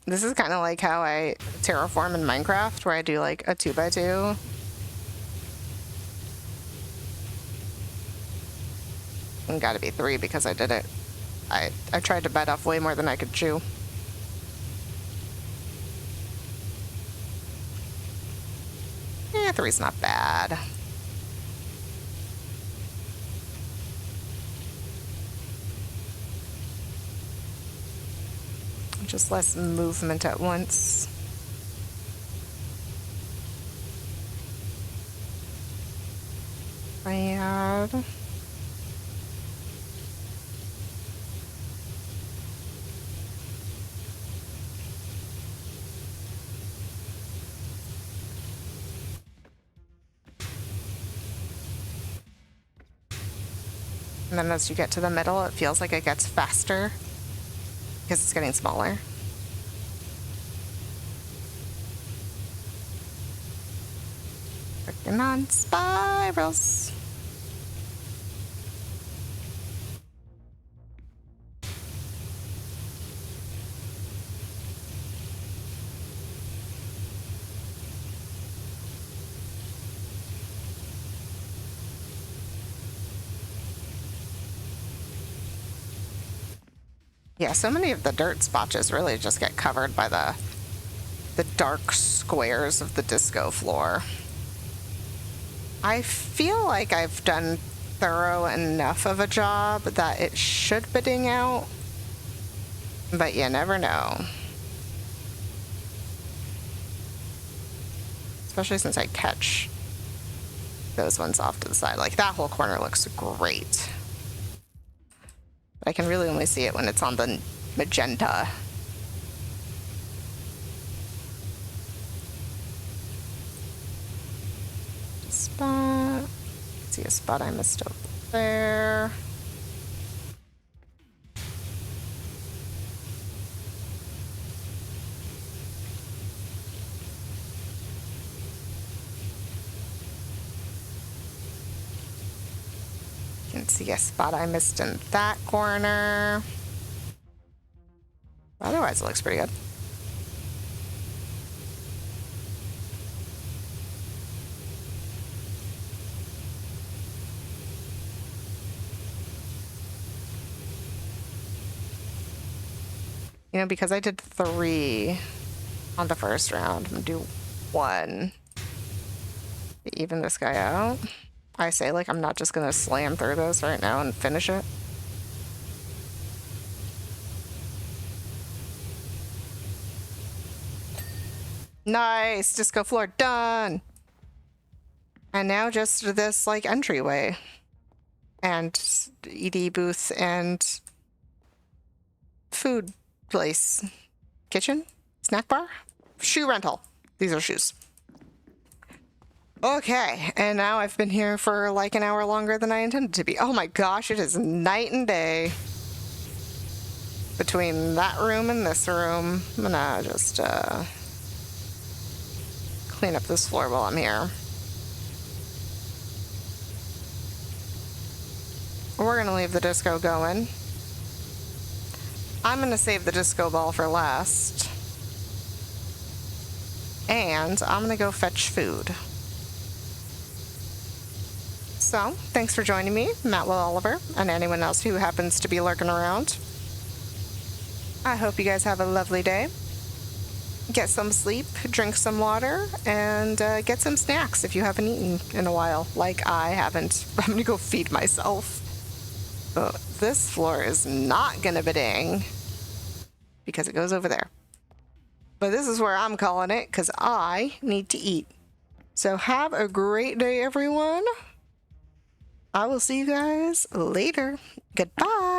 This is kind of like how I terraform in Minecraft, where I do like a 2x2. And gotta be 3 because I did it. I tried to bite off way more than I could chew. Yeah, 3's not bad. Just less movement at once. Bad. And then as you get to the middle, it feels like it gets faster because it's getting smaller. Working on spirals. Yeah, so many of the dirt spotches really just get covered by the dark squares of the disco floor. I feel like I've done thorough enough of a job that it should be ding out, but you never know. Especially since I catch those ones off to the side. Like, that whole corner looks great. But I can really only see it when it's on the magenta. spot. See a spot I missed over there. Can see a spot I missed in that corner. Otherwise, it looks pretty good. You know, because I did 3 on the first round, I'm gonna do 1 to even this guy out. I say, like, I'm not just gonna slam through this right now and finish it. Nice! Disco floor done! And now just this, like, entryway. And ED booth and food place. Kitchen? Snack bar? Shoe rental. These are shoes. Okay, and now I've been here for like an hour longer than I intended to be. Oh my gosh, it is night and day between that room and this room. I'm gonna just clean up this floor while I'm here. We're gonna leave the disco going. I'm gonna save the disco ball for last. And I'm gonna go fetch food. So, thanks for joining me, Matt Will Oliver, and anyone else who happens to be lurking around. I hope you guys have a lovely day. Get some sleep, drink some water, and get some snacks if you haven't eaten in a while, like I haven't. I'm gonna go feed myself. But this floor is not gonna ba-ding, because it goes over there. But this is where I'm calling it, because I need to eat. So have a great day, everyone. I will see you guys later. Goodbye.